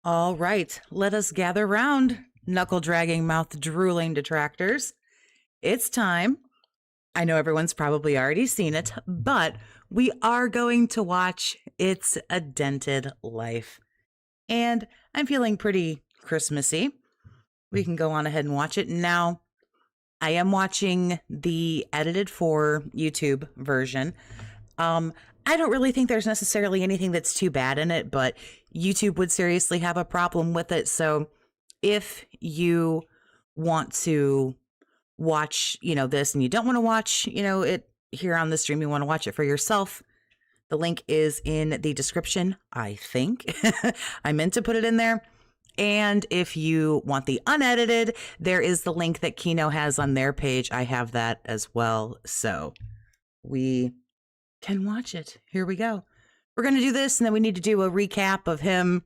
All right, let us gather round, knuckle-dragging, mouth-drooling detractors. It's time. I know everyone's probably already seen it, but we are going to watch It's a Dented Life. And I'm feeling pretty Christmassy. We can go on ahead and watch it. Now, I am watching the edited for YouTube version. I don't really think there's necessarily anything that's too bad in it, but YouTube would seriously have a problem with it. So if you want to watch, this and you don't want to watch, it here on the stream, you want to watch it for yourself, the link is in the description, I think. I meant to put it in there. And if you want the unedited, there is the link that Kino has on their page. I have that as well. So we can watch it. Here we go. We're going to do this, and then we need to do a recap of him.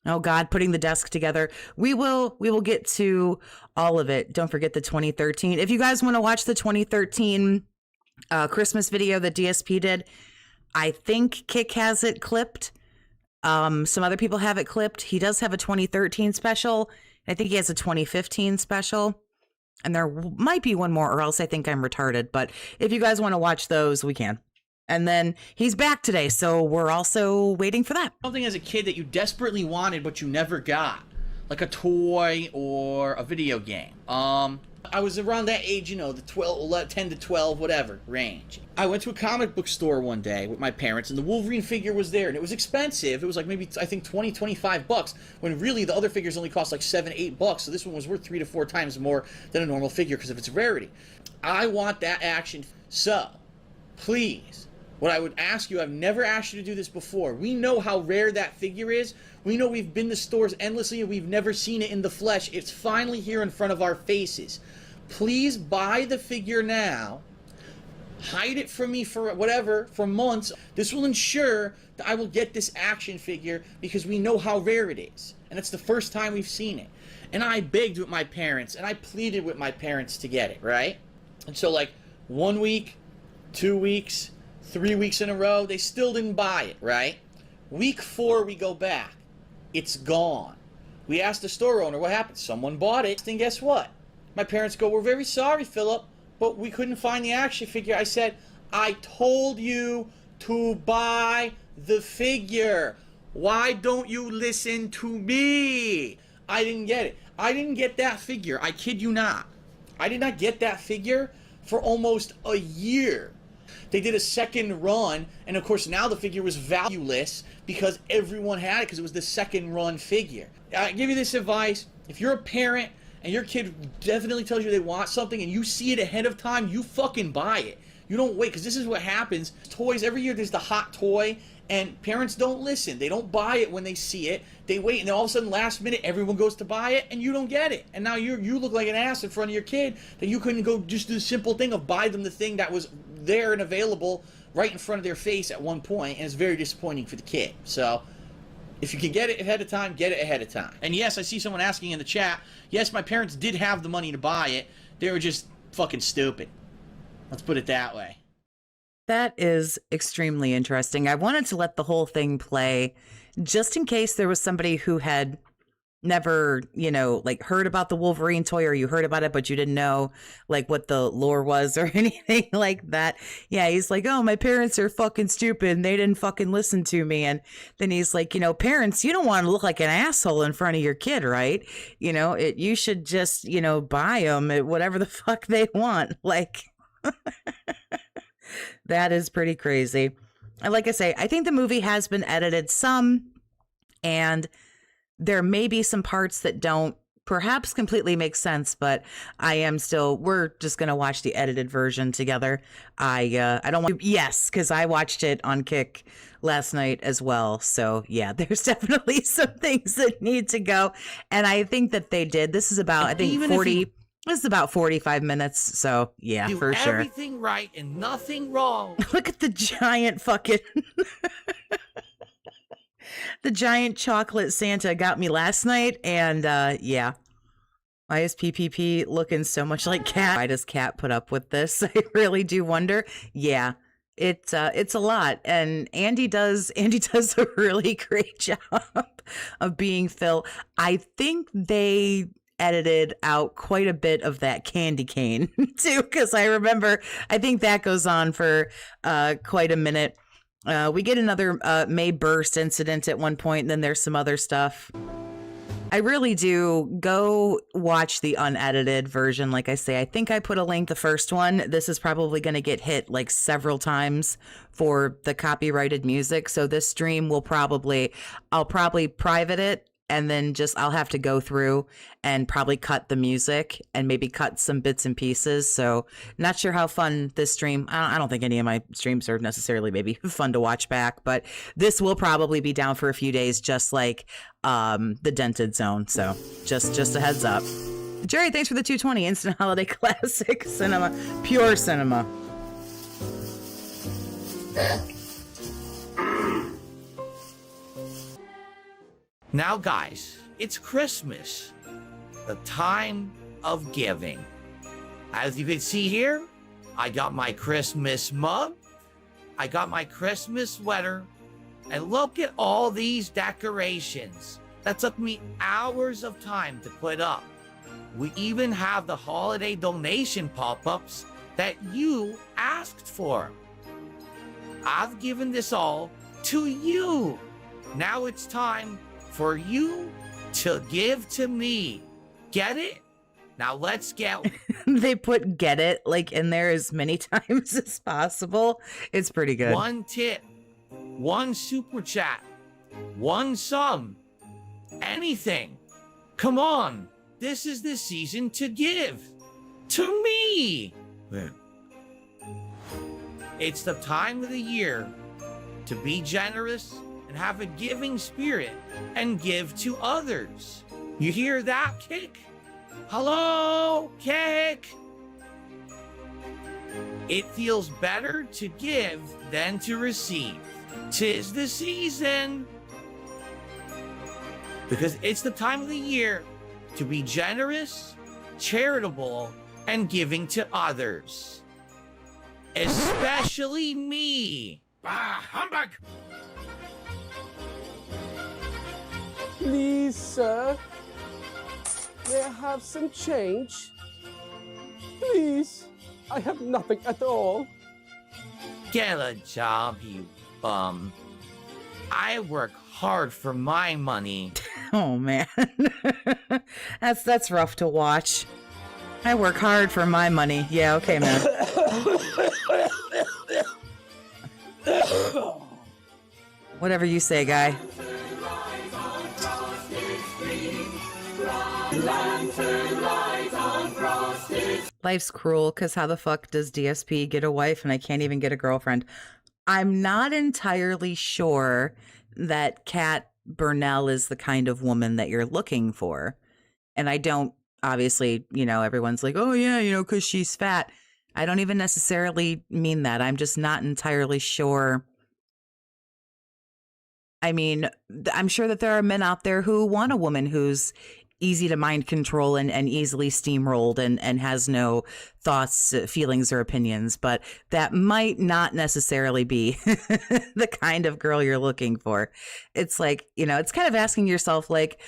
Oh God, putting the desk together. We will get to all of it. Don't forget the 2013. If you guys want to watch the 2013 Christmas video that DSP did, I think Kick has it clipped. Some other people have it clipped. He does have a 2013 special. I think he has a 2015 special. And there might be one more, or else I think I'm retarded. But if you guys want to watch those, we can. And then he's back today, so we're also waiting for that. Something as a kid that you desperately wanted but you never got, like a toy or a video game. I was around that age, the 10 to 12, whatever range. I went to a comic book store one day with my parents, and the Wolverine figure was there, and it was expensive. It was like maybe, I think, 20, 25 bucks, when really the other figures only cost like 7, 8 bucks, so this one was worth 3 to 4 times more than a normal figure because of its rarity. I want that action. So, please, what I would ask you, I've never asked you to do this before. We know how rare that figure is. We know we've been to stores endlessly and we've never seen it in the flesh. It's finally here in front of our faces. Please buy the figure now. Hide it from me for for months. This will ensure that I will get this action figure because we know how rare it is. And it's the first time we've seen it. And I begged with my parents and I pleaded with my parents to get it, right? And so like 1 week, 2 weeks, 3 weeks in a row, they still didn't buy it, right? Week 4, we go back. It's gone. We asked the store owner, what happened? Someone bought it. And guess what? My parents go, we're very sorry, Philip, but we couldn't find the action figure. I said, I told you to buy the figure. Why don't you listen to me? I didn't get it. I didn't get that figure. I kid you not. I did not get that figure for almost a year. They did a second run, and of course now the figure was valueless because everyone had it because it was the second run figure. I give you this advice. If you're a parent and your kid definitely tells you they want something and you see it ahead of time, you fucking buy it. You don't wait, because this is what happens. Toys, every year there's the hot toy, and parents don't listen. They don't buy it when they see it. They wait, and then all of a sudden, last minute, everyone goes to buy it, and you don't get it. And now you look like an ass in front of your kid that you couldn't go just do the simple thing of buy them the thing that was there and available right in front of their face at one point, and it's very disappointing for the kid. So, if you can get it ahead of time, get it ahead of time. And yes, I see someone asking in the chat, yes, my parents did have the money to buy it. They were just fucking stupid. Let's put it that way. That is extremely interesting. I wanted to let the whole thing play just in case there was somebody who had never, heard about the Wolverine toy, or you heard about it, but you didn't know, what the lore was or anything like that. Yeah, he's like, oh, my parents are fucking stupid and they didn't fucking listen to me. And then he's like, parents, you don't want to look like an asshole in front of your kid, right? You should just, buy them whatever the fuck they want. That is pretty crazy. And like I say, I think the movie has been edited some, and there may be some parts that don't perhaps completely make sense, but we're just going to watch the edited version together. I don't want to, yes, because I watched it on Kick last night as well. So yeah, there's definitely some things that need to go. And I think that they did. This is about, I think 40, this is about 45 minutes. So yeah, for sure. Everything right and nothing wrong. Look at the giant fucking... The giant chocolate Santa got me last night, and yeah. Why is PPP looking so much like Cat? Why does Cat put up with this? I really do wonder. Yeah, it's a lot, and Andy does a really great job of being Phil. I think they edited out quite a bit of that candy cane too, because I think that goes on for quite a minute. We get another May burst incident at one point, and then there's some other stuff. I really do go watch the unedited version. Like I say, I think I put a link the first one. This is probably going to get hit like several times for the copyrighted music. So this stream I'll probably private it, and then I'll have to go through and probably cut the music and maybe cut some bits and pieces. So not sure how fun this stream, I don't think any of my streams are necessarily maybe fun to watch back, but this will probably be down for a few days, just like the Dented Zone. So just a heads up. Jerry, thanks for the 220. Instant holiday classic cinema, pure cinema. Now, guys, it's Christmas, the time of giving. As you can see here, I got my Christmas mug, I got my Christmas sweater, and look at all these decorations. That took me hours of time to put up. We even have the holiday donation pop-ups that you asked for. I've given this all to you. Now it's time for you to give to me. Get it? Now let's get... They put "get it" like in there as many times as possible. It's pretty good. One tip, one super chat, one sub, anything. Come on, this is the season to give. To me. It's the time of the year to be generous and have a giving spirit and give to others. You hear that, Kick? Hello, Kick? It feels better to give than to receive. 'Tis the season. Because it's the time of the year to be generous, charitable, and giving to others. Especially me. Bah, humbug! Please, sir, may I have some change? Please, I have nothing at all. Get a job, you bum. I work hard for my money. Oh man. That's rough to watch. I work hard for my money. Yeah, okay, man. Whatever you say, guy. Life's cruel, because how the fuck does DSP get a wife and I can't even get a girlfriend? I'm not entirely sure that Kat Burnell is the kind of woman that you're looking for. And I don't, obviously, everyone's like, oh yeah, because she's fat. I don't even necessarily mean that. I'm just not entirely sure. I mean, I'm sure that there are men out there who want a woman who's easy to mind control and easily steamrolled and has no thoughts, feelings, or opinions. But that might not necessarily be the kind of girl you're looking for. It's like, it's kind of asking yourself, like,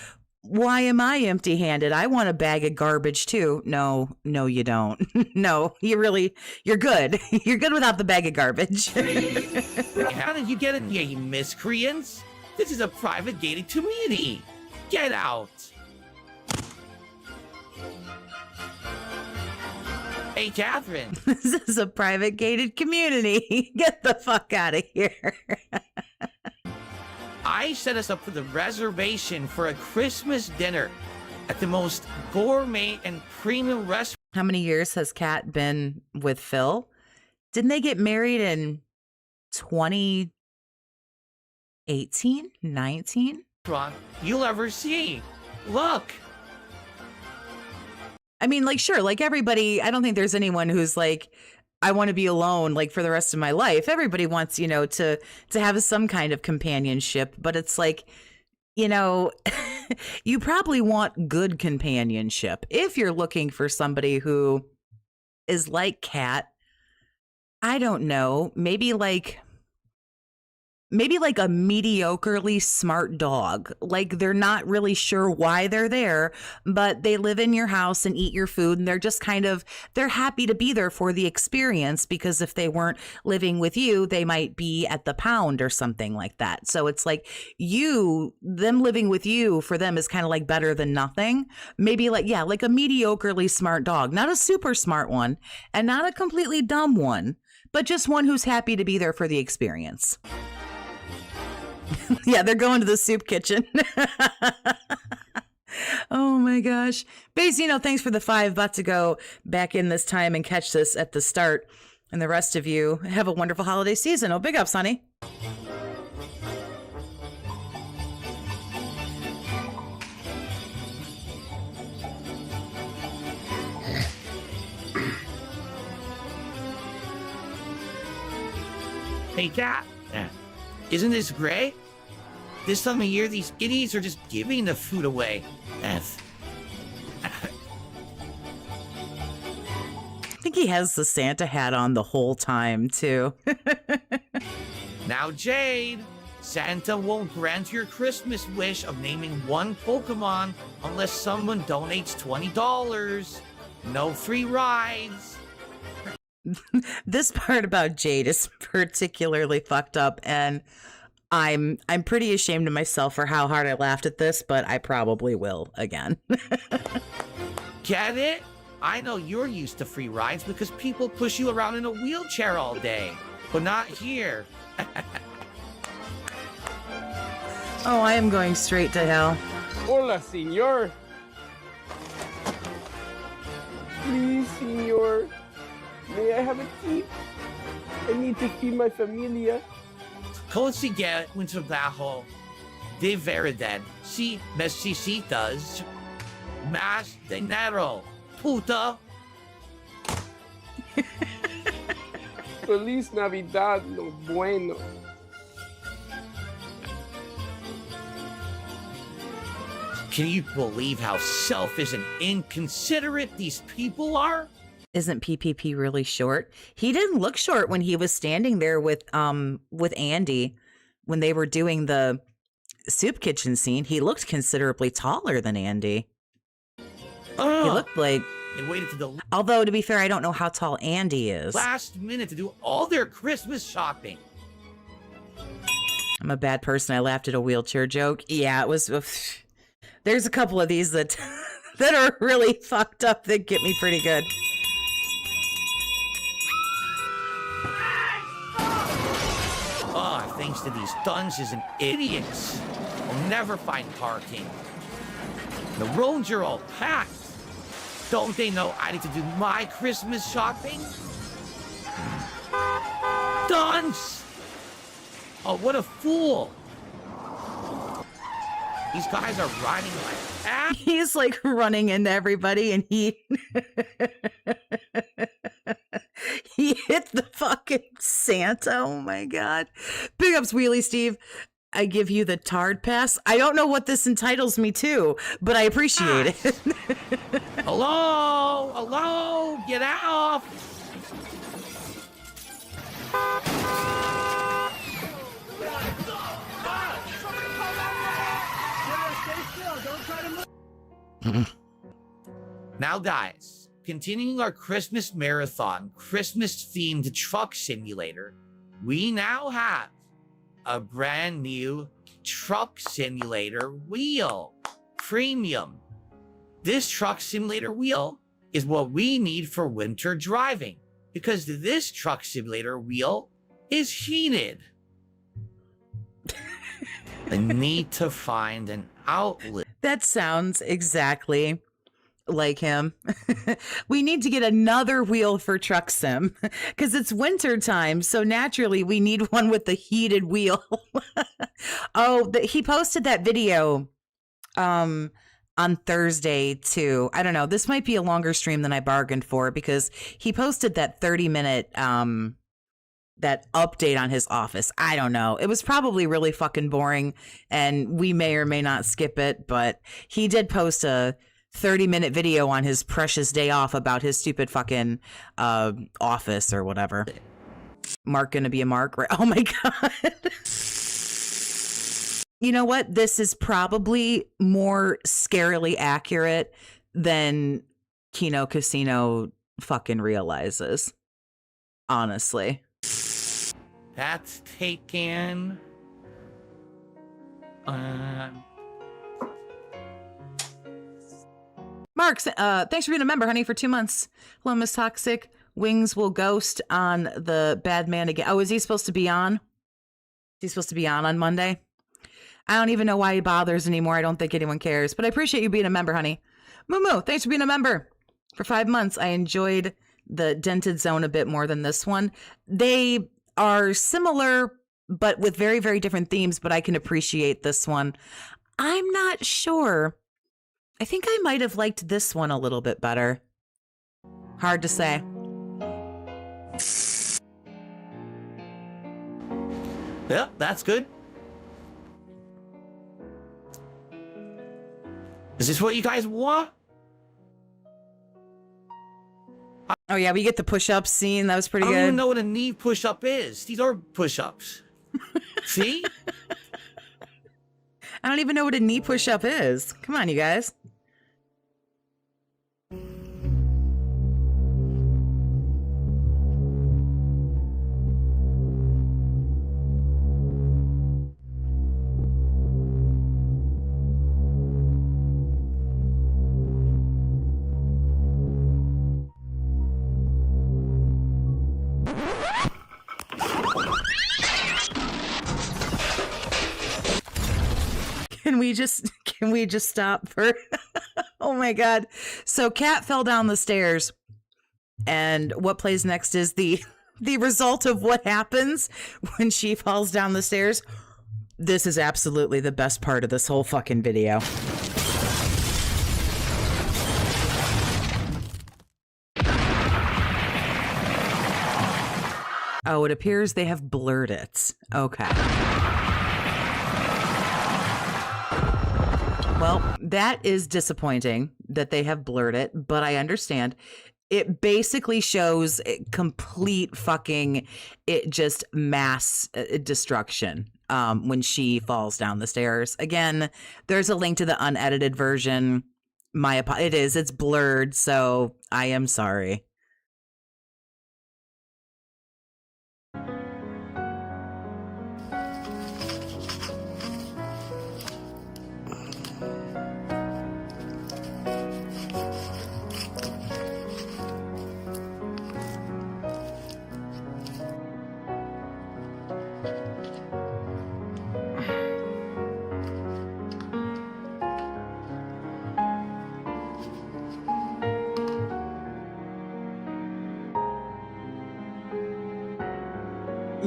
why am I empty-handed? I want a bag of garbage too. No, you don't. No, you're good. You're good without the bag of garbage. How did you get in here, you miscreants? This is a private gated community. Get out. Hey, Catherine. This is a private gated community. Get the fuck out of here. I set us up for the reservation for a Christmas dinner at the most gourmet and premium restaurant. How many years has Kat been with Phil? Didn't they get married in 2018, 19? You'll ever see. Look. I mean, like, sure, like everybody, I don't think there's anyone who's like, I want to be alone like for the rest of my life. Everybody wants, to have some kind of companionship, but it's like, you probably want good companionship if you're looking for somebody who is like Kat, I don't know, maybe like a mediocrely smart dog. Like they're not really sure why they're there, but they live in your house and eat your food, and they're just they're happy to be there for the experience, because if they weren't living with you, they might be at the pound or something like that. So it's like them living with you for them is kind of like better than nothing. Maybe like a mediocrely smart dog, not a super smart one and not a completely dumb one, but just one who's happy to be there for the experience. Yeah, they're going to the soup kitchen. Oh my gosh. Basino, thanks for the $5. About to go back in this time and catch this at the start. And the rest of you, have a wonderful holiday season. Oh, big ups, honey. Hey, Cat. Isn't this great? This time of year, these idiots are just giving the food away. I think he has the Santa hat on the whole time, too. Now, Jade, Santa won't grant your Christmas wish of naming one Pokemon unless someone donates $20. No free rides. This part about Jade is particularly fucked up, and I'm pretty ashamed of myself for how hard I laughed at this, but I probably will again. Get it? I know you're used to free rides because people push you around in a wheelchair all day, but not here. Oh, I am going straight to hell. Hola, senor. Please, senor. May I have a tip? I need to feed my familia. Consigue un trabajo de verdad si necesitas más dinero, puta. Feliz Navidad, lo bueno. Can you believe how selfish and inconsiderate these people are? Isn't PPP really short? He didn't look short when he was standing there with Andy when they were doing the soup kitchen scene. He looked considerably taller than Andy. Oh, He looked like, they waited to the although to be fair, I don't know how tall Andy is. last minute to do all their Christmas shopping. I'm a bad person. I laughed at a wheelchair joke. Yeah, it was. There's a couple of these that that are really fucked up that get me pretty good. Oh, thanks to these dunces and idiots, we'll never find parking. The roads are all packed. Don't they know I need to do my Christmas shopping? Dunce! Oh, what a fool! These guys are riding like ass. He's like running into everybody, and he he hit the fucking Santa. Oh my god! Big ups, Wheelie Steve. I give you the Tard Pass. I don't know what this entitles me to, but I appreciate it. Hello? Hello? Get off! Now, guys, continuing our Christmas marathon, Christmas-themed truck simulator, we now have a brand new truck simulator wheel, premium. This truck simulator wheel is what we need for winter driving because this truck simulator wheel is heated. I need to find an outlet. That sounds exactly like him. We need to get another wheel for Truck Sim because it's winter time. So naturally we need one with the heated wheel. Oh, he posted that video on Thursday too. I don't know. This might be a longer stream than I bargained for because he posted that 30-minute that update on his office. I don't know. It was probably really fucking boring and we may or may not skip it, but he did post a 30-minute video on his precious day off about his stupid fucking office or whatever. Mark gonna be a Mark, right? Oh my God. You know what? This is probably more scarily accurate than Kino Casino fucking realizes. Honestly. That's taken. Mark, thanks for being a member, honey, for 2 months. Hello, Miss Toxic. Wings will ghost on the bad man again. Oh, is he supposed to be on? Is he supposed to be on Monday? I don't even know why he bothers anymore. I don't think anyone cares, but I appreciate you being a member, honey. Moo, thanks for being a member for 5 months. I enjoyed the Dented Zone a bit more than this one. They are similar, but with very, very different themes, but I can appreciate this one. I'm not sure. I think I might have liked this one a little bit better. Hard to say. Yep, that's good. Is this what you guys want? Oh yeah, we get the push-up scene. That was pretty I don't good. even know what a knee push-up is. These are push-ups. See? I don't even know what a knee push-up is. Come on, you guys. Can we just stop for oh my God. So Kat fell down the stairs, and what plays next is the result of what happens when she falls down the stairs. This is absolutely the best part of this whole fucking video. Oh, it appears they have blurred it. Okay. Well, that is disappointing that they have blurred it, but I understand. It basically shows complete fucking, it just mass destruction when she falls down the stairs. Again, there's a link to the unedited version. It's blurred, so I am sorry.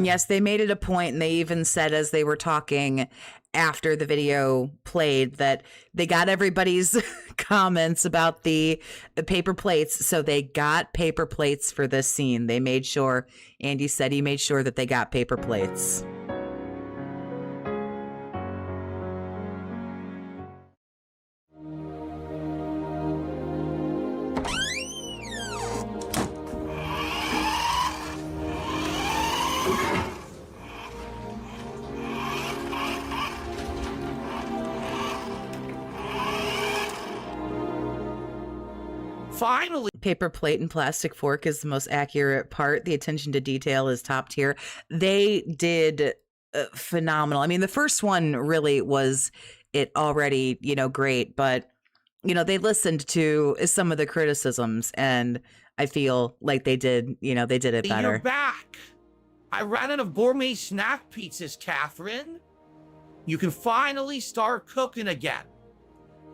Yes, they made it a point, and they even said as they were talking after the video played that they got everybody's comments about the paper plates. So they got paper plates for this scene. They made sure, Andy said he made sure that they got paper plates. Finally. Paper plate and plastic fork is the most accurate part. The attention to detail is top tier. They did phenomenal. I mean, the first one really was it already, great, but, they listened to some of the criticisms, and I feel like they did it better. You're back. I ran out of gourmet snack pizzas, Catherine. You can finally start cooking again.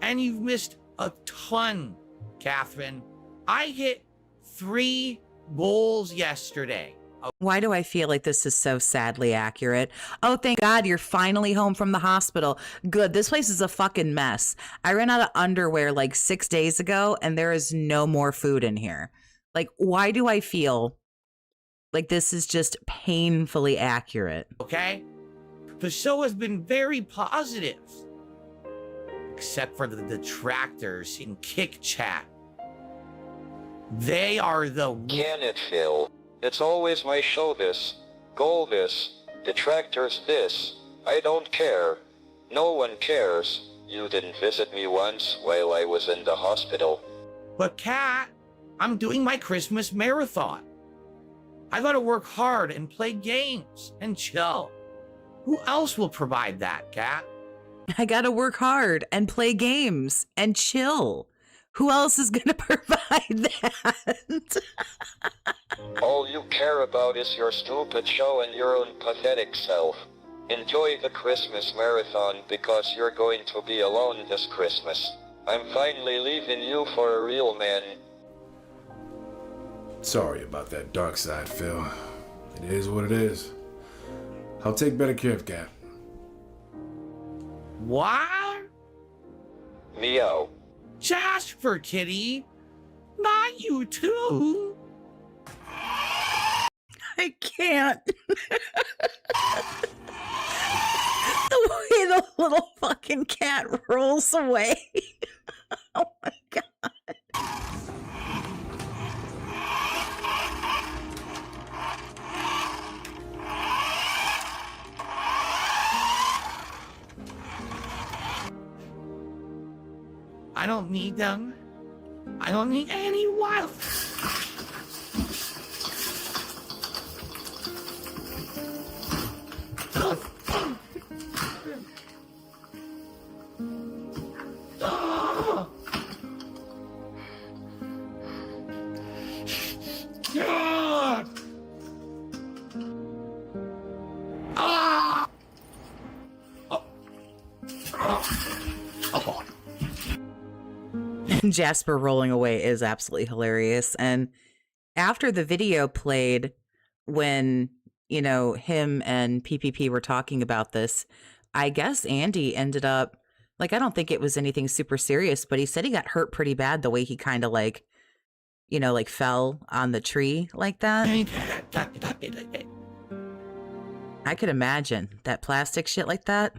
And you've missed a ton, Catherine. I hit 3 goals yesterday. Why do I feel like this is so sadly accurate? Oh, thank God you're finally home from the hospital. Good. This place is a fucking mess. I ran out of underwear like 6 days ago, and there is no more food in here. Like, why do I feel like this is just painfully accurate? Okay? The show has been very positive. Except for the detractors in Kick Chat. They are the... Can it, Phil? It's always my show this. Goal this. Detractors this. I don't care. No one cares. You didn't visit me once while I was in the hospital. But Cat, I'm doing my Christmas marathon. I gotta work hard and play games and chill. Who else will provide that, Cat? I gotta work hard and play games and chill. Who else is gonna provide that? All you care about is your stupid show and your own pathetic self. Enjoy the Christmas marathon because you're going to be alone this Christmas. I'm finally leaving you for a real man. Sorry about that dark side, Phil. It is what it is. I'll take better care of Cap. What? Meow. Jasper, kitty. Not you too. I can't. The way the little fucking cat rolls away. Oh my god. I don't need them. I don't need any wild. Jasper rolling away is absolutely hilarious. And after the video played, when, you know, him and PPP were talking about this, I guess Andy ended up, like, I don't think it was anything super serious, but he said he got hurt pretty bad the way he kind of like, you know, like fell on the tree like that. I could imagine that plastic shit like that.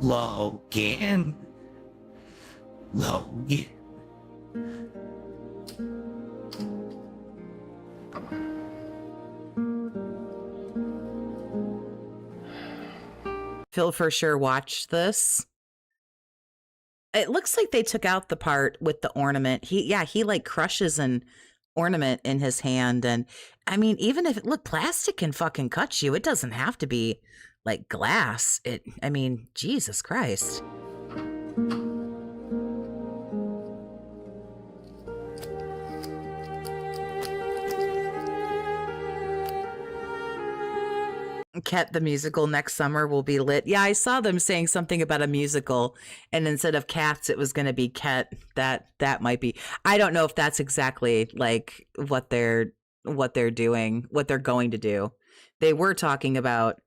Logan. Phil for sure watched this. It looks like they took out the part with the ornament. He like crushes an ornament in his hand. And I mean, even if it look plastic can fucking cut you, it doesn't have to be like glass. I mean, Jesus Christ. Ket the musical next summer will be lit. Yeah, I saw them saying something about a musical, and instead of cats, it was going to be Ket. That might be. I don't know if that's exactly like what they're doing, what they're going to do. They were talking about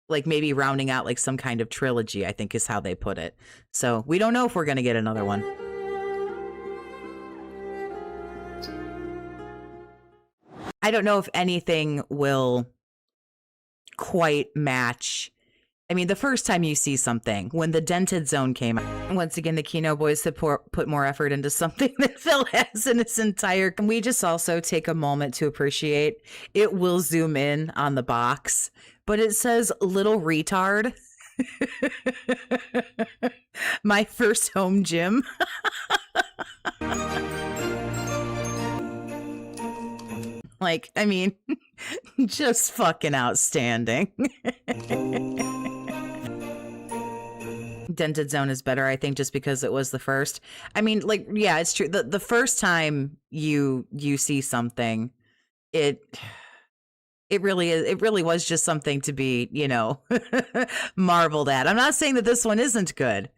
like maybe rounding out like some kind of trilogy, I think is how they put it. So we don't know if we're going to get another one. I don't know if anything will quite match. I mean, the first time you see something, when the Dented Zone came out, once again, the Kino boys have put more effort into something than Phil has in his entire. Can we just also take a moment to appreciate it? Will zoom in on the box, but it says "Little Retard." My first home gym. Like, I mean, just fucking outstanding. Dented Zone is better, I think, just because it was the first. I mean, like, yeah, it's true. The first time you see something, it really is. It really was just something to be, you know, marveled at. I'm not saying that this one isn't good.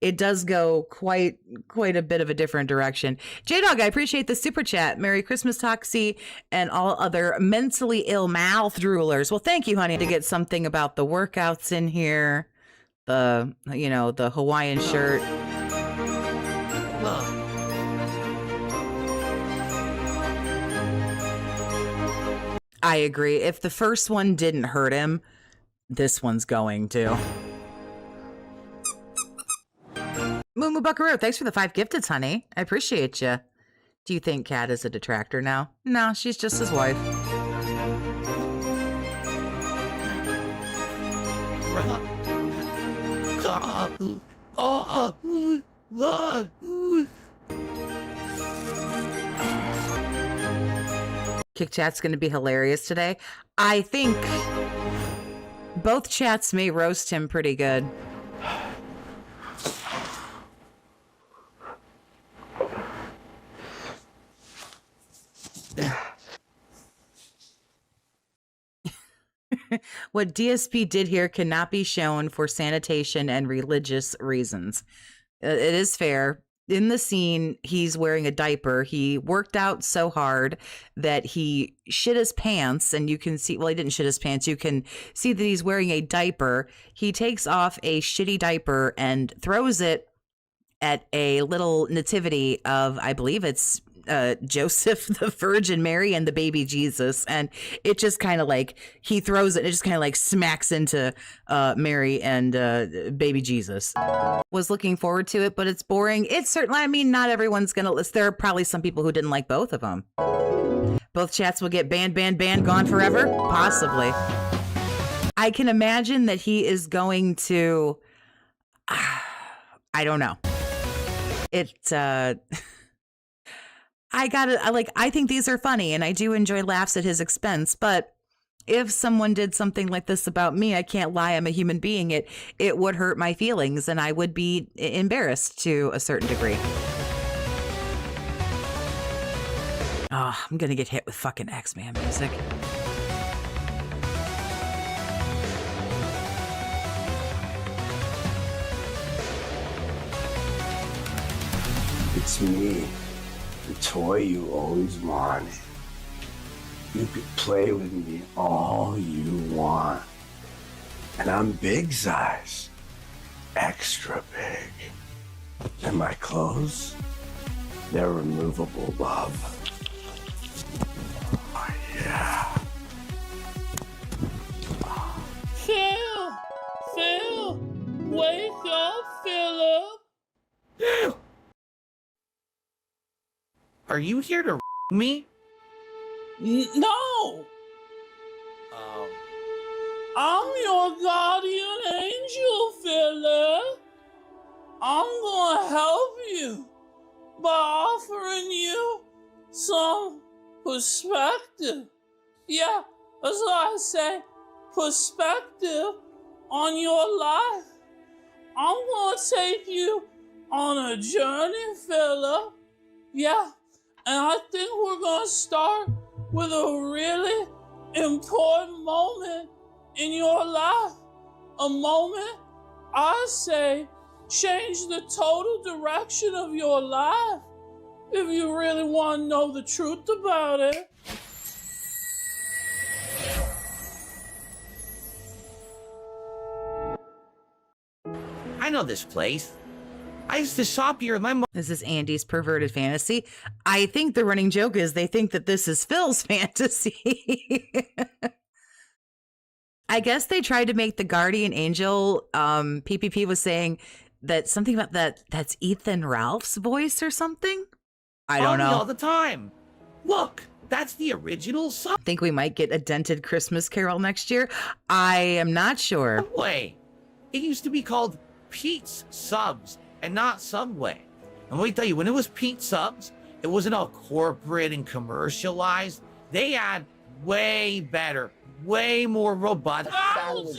It does go quite a bit of a different direction. J-Dog, I appreciate the super chat. Merry Christmas, Toxie, and all other mentally ill mouth droolers. Well, thank you, honey, to get something about the workouts in here. The, you know, the Hawaiian shirt. I agree. If the first one didn't hurt him, this one's going to. Moo Moo Buckaroo, thanks for the 5 gifteds, honey. I appreciate you. Do you think Kat is a detractor now? No, she's just his wife. Kick Chat's going to be hilarious today. I think both chats may roast him pretty good. What DSP did here cannot be shown for sanitation and religious reasons. It is fair. In the scene, he's wearing a diaper. He worked out so hard that he shit his pants, and you can see, well, he didn't shit his pants. You can see that he's wearing a diaper. He takes off a shitty diaper and throws it at a little nativity of, I believe it's Joseph, the Virgin Mary, and the baby Jesus. And it just kind of like, he throws it and it just kind of like smacks into Mary and baby Jesus. Was looking forward to it, but it's boring. It's certainly, I mean, not everyone's gonna list. There are probably some people who didn't like both of them. Both chats will get banned, gone forever? Possibly. I can imagine that he is going to, I don't know. I think these are funny and I do enjoy laughs at his expense, but if someone did something like this about me, I can't lie, I'm a human being, it would hurt my feelings and I would be embarrassed to a certain degree. Oh, I'm gonna get hit with fucking X-Man music. It's me, the toy you always wanted. You could play with me all you want. And I'm big size, extra big. And my clothes, they're removable, love. Oh, yeah. Phil, wake up, Philip. Are you here to me? No! I'm your guardian angel, Philip. I'm gonna help you by offering you some perspective. Yeah, that's what I say. Perspective on your life. I'm gonna take you on a journey, Philip. Yeah. And I think we're gonna start with a really important moment in your life. A moment, I say, change the total direction of your life. If you really want to know the truth about it. I know this place. I used to shop here with my mom. This is Andy's perverted fantasy. I think the running joke is they think that this is Phil's fantasy. I guess they tried to make the guardian angel. PPP was saying that something about that's Ethan Ralph's voice or something. I don't know. All the time. Look, that's the original song. Think we might get a Dented Christmas Carol next year. I am not sure. No way. It used to be called Pete's Subs and not Subway. And let me tell you, when it was Pete Subs, it wasn't all corporate and commercialized. They had way better, way more robust. That'll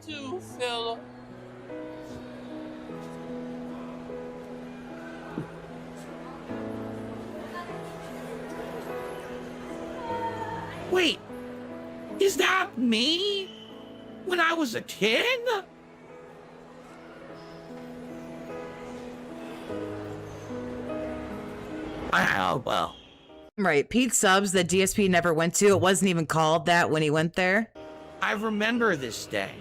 do, Philip. Wait, is that me? When I was a kid? Oh, well. Right, Pete Subs that DSP never went to. It wasn't even called that when he went there. I remember this day.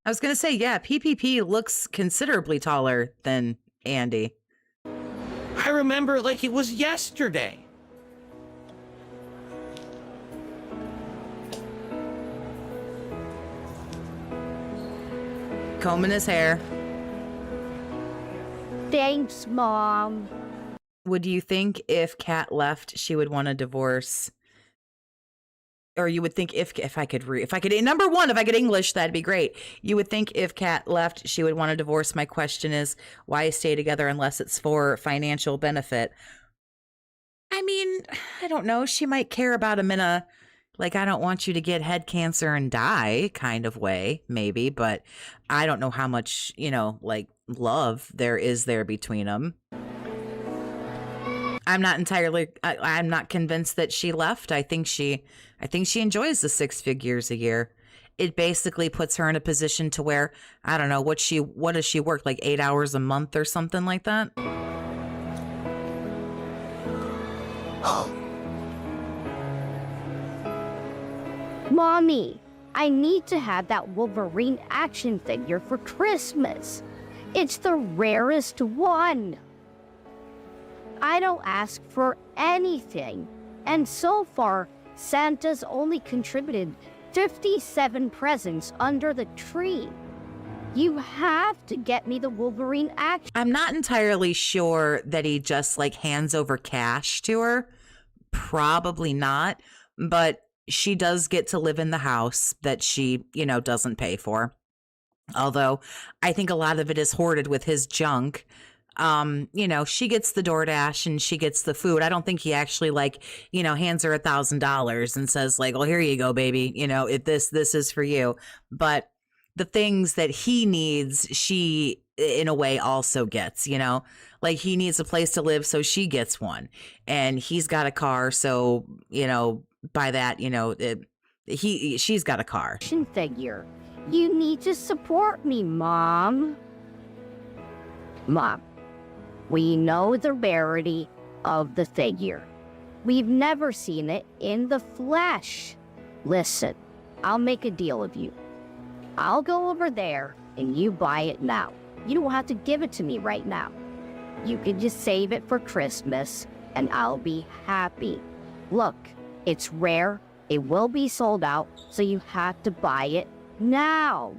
I was going to say, yeah, PPP looks considerably taller than Andy. I remember it like it was yesterday. Combing his hair. Thanks, Mom. Would you think if Kat left, she would want a divorce? Or you would think if I could number one, if I could English, that'd be great. You would think if Kat left, she would want a divorce. My question is, why stay together unless it's for financial benefit? I mean, I don't know. She might care about him in a, like, I don't want you to get head cancer and die kind of way, maybe. But I don't know how much, like, love there is there between them. I'm not convinced that she left. I think she enjoys the 6 figures a year. It basically puts her in a position to where, I don't know, what does she work, like 8 hours a month or something like that? Mommy, I need to have that Wolverine action figure for Christmas. It's the rarest one. I don't ask for anything, and so far, Santa's only contributed 57 presents under the tree. You have to get me the Wolverine action. I'm not entirely sure that he just like hands over cash to her. Probably not, but she does get to live in the house that she, doesn't pay for. Although I think a lot of it is hoarded with his junk. She gets the DoorDash and she gets the food. I don't think he actually hands her $1,000 and says like, well, here you go, baby. This is for you. But the things that he needs, she in a way also gets, like he needs a place to live. So she gets one, and he's got a car. So, by that, she's got a car. Action figure. You need to support me, Mom. Mom, we know the rarity of the figure. We've never seen it in the flesh. Listen, I'll make a deal with you. I'll go over there and you buy it now. You don't have to give it to me right now. You can just save it for Christmas and I'll be happy. Look, it's rare. It will be sold out, so you have to buy it now.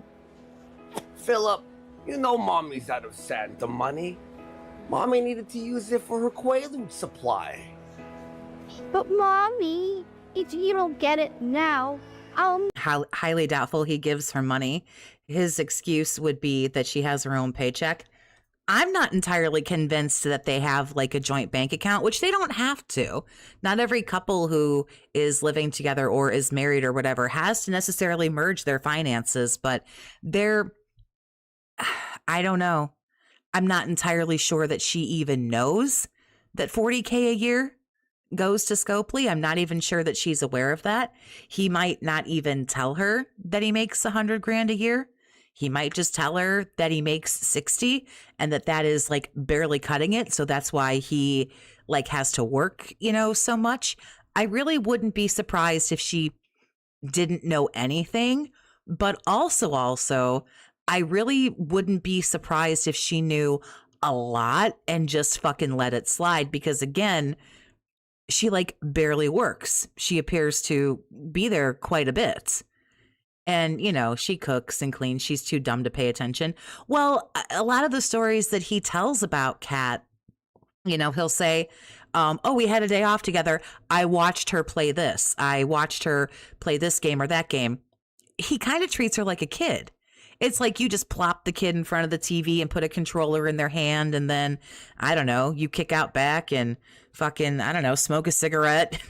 Philip, you know Mommy's out of Santa money. Mommy needed to use it for her Quaalude supply. But Mommy, if you don't get it now, highly doubtful he gives her money. His excuse would be that she has her own paycheck. I'm not entirely convinced that they have like a joint bank account, which they don't have to. Not every couple who is living together or is married or whatever has to necessarily merge their finances, but I don't know. I'm not entirely sure that she even knows that $40K a year goes to Scopely. I'm not even sure that she's aware of that. He might not even tell her that he makes $100,000 a year. He might just tell her that he makes 60 and that is like barely cutting it. So that's why he like has to work, so much. I really wouldn't be surprised if she didn't know anything, but also I really wouldn't be surprised if she knew a lot and just fucking let it slide, because again, she like barely works. She appears to be there quite a bit. And, she cooks and cleans. She's too dumb to pay attention. Well, a lot of the stories that he tells about Kat, he'll say, oh, we had a day off together. I watched her play this. I watched her play this game or that game. He kind of treats her like a kid. It's like you just plop the kid in front of the TV and put a controller in their hand. And then, I don't know, you kick out back and fucking, I don't know, smoke a cigarette,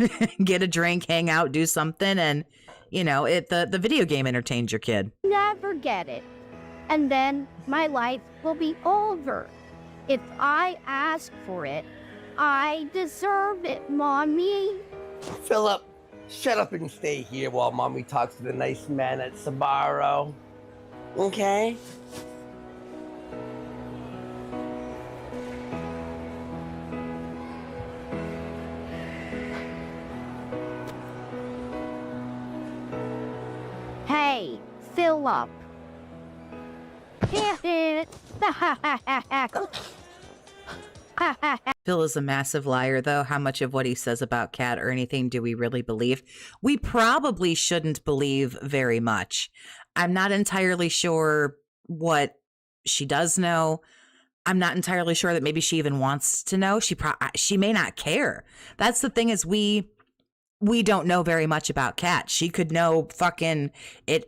get a drink, hang out, do something. And, the video game entertains your kid. Never get it. And then my life will be over. If I ask for it, I deserve it, Mommy. Philip, shut up and stay here while Mommy talks to the nice man at Sbarro. Okay? Hey, Philip. Phil is a massive liar, though. How much of what he says about Kat or anything do we really believe? We probably shouldn't believe very much. I'm not entirely sure what she does know. I'm not entirely sure that maybe she even wants to know. She may not care. That's the thing, is we don't know very much about Kat. She could know fucking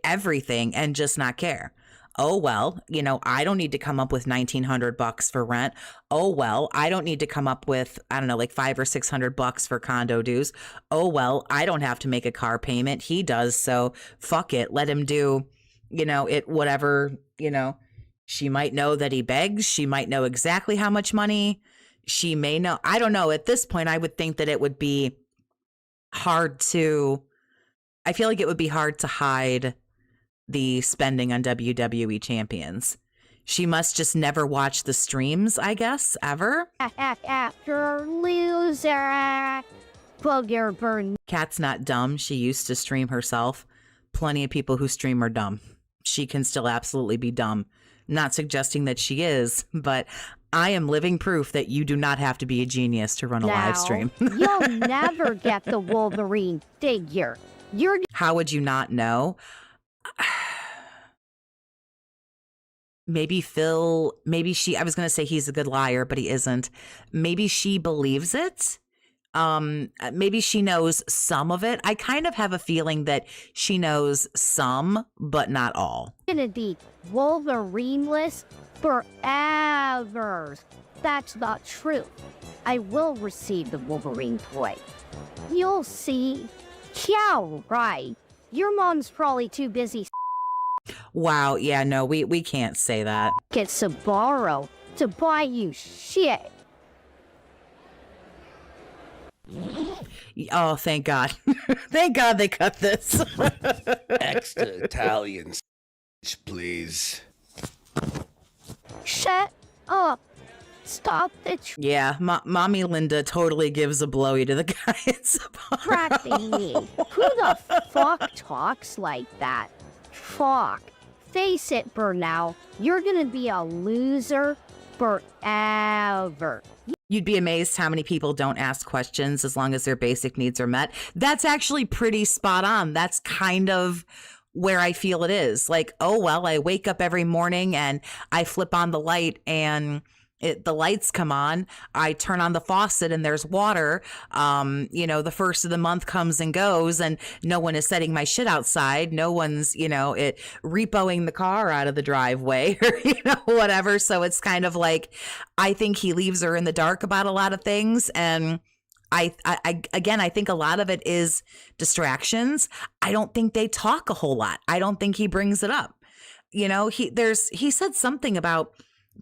everything and just not care. Oh, well, I don't need to come up with $1,900 for rent. Oh, well, I don't need to come up with, I don't know, like $500 or $600 for condo dues. Oh, well, I don't have to make a car payment. He does. So fuck it. Let him do, it, whatever, She might know that he begs. She might know exactly how much money. She may know. I don't know. At this point, I would think that it would be hard to, I feel like it would be hard to hide the spending on WWE champions. She must just never watch the streams, I guess, ever. After loser, booger burn. Kat's not dumb. She used to stream herself. Plenty of people who stream are dumb. She can still absolutely be dumb. Not suggesting that she is, but I am living proof that you do not have to be a genius to run a live stream. You'll never get the Wolverine figure. How would you not know? Maybe Phil, I was going to say he's a good liar, but he isn't. Maybe she believes it. Maybe she knows some of it. I kind of have a feeling that she knows some, but not all. Gonna be Wolverine-less forever. That's not true. I will receive the Wolverine toy. You'll see. Yeah, right. Your mom's probably too busy. Wow, yeah, no, we can't say that. Get Sabaro to buy you shit. Oh, thank God. Thank God they cut this. Extra Italian, please. Shut up. Stop it. Yeah, Mommy Linda totally gives a blowy to the guy at Sabaro. Distracting me. Who the fuck talks like that? Fuck. Face it, Burnow. You're gonna be a loser forever. You'd be amazed how many people don't ask questions as long as their basic needs are met. That's actually pretty spot on. That's kind of where I feel it is. Like, oh, well, I wake up every morning and I flip on the light and the lights come on. I turn on the faucet and there's water. The first of the month comes and goes and no one is setting my shit outside. No one's, repoing the car out of the driveway or, whatever. So it's kind of like, I think he leaves her in the dark about a lot of things. And I think a lot of it is distractions. I don't think they talk a whole lot. I don't think he brings it up. He said something about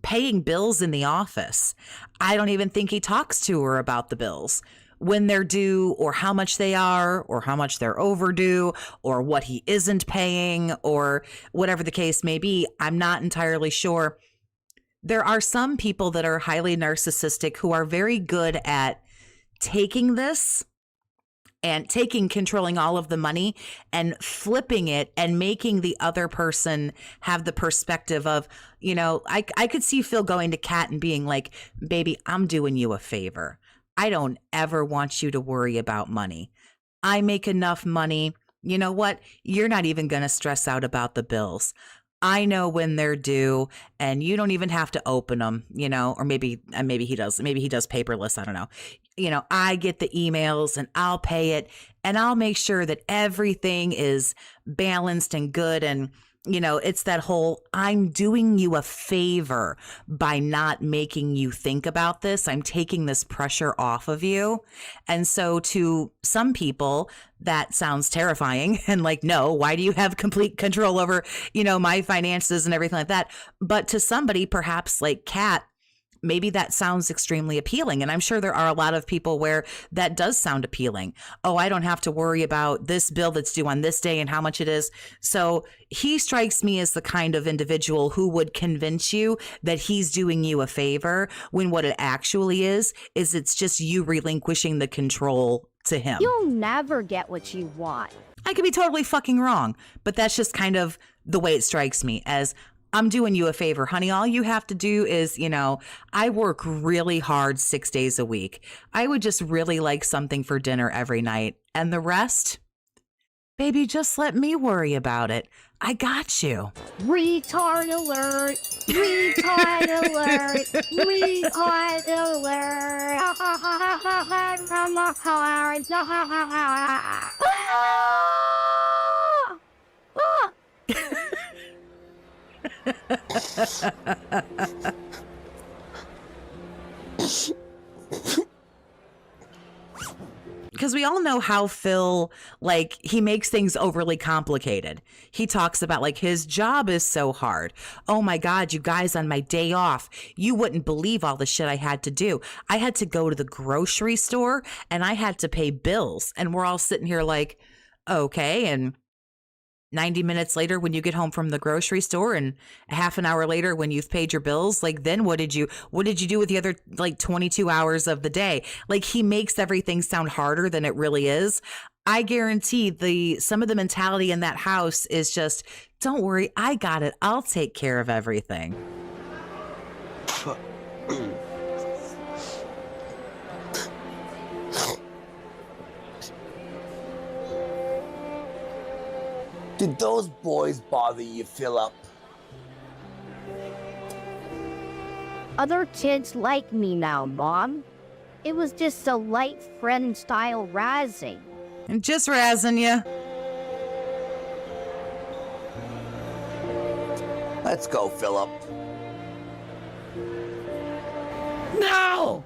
paying bills in the office. I don't even think he talks to her about the bills, when they're due or how much they are or how much they're overdue or what he isn't paying or whatever the case may be. I'm not entirely sure. There are some people that are highly narcissistic who are very good at taking this and controlling all of the money and flipping it and making the other person have the perspective of, I could see Phil going to Kat and being like, baby, I'm doing you a favor. I don't ever want you to worry about money. I make enough money. You know what? You're not even going to stress out about the bills. I know when they're due and you don't even have to open them, or maybe he does. Maybe he does paperless. I don't know. I get the emails and I'll pay it and I'll make sure that everything is balanced and good. And, it's that whole, I'm doing you a favor by not making you think about this. I'm taking this pressure off of you. And so to some people, that sounds terrifying and like, no, why do you have complete control over, my finances and everything like that? But to somebody, perhaps like Kat, maybe that sounds extremely appealing. And I'm sure there are a lot of people where that does sound appealing. Oh, I don't have to worry about this bill that's due on this day and how much it is. So he strikes me as the kind of individual who would convince you that he's doing you a favor when what it actually is it's just you relinquishing the control to him. You'll never get what you want. I could be totally fucking wrong, but that's just kind of the way it strikes me as, I'm doing you a favor, honey. All you have to do is, I work really hard 6 days a week. I would just really like something for dinner every night. And the rest, Baby, just let me worry about it. I got you. Retard alert! Retard alert! Retard alert! Because we all know how Phil, like, he makes things overly complicated. He talks about, like, his job is so hard. Oh my God, you guys, on my day off, you wouldn't believe all the shit I had to do. I had to go to the grocery store and I had to pay bills. And we're all sitting here like, okay. And 90 minutes later, when you get home from the grocery store, and a half an hour later when you've paid your bills, like, then what did you do with the other, like, 22 hours of the day? Like, he makes everything sound harder than it really is. I guarantee some of the mentality in that house is just, don't worry, I got it. I'll take care of everything. Did those boys bother you, Philip? Other kids like me now, Mom. It was just a light friend-style razzing. And just razzing you. Let's go, Philip. No!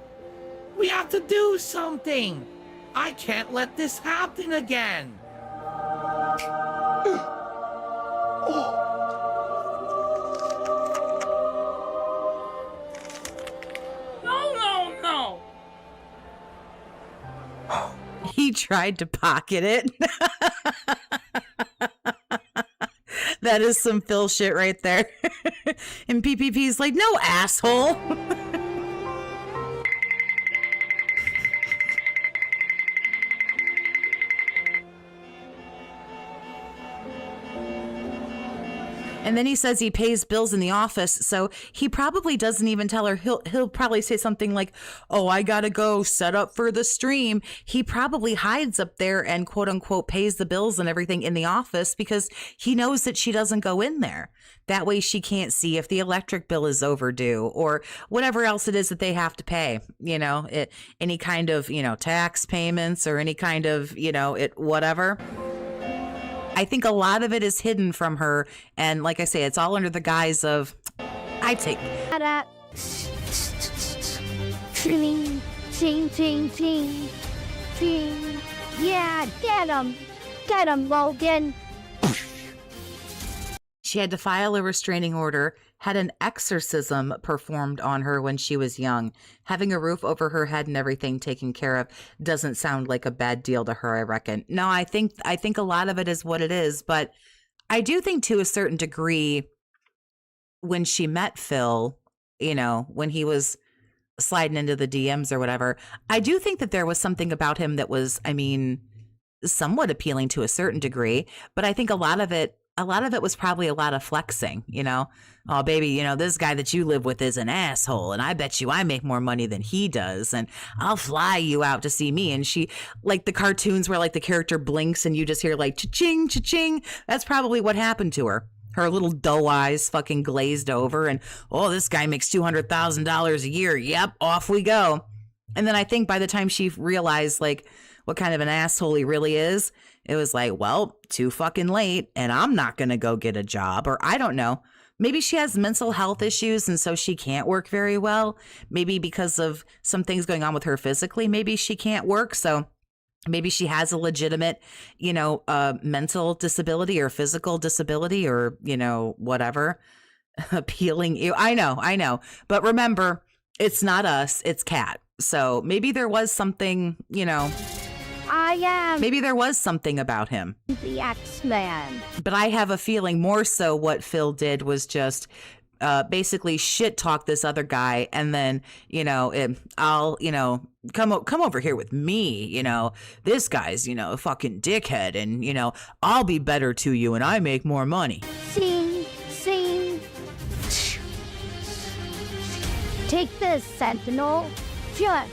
We have to do something! I can't let this happen again! No. He tried to pocket it. That is some Phil shit right there. And PPP's like, no, asshole. And then he says he pays bills in the office, so he probably doesn't even tell her. He'll probably say something like, oh, I gotta go set up for the stream. He probably hides up there and quote unquote pays the bills and everything in the office because he knows that she doesn't go in there. That way she can't see if the electric bill is overdue or whatever else it is that they have to pay, any kind of, tax payments or any kind of, whatever. I think a lot of it is hidden from her. And like I say, it's all under the guise of, I take. Ching, ching, ching, ching, ching. Yeah, get him, Logan. She had to file a restraining order, had an exorcism performed on her when she was young. Having a roof over her head and everything taken care of doesn't sound like a bad deal to her, I reckon. No, I think a lot of it is what it is, but I do think to a certain degree when she met Phil, when he was sliding into the DMs or whatever, I do think that there was something about him that was, somewhat appealing to a certain degree, but I think a lot of it was probably a lot of flexing, Oh, baby, this guy that you live with is an asshole, and I bet you I make more money than he does, and I'll fly you out to see me. And she, like the cartoons where like the character blinks and you just hear like cha-ching, cha-ching. That's probably what happened to her. Her little doe eyes fucking glazed over and, oh, this guy makes $200,000 a year. Yep, off we go. And then I think by the time she realized like what kind of an asshole he really is, it was like, well, too fucking late and I'm not going to go get a job. Or I don't know. Maybe she has mental health issues and so she can't work very well. Maybe because of some things going on with her physically, maybe she can't work. So maybe she has a legitimate, mental disability or physical disability or, whatever. Appealing. I know. But remember, it's not us, it's Kat. So maybe there was something, I am. Maybe there was something about him. The X-Man. But I have a feeling more so what Phil did was just basically shit talk this other guy. And then, I'll, come over here with me. This guy's, a fucking dickhead. And, I'll be better to you and I make more money. Sing. Take this, Sentinel. Just.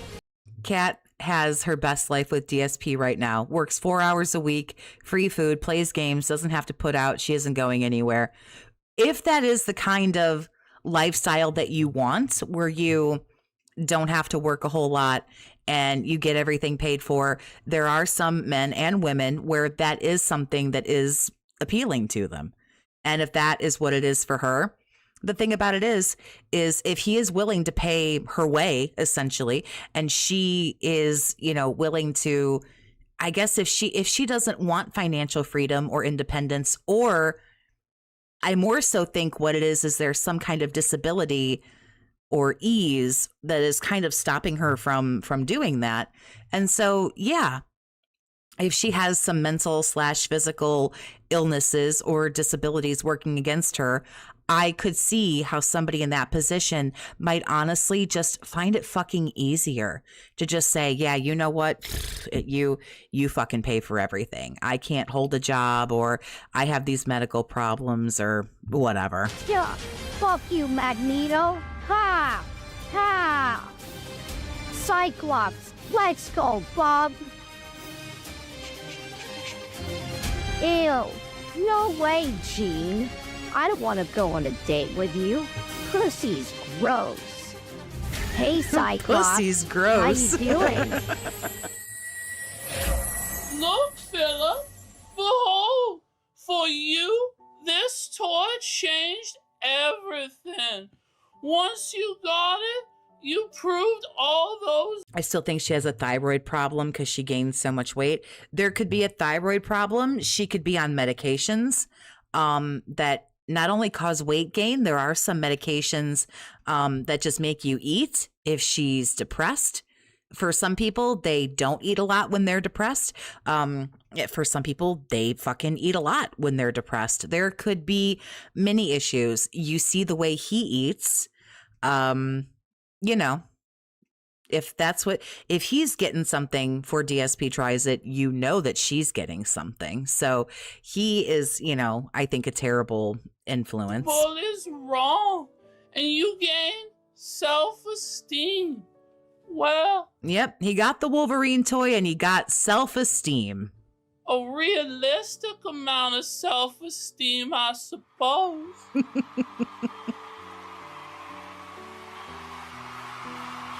Kat, has her best life with DSP right now. Works 4 hours a week, free food, plays games, doesn't have to put out. She isn't going anywhere. If that is the kind of lifestyle that you want, where you don't have to work a whole lot and you get everything paid for, there are some men and women where that is something that is appealing to them. And if that is what it is for her, the thing about it is if he is willing to pay her way, essentially, and she is, willing to, I guess if she doesn't want financial freedom or independence, or I more so think what it is there's some kind of disability or ease that is kind of stopping her from doing that. And so, yeah, if she has some mental / physical illnesses or disabilities working against her, I could see how somebody in that position might honestly just find it fucking easier to just say, yeah, you know what? You fucking pay for everything. I can't hold a job, or I have these medical problems, or whatever. Yeah, fuck you, Magneto. Ha! Ha! Cyclops, let's go, Bob. Ew, no way, Jean. I don't want to go on a date with you. Pussy's gross. Hey, Cyclops. Pussy's gross. How you doing? Look, Philip, behold, for you, this toy changed everything. Once you got it, you proved all those. I still think she has a thyroid problem because she gained so much weight. There could be a thyroid problem. She could be on medications that not only cause weight gain. There are some medications that just make you eat if she's depressed. For some people, they don't eat a lot when they're depressed. For some people, they fucking eat a lot when they're depressed. There could be many issues. You see the way he eats, if he's getting something for DSP tries it, you know that she's getting something. So he is, I think a terrible influence. Bull is wrong, and you gain self-esteem. Well, yep, he got the Wolverine toy and he got self-esteem. A realistic amount of self-esteem, I suppose.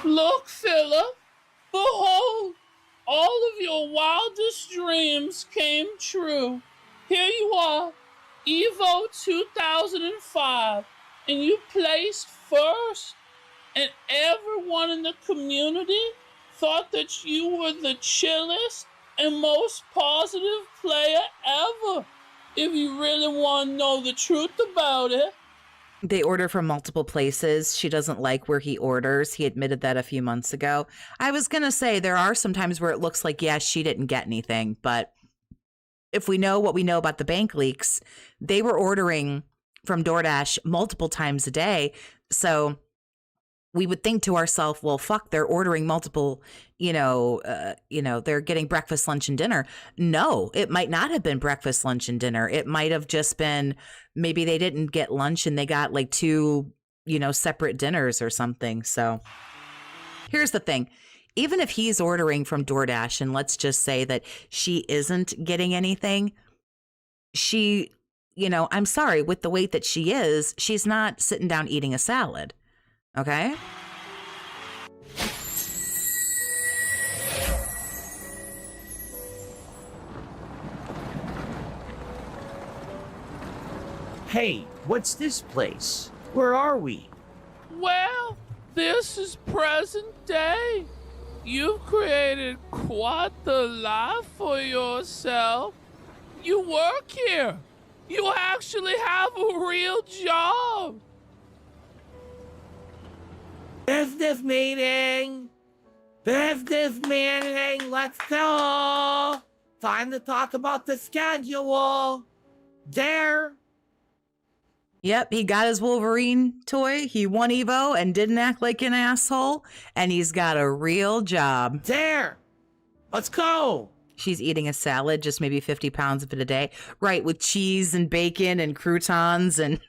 Look, Philip, behold, all of your wildest dreams came true. Here you are, Evo 2005, and you placed first. And everyone in the community thought that you were the chillest and most positive player ever. If you really want to know the truth about it. They order from multiple places. She doesn't like where he orders. He admitted that a few months ago. I was going to say there are some times where it looks like, yes, she didn't get anything. But if we know what we know about the bank leaks, they were ordering from DoorDash multiple times a day. So we would think to ourselves, well, fuck, they're ordering multiple, they're getting breakfast, lunch, and dinner. No, it might not have been breakfast, lunch, and dinner. It might have just been, maybe they didn't get lunch and they got like two, separate dinners or something. So here's the thing. Even if he's ordering from DoorDash and let's just say that she isn't getting anything, she, I'm sorry, with the weight that she is, she's not sitting down eating a salad. Okay. Hey, what's this place? Where are we? Well, this is present day. You created quite the life for yourself. You work here. You actually have a real job. Business meeting! Business meeting! Let's go! Time to talk about the schedule! There! Yep, he got his Wolverine toy. He won Evo and didn't act like an asshole. And he's got a real job. There! Let's go! She's eating a salad, just maybe 50 pounds of it a day. Right, with cheese and bacon and croutons and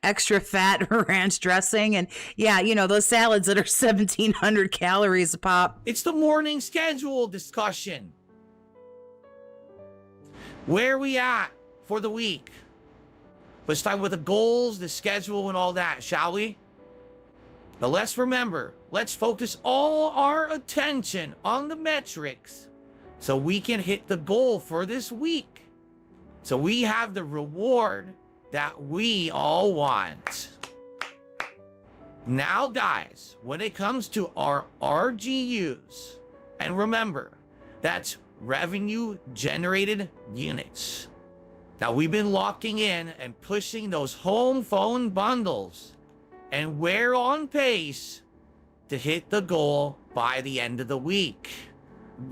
extra fat ranch dressing. And yeah, you know, those salads that are 1,700 calories a pop. It's the morning schedule discussion. Where are we at for the week? Let's start with the goals, the schedule, and all that, shall we? But let's remember, let's focus all our attention on the metrics so we can hit the goal for this week. So we have the reward that we all want. Now, guys, when it comes to our RGUs, and remember, that's revenue generated units. Now, we've been locking in and pushing those home phone bundles, and we're on pace to hit the goal by the end of the week.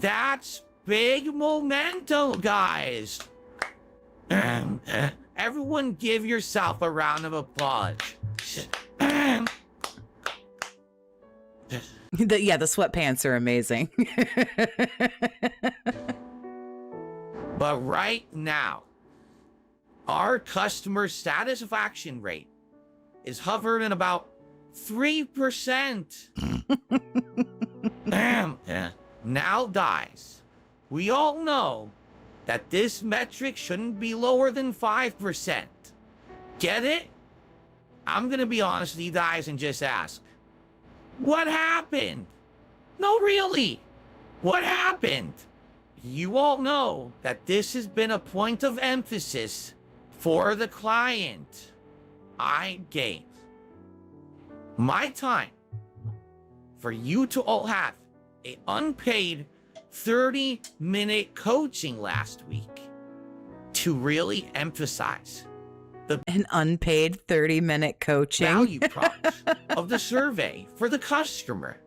That's big momentum, guys. Everyone give yourself a round of applause. The sweatpants are amazing. But right now, our customer satisfaction rate is hovering at about 3%. Now, guys, we all know that this metric shouldn't be lower than 5%. Get it? I'm gonna be honest with you guys and just ask, what happened? No, really, what happened? You all know that this has been a point of emphasis for the client. I gave my time for you to all have an unpaid 30-minute coaching last week to really emphasize An unpaid 30-minute coaching. value prop of the survey for the customer.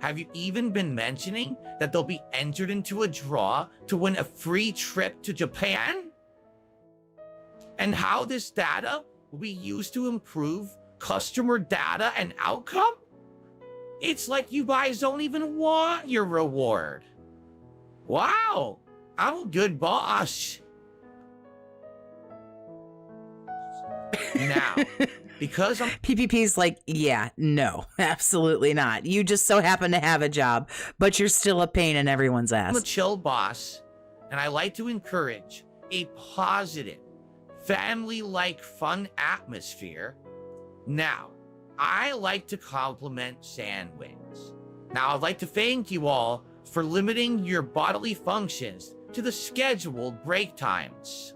Have you even been mentioning that they'll be entered into a draw to win a free trip to Japan? And how this data will be used to improve customer data and outcome? It's like you guys don't even want your reward. Wow, I'm a good boss. Now, because I'm PPP's like, yeah, no, absolutely not. You just so happen to have a job, but you're still a pain in everyone's a ass. chill boss, and I like to encourage a positive, family-like fun atmosphere. Now, I like to compliment Sandwings. Now, I'd like to thank you all for limiting your bodily functions to the scheduled break times.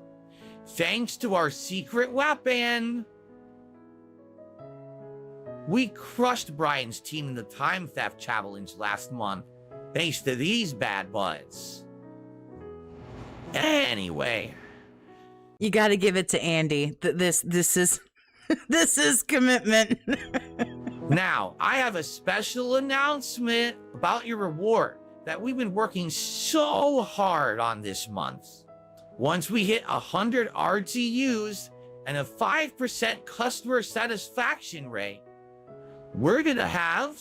Thanks to our secret weapon, we crushed Brian's team in the time theft challenge last month, thanks to these bad buds. Anyway, You got to give it to Andy. This is this is commitment. now I have a special announcement about your reward that we've been working so hard on this month. Once we hit 100 RGUs and a 5% customer satisfaction rate, we're gonna have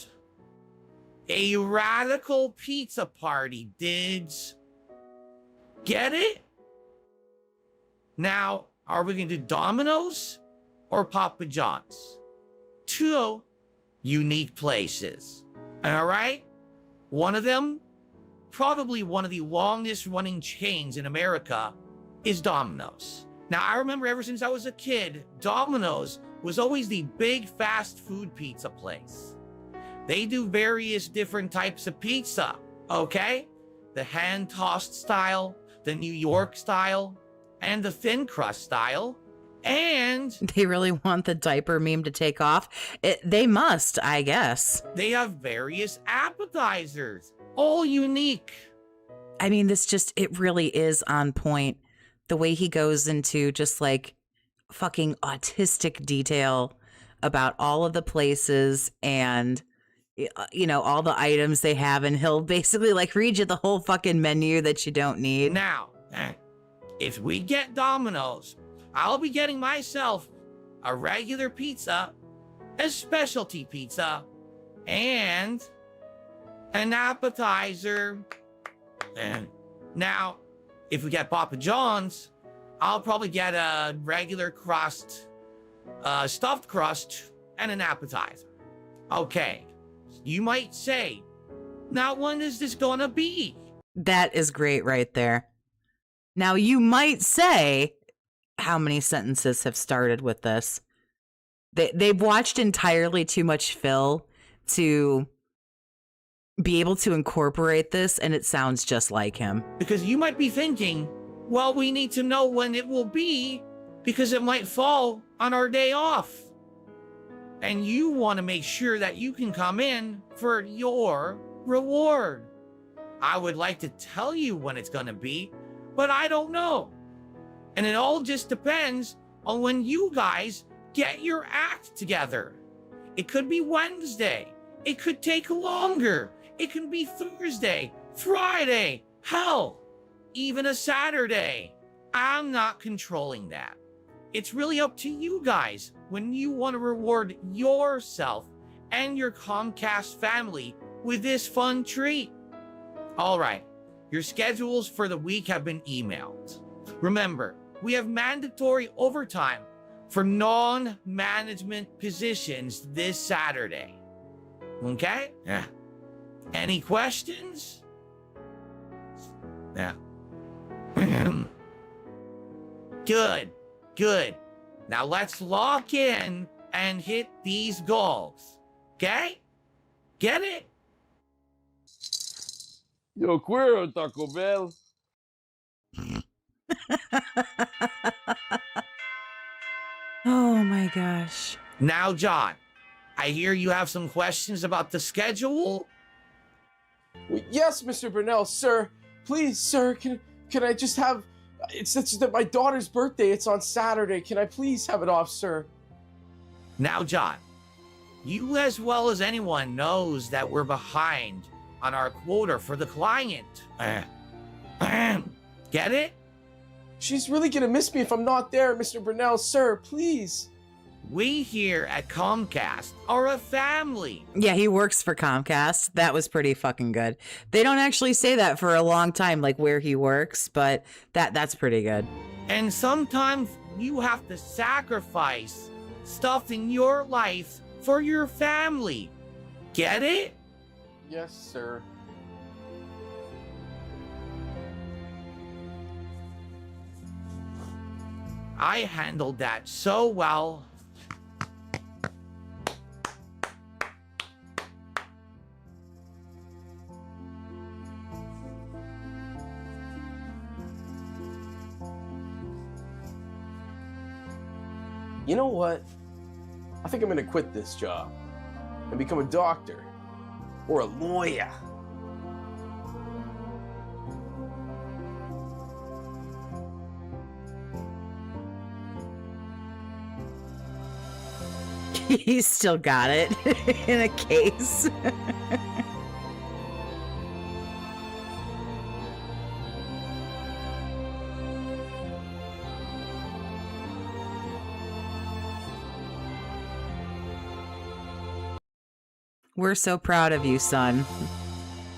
a radical pizza party, dudes. Get it? Now, are we gonna do Domino's or Papa John's? Two unique places. All right? One of them, probably one of the longest running chains in America, is Domino's. Now, I remember ever since I was a kid, Domino's was always the big fast food pizza place. They do various different types of pizza, okay? The hand-tossed style, the New York style, and the thin crust style. And They really want the diaper meme to take off. They must, I guess. they have various appetizers, all unique. I mean, it really is on point. The way he goes into just like fucking autistic detail about all of the places and, you know, all the items they have. And he'll basically like read you the whole fucking menu that you don't need. Now, if we get Domino's, I'll be getting myself a regular pizza, a specialty pizza, and an appetizer. Now, if we get Papa John's, I'll probably get a regular crust, stuffed crust, and an appetizer. Okay, you might say, now when is this gonna be? That is great right there. Now, you might say, how many sentences have started with this? They've watched entirely too much Phil to be able to incorporate this, and it sounds just like him. Because you might be thinking, well, we need to know when it will be because it might fall on our day off. And you want to make sure that you can come in for your reward. I would like to tell you when it's going to be, but I don't know. And it all just depends on when you guys get your act together. It could be Wednesday. It could take longer. It can be Thursday, Friday, hell, even a Saturday. I'm not controlling that. It's really up to you guys when you want to reward yourself and your Comcast family with this fun treat. All right, your schedules for the week have been emailed. Remember, we have mandatory overtime for non-management positions this Saturday. Okay? Yeah. Any questions? Yeah. Good. Good. Now let's lock in and hit these goals. Okay? Get it? Yo quiero Taco Bell. Oh my gosh. Now, John, I hear you have some questions about the schedule. Well, yes, Mr. Burnell, sir. Please, sir, can I just have... It's just that my daughter's birthday. It's on Saturday. Can I please have it off, sir? Now, John, you as well as anyone knows that we're behind on our quota for the client. Get it? She's really gonna miss me if I'm not there, Mr. Burnell, sir. Please. We here at Comcast are a family. Yeah, he works for Comcast. That was pretty fucking good. They don't actually say that for a long time, like where he works, but that's pretty good. And sometimes you have to sacrifice stuff in your life for your family. Get it? Yes, sir. I handled that so well. You know what? I think I'm gonna quit this job and become a doctor or a lawyer. He's still got it in a case. We're so proud of you, son.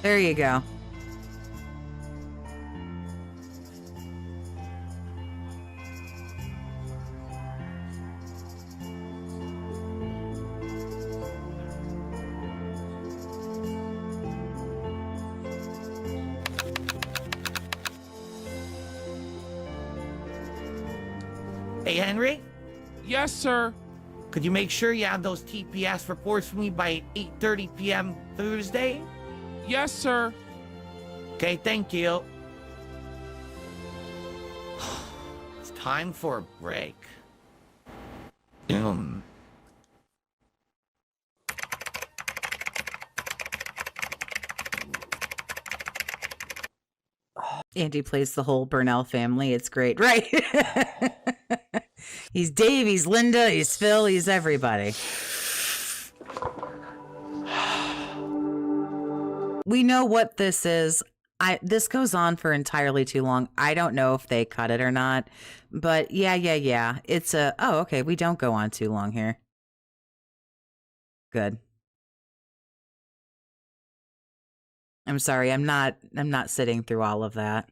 There you go. Hey, Henry? Yes, sir. Could you make sure you have those TPS reports for me by 8:30 p.m. Thursday? Yes, sir. Okay, thank you. It's time for a break. Andy plays the whole Burnell family. It's great, right? He's Dave, he's Linda, he's Phil, he's everybody. We know what this is. This goes on for entirely too long. I don't know if they cut it or not, but yeah. It's oh, okay. We don't go on too long here. Good. I'm sorry. I'm not sitting through all of that.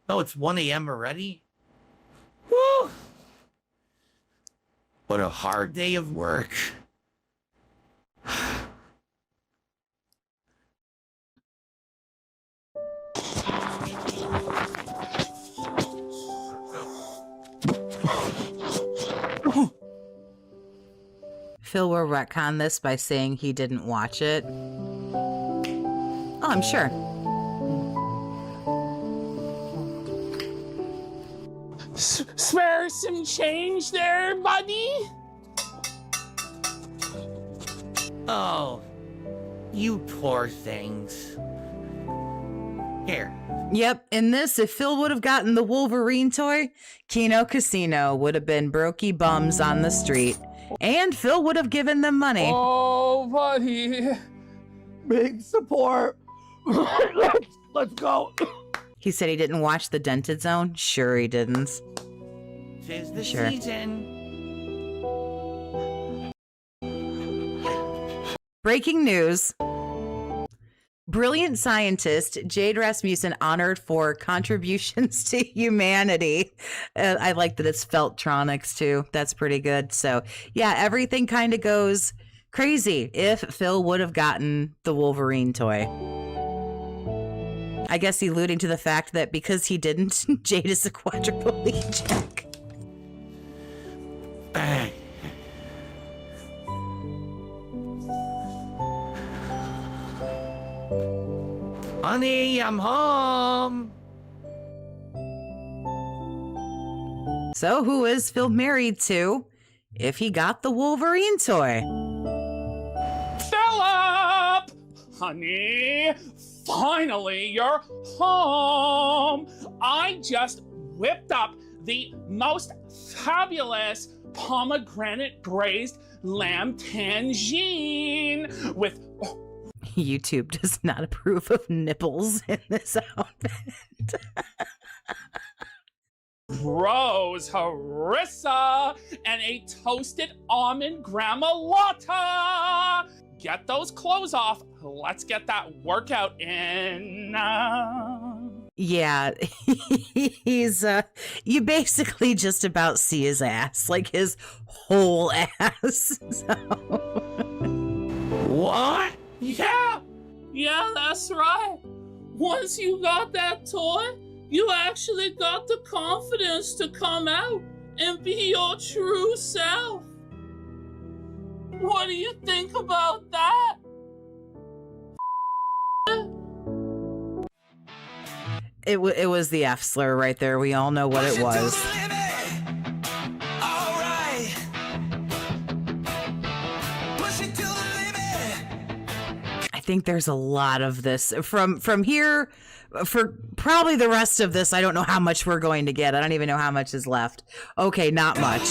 Oh, it's 1 a.m. already? Woo! What a hard day of work. Phil will retcon this by saying he didn't watch it. Oh, I'm sure. Spare some change there, buddy? Oh, you poor things. Here. Yep, in this, if Phil would have gotten the Wolverine toy, Kino Casino would have been brokey bums on the street. And Phil would have given them money. Oh, buddy. Big support. Let's go. He said he didn't watch the Dented Zone? Sure he didn't. 'Tis the Sure. season. Breaking news. Brilliant scientist Jade Rasmussen honored for contributions to humanity. I like that it's Feltronics too. That's pretty good. So yeah, everything kind of goes crazy if Phil would have gotten the Wolverine toy. I guess alluding to the fact that because he didn't, Jade is a quadriplegic. Honey, I'm home. So who is Phil married to if he got the Wolverine toy? Philip! Honey, finally you're home. I just whipped up the most fabulous pomegranate braised lamb tangine with YouTube does not approve of nipples in this outfit. rose harissa and a toasted almond granola. Get those clothes off. Let's get that workout in. Yeah, he's you basically just about see his ass, like his whole ass. So. What? Yeah, that's right. Once you got that toy, you actually got the confidence to come out and be your true self. What do you think about that? It was the F slur right there. We all know what it was. I think there's a lot of this from here for probably the rest of this. I don't know how much we're going to get. I don't even know how much is left. Okay, not much.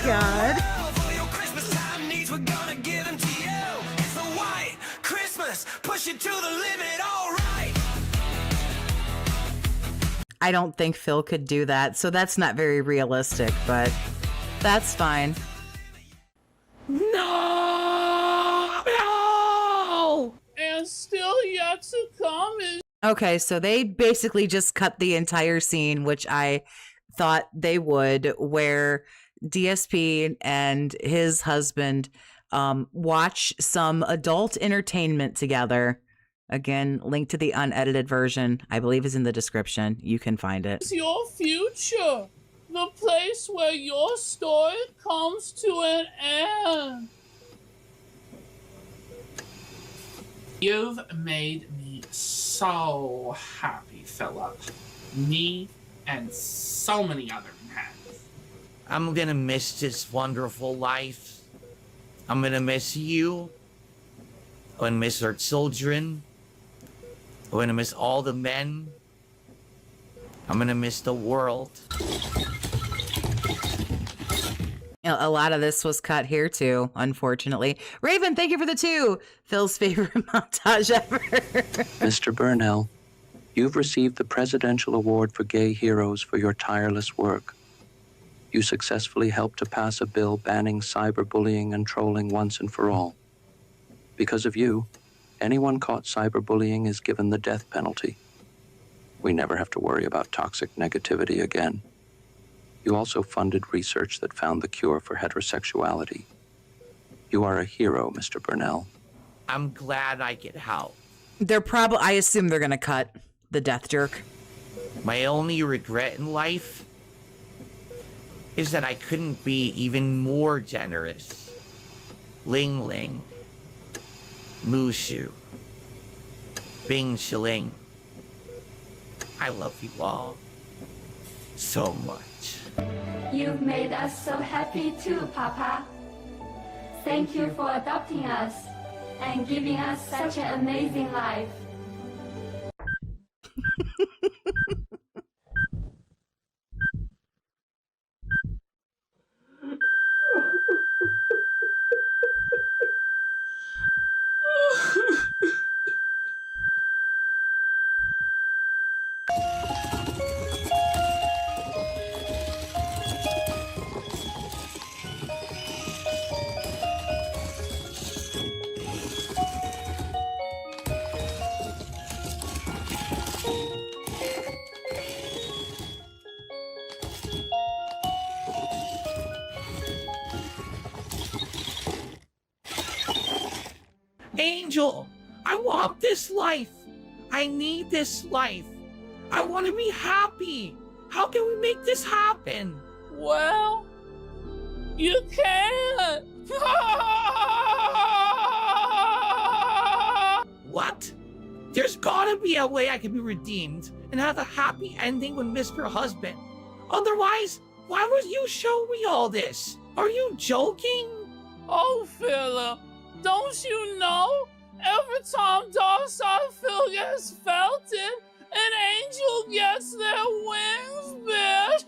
God. I don't think Phil could do that, so that's not very realistic, but that's fine. No! And still yet to come is Okay, so they basically just cut the entire scene, which I thought they would, where DSP and his husband watch some adult entertainment together. Again, link to the unedited version, I believe, is in the description. You can find it. your future. The place where your story comes to an end. You've made me so happy, Philip. Me and so many other men. I'm gonna miss this wonderful life. I'm gonna miss you. I'm gonna miss our children. I'm gonna miss all the men. I'm gonna miss the world. A lot of this was cut here too, unfortunately. Raven, thank you for the 2. Phil's favorite montage ever. Mr. Burnell, you've received the Presidential Award for Gay Heroes for your tireless work. You successfully helped to pass a bill banning cyberbullying and trolling once and for all. Because of you, anyone caught cyberbullying is given the death penalty. We never have to worry about toxic negativity again. You also funded research that found the cure for heterosexuality. You are a hero, Mr. Burnell. I'm glad I get help. I assume they're gonna cut the death jerk. My only regret in life is that I couldn't be even more generous. Ling Ling. Mushu. Bing Shilling. I love you all so much. You've made us so happy too, Papa. Thank you for adopting us and giving us such an amazing life. Angel, I want this life. I need this life. I want to be happy. How can we make this happen? Well, you can't. What? There's gotta be a way I can be redeemed and have a happy ending with Mr. Husband. Otherwise, why would you show me all this? Are you joking? Oh, Philip, don't you know? Every time Darkside Phil gets felted, an angel gets their wings, bitch.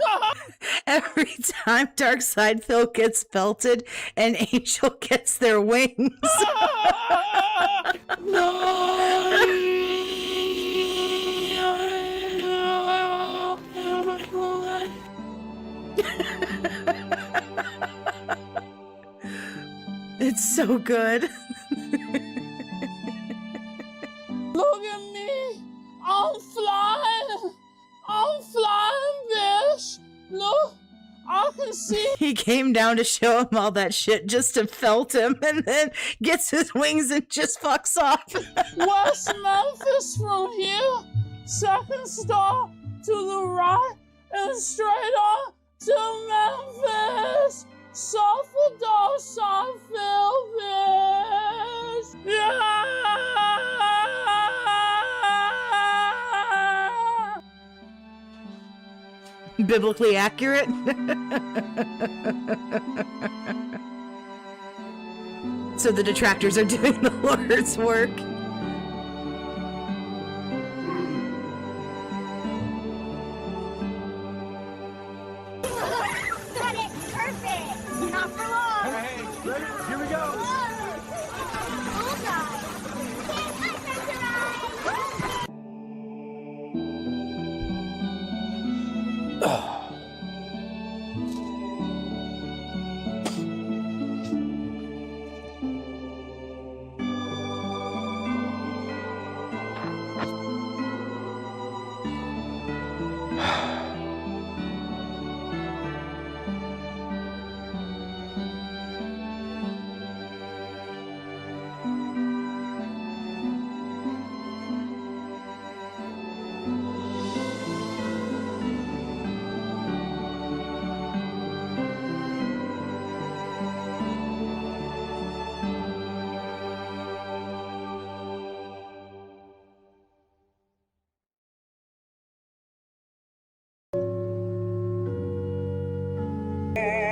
Every time Darkside Phil gets felted, an angel gets their wings. It's so good. Look at me. I'm flying. I'm flying, bitch. Look, I can see. He came down to show him all that shit just to felt him and then gets his wings and just fucks off. West Memphis from here. Second star to the right and straight on to Memphis. Suffer Darkside Phil, bitch. Yeah. Biblically accurate. So the detractors are doing the Lord's work. Got it perfect. Not for long. Hey, ready? Here we go.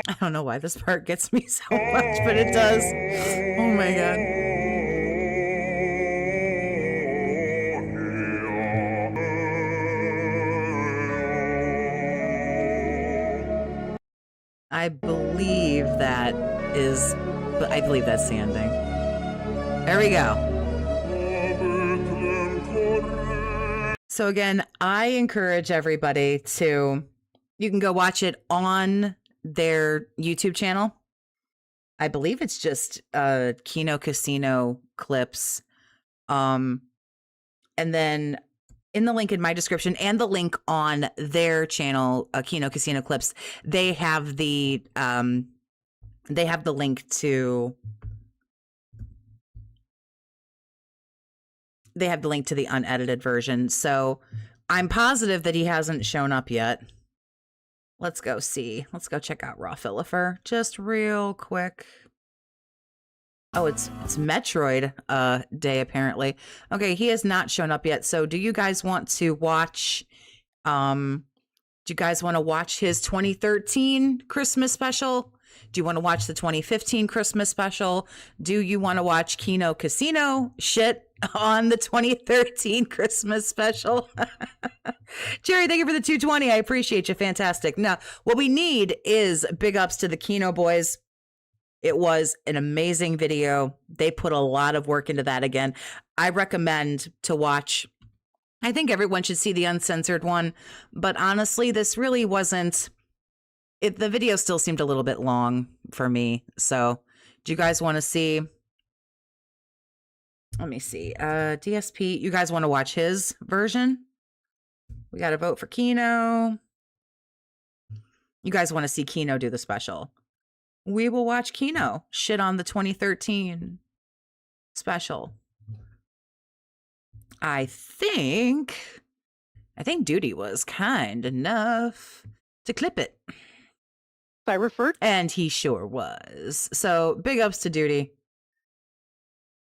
I don't know why this part gets me so much, but it does. Oh my god. I believe that's sanding. There we go. So again, I encourage everybody you can go watch it on their YouTube channel. I believe it's just Kino Casino clips. And then in the link in my description and the link on their channel, Kino Casino clips, they have the link to the unedited version. So I'm positive that he hasn't shown up yet. Let's go see. Let's go check out Raw Phillifer just real quick. Oh, it's Metroid day apparently. Okay, he has not shown up yet. So do you guys want to watch his 2013 Christmas special? Do you want to watch the 2015 Christmas special? Do you want to watch Kino Casino shit on the 2013 Christmas special? Jerry, thank you for the 220. I appreciate you. Fantastic. Now, what we need is big ups to the Kino boys. It was an amazing video. They put a lot of work into that again. I recommend to watch. I think everyone should see the uncensored one, but honestly, this really wasn't it. The video still seemed a little bit long for me. So do you guys want to see? Let me see. DSP, you guys want to watch his version? We got to vote for Kino. You guys want to see Kino do the special? We will watch Kino shit on the 2013 special. I think Duty was kind enough to clip it. I referred. And he sure was. So big ups to Duty.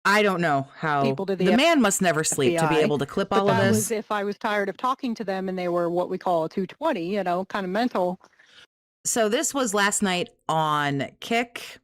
I don't know how the man must never sleep to be able to clip all of this. Was if I was tired of talking to them and they were what we call a 220, kind of mental. So this was last night on Kick.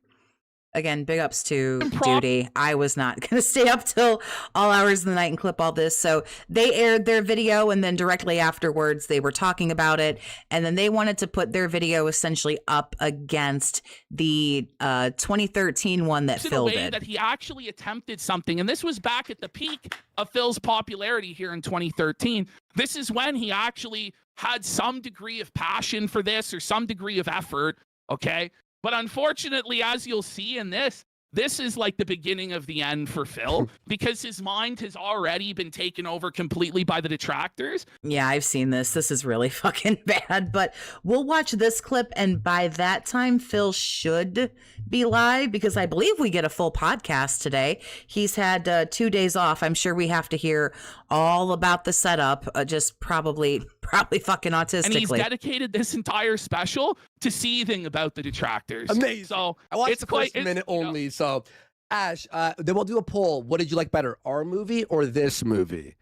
Again, big ups to Duty. I was not going to stay up till all hours of the night and clip all this. So they aired their video, and then directly afterwards, they were talking about it. And then they wanted to put their video essentially up against the 2013 one that Phil did. That he actually attempted something. And this was back at the peak of Phil's popularity here in 2013. This is when he actually had some degree of passion for this or some degree of effort. Okay. But unfortunately, as you'll see in this is like the beginning of the end for Phil because his mind has already been taken over completely by the detractors. Yeah, I've seen this. This is really fucking bad, but we'll watch this clip. And by that time, Phil should be live because I believe we get a full podcast today. He's had 2 days off. I'm sure we have to hear all about the setup, just probably fucking autistically. And he's dedicated this entire special to seething about the detractors. Amazing. So I watched the first minute only. So, Ash, then we'll do a poll. What did you like better, our movie or this movie?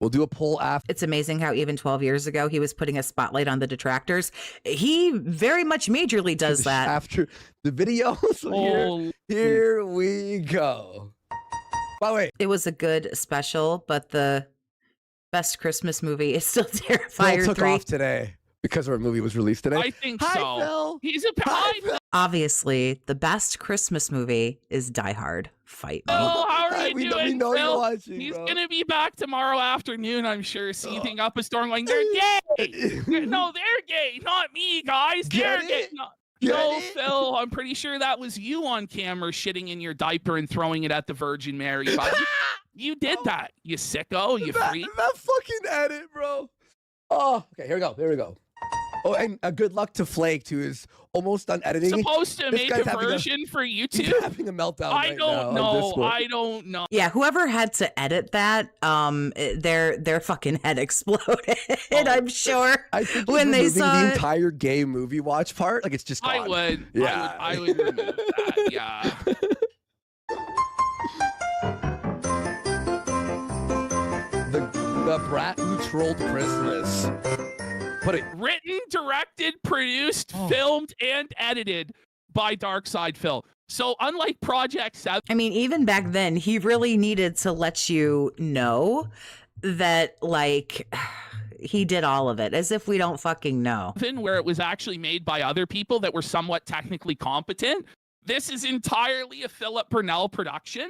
We'll do a poll after. It's amazing how even 12 years ago, he was putting a spotlight on the detractors. He very much majorly does that. After the video. So here we go. By the way, it was a good special, but the best Christmas movie is still Terrifier 3. Phil took off today because our movie was released today. I think Hi, so. Phil. He's a Obviously, the best Christmas movie is Die Hard. Fight me. Oh, how are you doing, we know Phil? you're watching, He's bro. gonna be back tomorrow afternoon, I'm sure, seething up a storm going, they're gay! No, they're gay, not me, guys. They're gay. No, Phil, I'm pretty sure that was you on camera shitting in your diaper and throwing it at the Virgin Mary. But you did that, you sicko, you freak. That fucking edit, bro. Oh, okay, here we go. Oh, and good luck to Flake, who is almost done editing. Supposed to make a version for YouTube. He's having a meltdown. I don't know. Yeah, whoever had to edit that, their fucking head exploded. I'm sure. I think when they saw the entire gay movie watch part, like it's just gone. I would remove that. Yeah. The brat who trolled Christmas. Put it written, directed, produced, filmed, and edited by Darkside Phil. So unlike Project 7, I mean, even back then, he really needed to let you know that, like, he did all of it, as if we don't fucking know. Where it was actually made by other people that were somewhat technically competent. This is entirely a Philip Burnell production,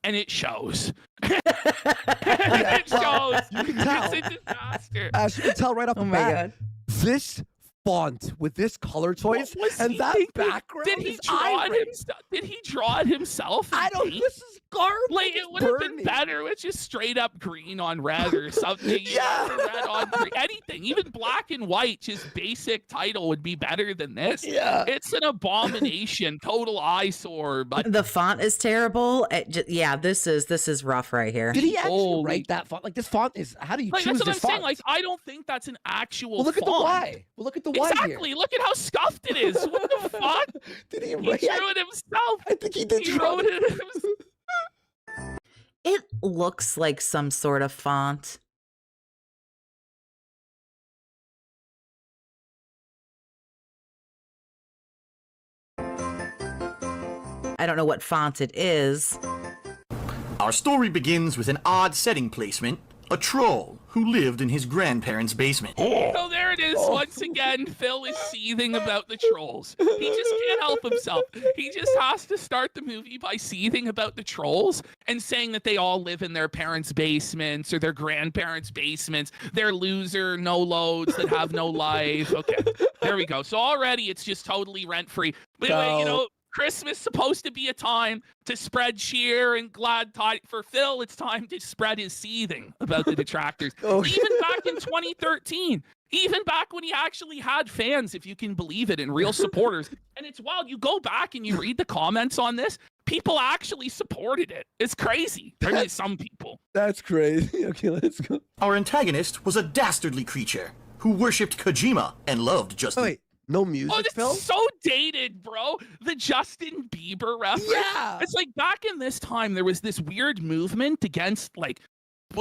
and it shows. It shows. You can tell. It's a disaster. As you can tell right off the Oh my bat, God. this font with this color choice and that background. Did he is draw irate. it himself? Did he draw it himself? I don't. paint? This is garbage. Like, it would have been better with just straight up green on red or something. Yeah. Red on green. Anything. Even black and white, just basic title would be better than this. Yeah. It's an abomination. Total eyesore. But The font is terrible. Yeah, this is rough right here. Did he actually Holy- write that font? Like this font is. How do you like, choose that's what I'm this saying. font? Like, I don't think that's an actual well, look at the font. Y. Well, look at the Y Exactly. here. Look at how scuffed it is. What the fuck? Did he He write? drew it himself. I think he did. He draw wrote it. it himself. It looks like some sort of font. I don't know what font it is. Our story begins with an odd setting placement, a troll who lived in his grandparents' basement. So there it is. Once again, Phil is seething about the trolls. He just can't help himself. He just has to start the movie by seething about the trolls and saying that they all live in their parents' basements or their grandparents' basements. They're loser, no loads that have no life. Okay, there we go. So already it's just totally rent-free. But anyway, you know, Christmas supposed to be a time to spread cheer and glad tide. For Phil, it's time to spread his seething about the detractors. Even back in 2013, even back when he actually had fans, if you can believe it, and real supporters. And it's wild. You go back and you read the comments on this. People actually supported it. It's crazy. I mean, some people. That's crazy. Okay, let's go. Our antagonist was a dastardly creature who worshipped Kojima and loved Justin. Wait, no music, Oh, this Phil? is so dated, bro. The Justin Bieber reference. Yeah. It's like back in this time, there was this weird movement against, like,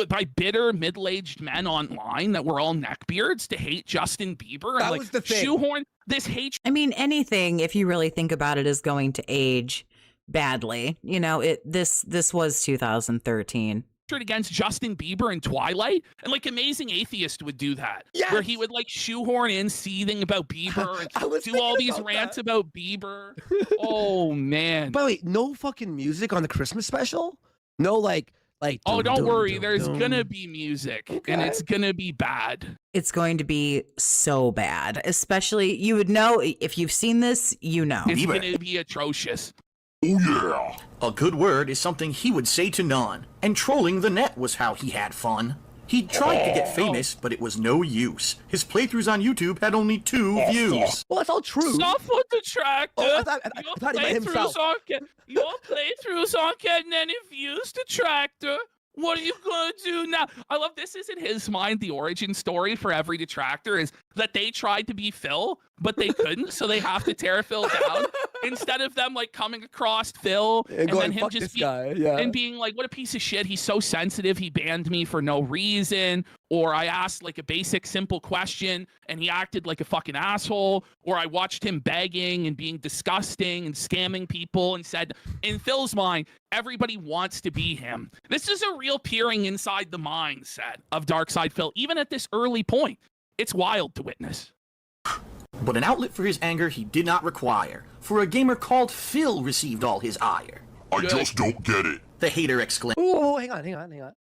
by bitter middle-aged men online that were all neckbeards to hate Justin Bieber. That and, like, was the thing. shoehorn this hate I mean, anything, if you really think about it, is going to age badly. You know, this was 2013. against Justin Bieber and Twilight, and like Amazing Atheist would do that, Yes! where he would like shoehorn in seething about Bieber and do all these rants about Bieber. Oh man! But wait, no fucking music on the Christmas special? No, like. Oh, don't dum, worry. dum, There's dum. gonna be music, and it's gonna be bad. It's going to be so bad. Especially, you would know if you've seen this, you know. It's gonna be atrocious. Oh yeah! A good word is something he would say to none, and trolling the net was how he had fun. He tried to get famous, but it was no use. His playthroughs on YouTube had only 2 views. Well, that's all true. Stop with Detractor. Oh, I thought he meant himself. Your playthroughs aren't getting any views, Detractor. What are you gonna do now? I love this. Is in his mind the origin story for every detractor is that they tried to be Phil, but they couldn't, so they have to tear Phil down instead of them like coming across Phil And going, then him "Fuck just this guy," yeah. and being like, "What a piece of shit! He's so sensitive. He banned me for no reason." Or I asked like a basic, simple question and he acted like a fucking asshole. Or I watched him begging and being disgusting and scamming people and said, in Phil's mind, everybody wants to be him. This is a real peering inside the mindset of Darkside Phil, even at this early point. It's wild to witness. But an outlet for his anger he did not require, for a gamer called Phil received all his ire. I just don't get it. The hater exclaimed. Oh, hang on.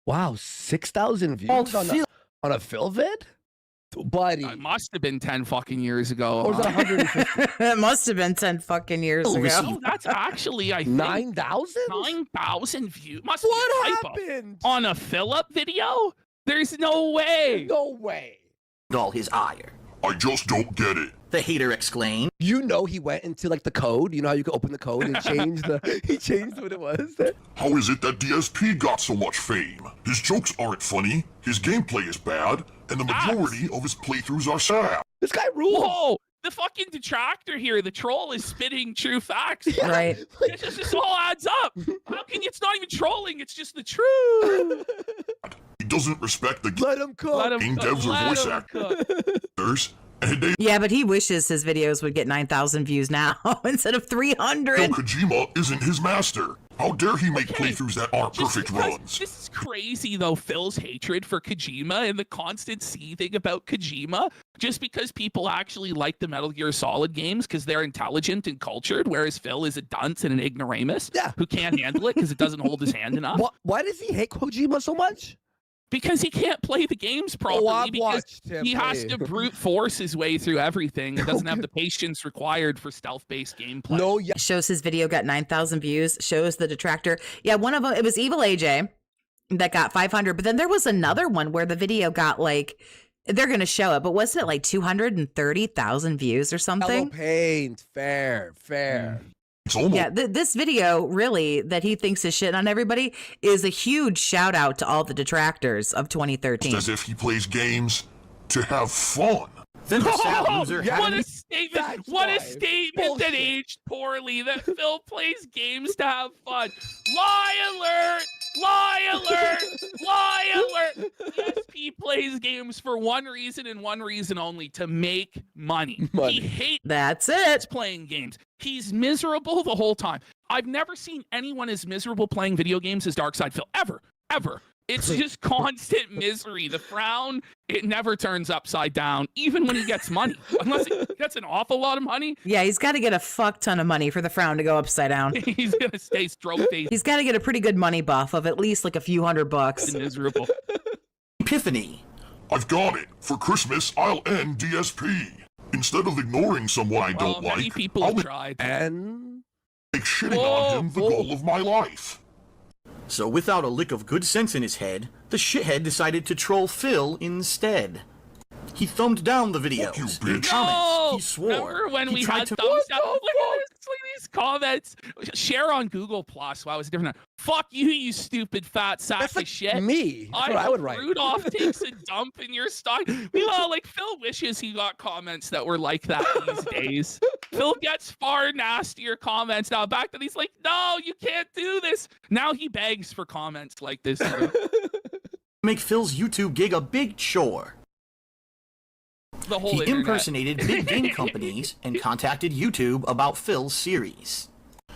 Wow, 6,000 views on a Phil vid? Buddy. It must have been 10 fucking years ago. Or was it 150? It must have been 10 fucking years ago. No, that's actually, I think, 9,000? 9,000 views. Must What be a typo. happened? On a Philip video? There's no way. No way. All his ire. I just don't get it. The hater exclaimed. You know he went into like the code. You know how you can open the code and change he changed what it was. How is it that DSP got so much fame? His jokes aren't funny, his gameplay is bad, and the majority of his playthroughs are sad. This guy rules. Whoa, the fucking detractor here, the troll is spitting true facts. Yeah. Right. This all adds up. How can it's not even trolling, it's just the truth. He doesn't respect the Let him cook. game devs or voice actors, and they Yeah, but he wishes his videos would get 9,000 views now instead of 300. Kojima isn't his master. How dare he make playthroughs that aren't perfect runs? This is crazy, though, Phil's hatred for Kojima and the constant seething about Kojima, just because people actually like the Metal Gear Solid games because they're intelligent and cultured, whereas Phil is a dunce and an ignoramus who can't handle it because it doesn't hold his hand enough. Why does he hate Kojima so much? Because he can't play the games properly. I've because watched him he has play. to brute force his way through everything and doesn't have the patience required for stealth-based gameplay. Shows his video got 9,000 views. Shows the Detractor. Yeah, one of them, it was Evil AJ that got 500. But then there was another one where the video got like, they're going to show it, but wasn't it like 230,000 views or something? Hello, Paint. Fair. Yeah, this video really that he thinks is shit on everybody is a huge shout out to all the detractors of 2013. As if he plays games to have fun. Then the sad loser had What a statement! What a statement that aged poorly. That Phil plays games to have fun. Lie alert! Lie alert! Lie alert! ESP plays games for one reason and one reason only: to make money. He hates playing games. He's miserable the whole time. I've never seen anyone as miserable playing video games as Darkside Phil. Ever. It's just constant misery. The frown, it never turns upside down, even when he gets money. Unless he gets an awful lot of money. Yeah, he's got to get a fuck ton of money for the frown to go upside down. He's going to stay stroke faced. He's got to get a pretty good money buff of at least like a few $100. Miserable. Epiphany. I've got it. For Christmas, I'll end DSP. Instead of ignoring someone I don't many like, people I'll have tried. And make shitting on him the goal of my life. So without a lick of good sense in his head, the shithead decided to troll Phil instead. He thumbed down the videos. In comments, he swore. Remember when He we tried had to- thumbs down? Look at these comments. Share on Google Plus. Wow, it's different. Fuck you, you stupid fat sack of shit. me. That's what I would write. Rudolph takes a dump in your stock. Meanwhile, like Phil wishes he got comments that were like that these days. Phil gets far nastier comments now. Back then, he's like, no, you can't do this. Now he begs for comments like this. Make Phil's YouTube gig a big chore. The whole He internet. impersonated big game companies and contacted YouTube about Phil's series.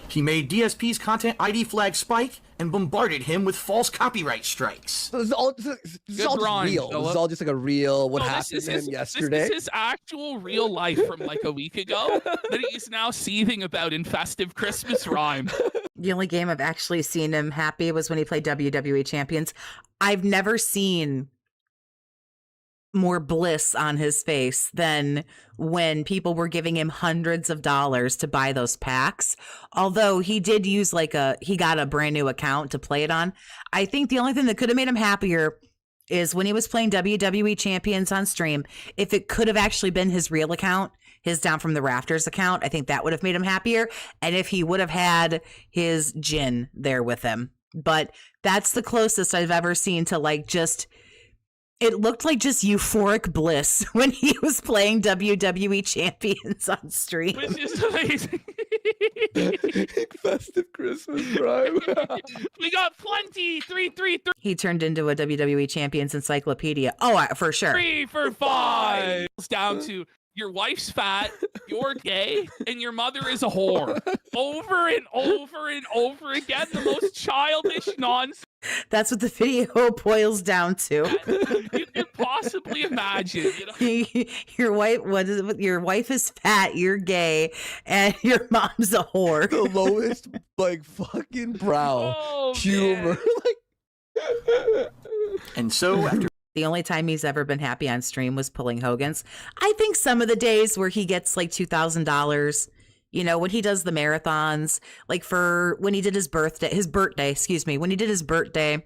He made DSP's content ID flag spike and bombarded him with false copyright strikes. So this is all just rhyme, real. This Philip. is all just like a real what No, happened this to him is yesterday. This is his actual real life from like a week ago that he's now seething about in festive Christmas rhyme. The only game I've actually seen him happy was when he played WWE Champions. I've never seen more bliss on his face than when people were giving him hundreds of dollars to buy those packs. Although he did use he got a brand new account to play it on. I think the only thing that could have made him happier is when he was playing WWE Champions on stream. If it could have actually been his real account, his Down from the Rafters account, I think that would have made him happier. And if he would have had his Jin there with him. But that's the closest I've ever seen to like just... It looked like just euphoric bliss when he was playing WWE Champions on stream. Which is amazing. Festive Christmas rhyme. We got plenty. 3 He turned into a WWE Champions encyclopedia. Oh, for sure. 3 for 5. It's down to your wife's fat, you're gay, and your mother is a whore. Over and over and over again, the most childish nonsense That's what the video boils down to. you can possibly imagine. You know? Your wife is fat, you're gay, and your mom's a whore. The lowest, like, fucking brow humor. And so after the only time he's ever been happy on stream was pulling Hogan's. I think some of the days where he gets like $2,000, you know, when he does the marathons, like for when he did his birthday, when he did his birthday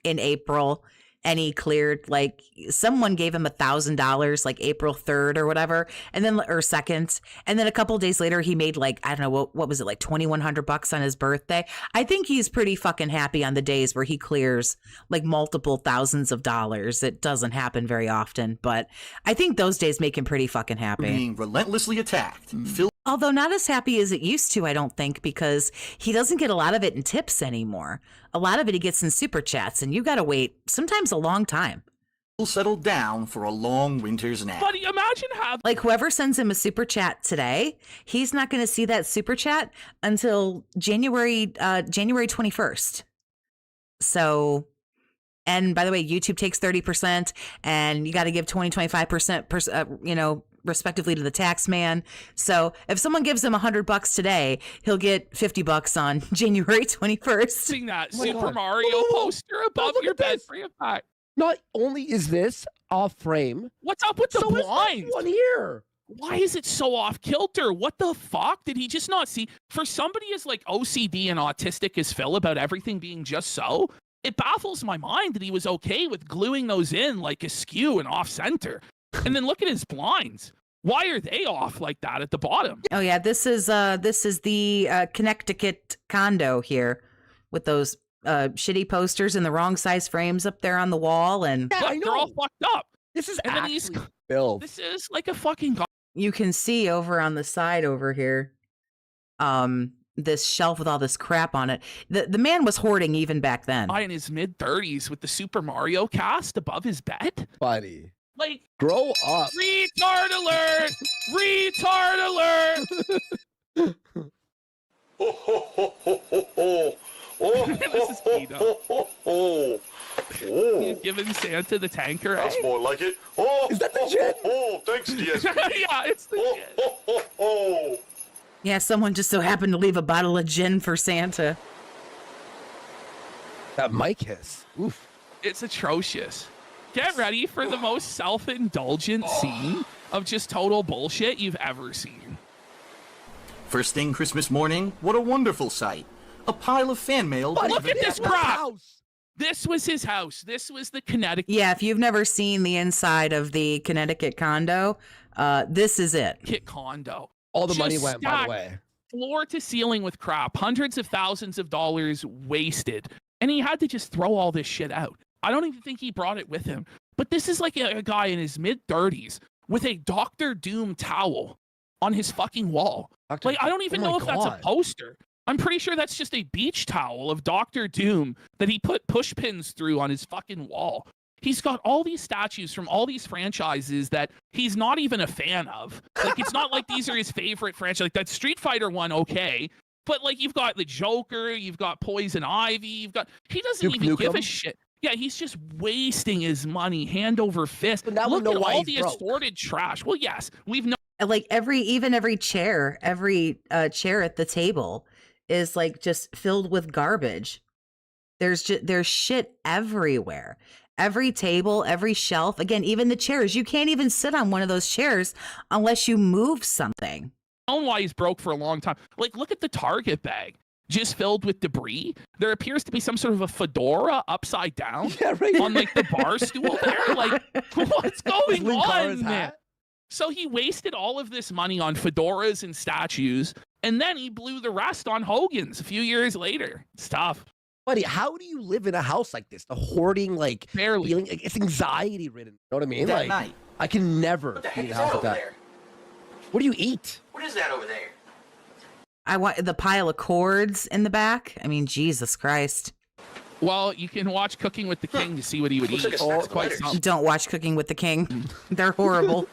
in April and he cleared, like someone gave him $1,000 like April 3rd or whatever, and then or 2nd, and then a couple of days later he made like, I don't know, what was it, like $2,100 on his birthday. I think he's pretty fucking happy on the days where he clears like multiple thousands of dollars. It doesn't happen very often, but I think those days make him pretty fucking happy. being relentlessly attacked, Phil Although not as happy as it used to, I don't think, because he doesn't get a lot of it in tips anymore. A lot of it he gets in super chats, and you got to wait sometimes a long time Will settle down for a long winter's nap. Buddy, imagine having Like whoever sends him a super chat today, he's not going to see that super chat until January 21st. So, and by the way, YouTube takes 30% and you got to give 25%, respectively to the tax man. So if someone gives him $100 today, he'll get $50 on January 21st. seeing that Super Mario poster above your bed for your back. Not only is this off frame, What's up with the so is this blinds? one here. Why is it so off kilter? What the fuck? Did he just not see? For somebody as like OCD and autistic as Phil about everything being just so, it baffles my mind that he was okay with gluing those in like askew and off center. And then look at his blinds. Why are they off like that at the bottom? Oh yeah, this is the Connecticut condo here with those shitty posters in the wrong size frames up there on the wall, and Yeah, I Look, they're all know. fucked up. This is And then actually Bill. This is like a fucking you can see over on the side over here, this shelf with all this crap on it. The man was hoarding even back then. guy in his mid-30s with the Super Mario cast above his bed. Buddy. Like, Grow up. retard alert! Retard alert! This is Kino. He's giving Santa the tanker. That's eh? more like it. Is that the jet? Thanks, DSP. Yeah, it's the shit. Yeah, someone just so happened to leave a bottle of gin for Santa. That mic hiss. Oof. It's atrocious. Get ready for the most self-indulgent scene of just total bullshit you've ever seen. First thing Christmas morning, what a wonderful sight. A pile of fan mail. Look at this crap! House. This was his house. This was the Connecticut Yeah, if you've never seen the inside of the Connecticut condo, this is it. condo. All the money Just went, by the stacked way. Floor to ceiling with crap. Hundreds of thousands of dollars wasted. And he had to just throw all this shit out. I don't even think he brought it with him. But this is like a guy in his mid-30s with a Doctor Doom towel on his fucking wall. Doctor, Like, I don't even know if that's a poster. I'm pretty sure that's just a beach towel of Doctor Doom that he put push pins through on his fucking wall. He's got all these statues from all these franchises that he's not even a fan of. Like, it's not like these are his favorite franchise. Like, that Street Fighter one, okay. But, like, you've got the Joker, you've got Poison Ivy, he doesn't Duke even give a Nukem? shit. Yeah, he's just wasting his money hand over fist. But now we Look know at why all he's the broke. assorted trash. Well, yes, we've known. Like every chair, chair at the table is like just filled with garbage. There's shit everywhere. Every table, every shelf, again, even the chairs. You can't even sit on one of those chairs unless you move something. known why he's broke for a long time. Like, look at the Target bag. Just filled with debris. There appears to be some sort of a fedora upside down on like the bar stool there. Like, what's going on, man? So he wasted all of this money on fedoras and statues, and then he blew the rest on Hogan's a few years later. It's tough. Buddy, how do you live in a house like this? The hoarding, like, barely. Feeling, like, it's anxiety ridden. You know what I mean? That Like, night. I can never What the be heck in a is house that like over that. there? What do you eat? What is that over there? I want the pile of cords in the back. I mean, Jesus Christ. Well, you can watch Cooking with the King to see what he would eat. It's quite something. Don't watch Cooking with the King. They're horrible.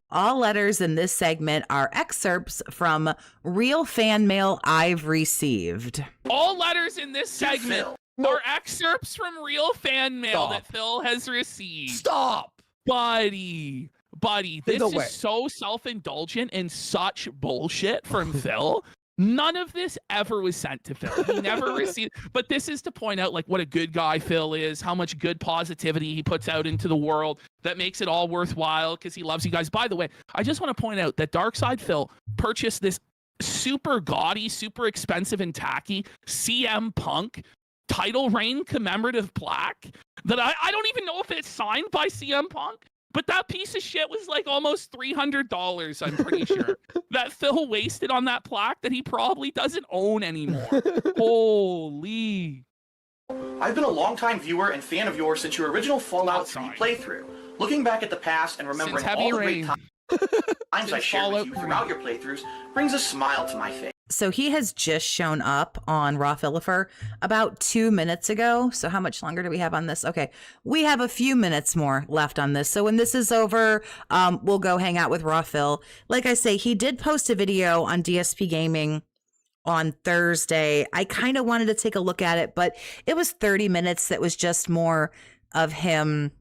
All letters in this segment are excerpts from real fan mail I've received. All letters in this segment are excerpts from real fan mail that Phil has received. Stop! Buddy, There's this no is way. so self-indulgent and such bullshit from Phil. None of this ever was sent to Phil. He never received. But this is to point out like what a good guy Phil is, how much good positivity he puts out into the world that makes it all worthwhile because he loves you guys. By the way, I just want to point out that Darkside Phil purchased this super gaudy, super expensive and tacky CM Punk title reign commemorative plaque that I don't even know if it's signed by CM Punk. But that piece of shit was like almost $300, I'm pretty sure, that Phil wasted on that plaque that he probably doesn't own anymore. Holy. I've been a longtime viewer and fan of yours since your original Fallout 3 playthrough. Looking back at the past and remembering Since Heavy all the Rain. great times I Since shared with Fallout you 3. throughout your playthroughs brings a smile to my face. So he has just shown up on Raw Philipper about 2 minutes ago. So how much longer do we have on this? Okay, we have a few minutes more left on this. So when this is over, we'll go hang out with Raw Phil. Like I say, he did post a video on DSP Gaming on Thursday. I kind of wanted to take a look at it, but it was 30 minutes that was just more of him.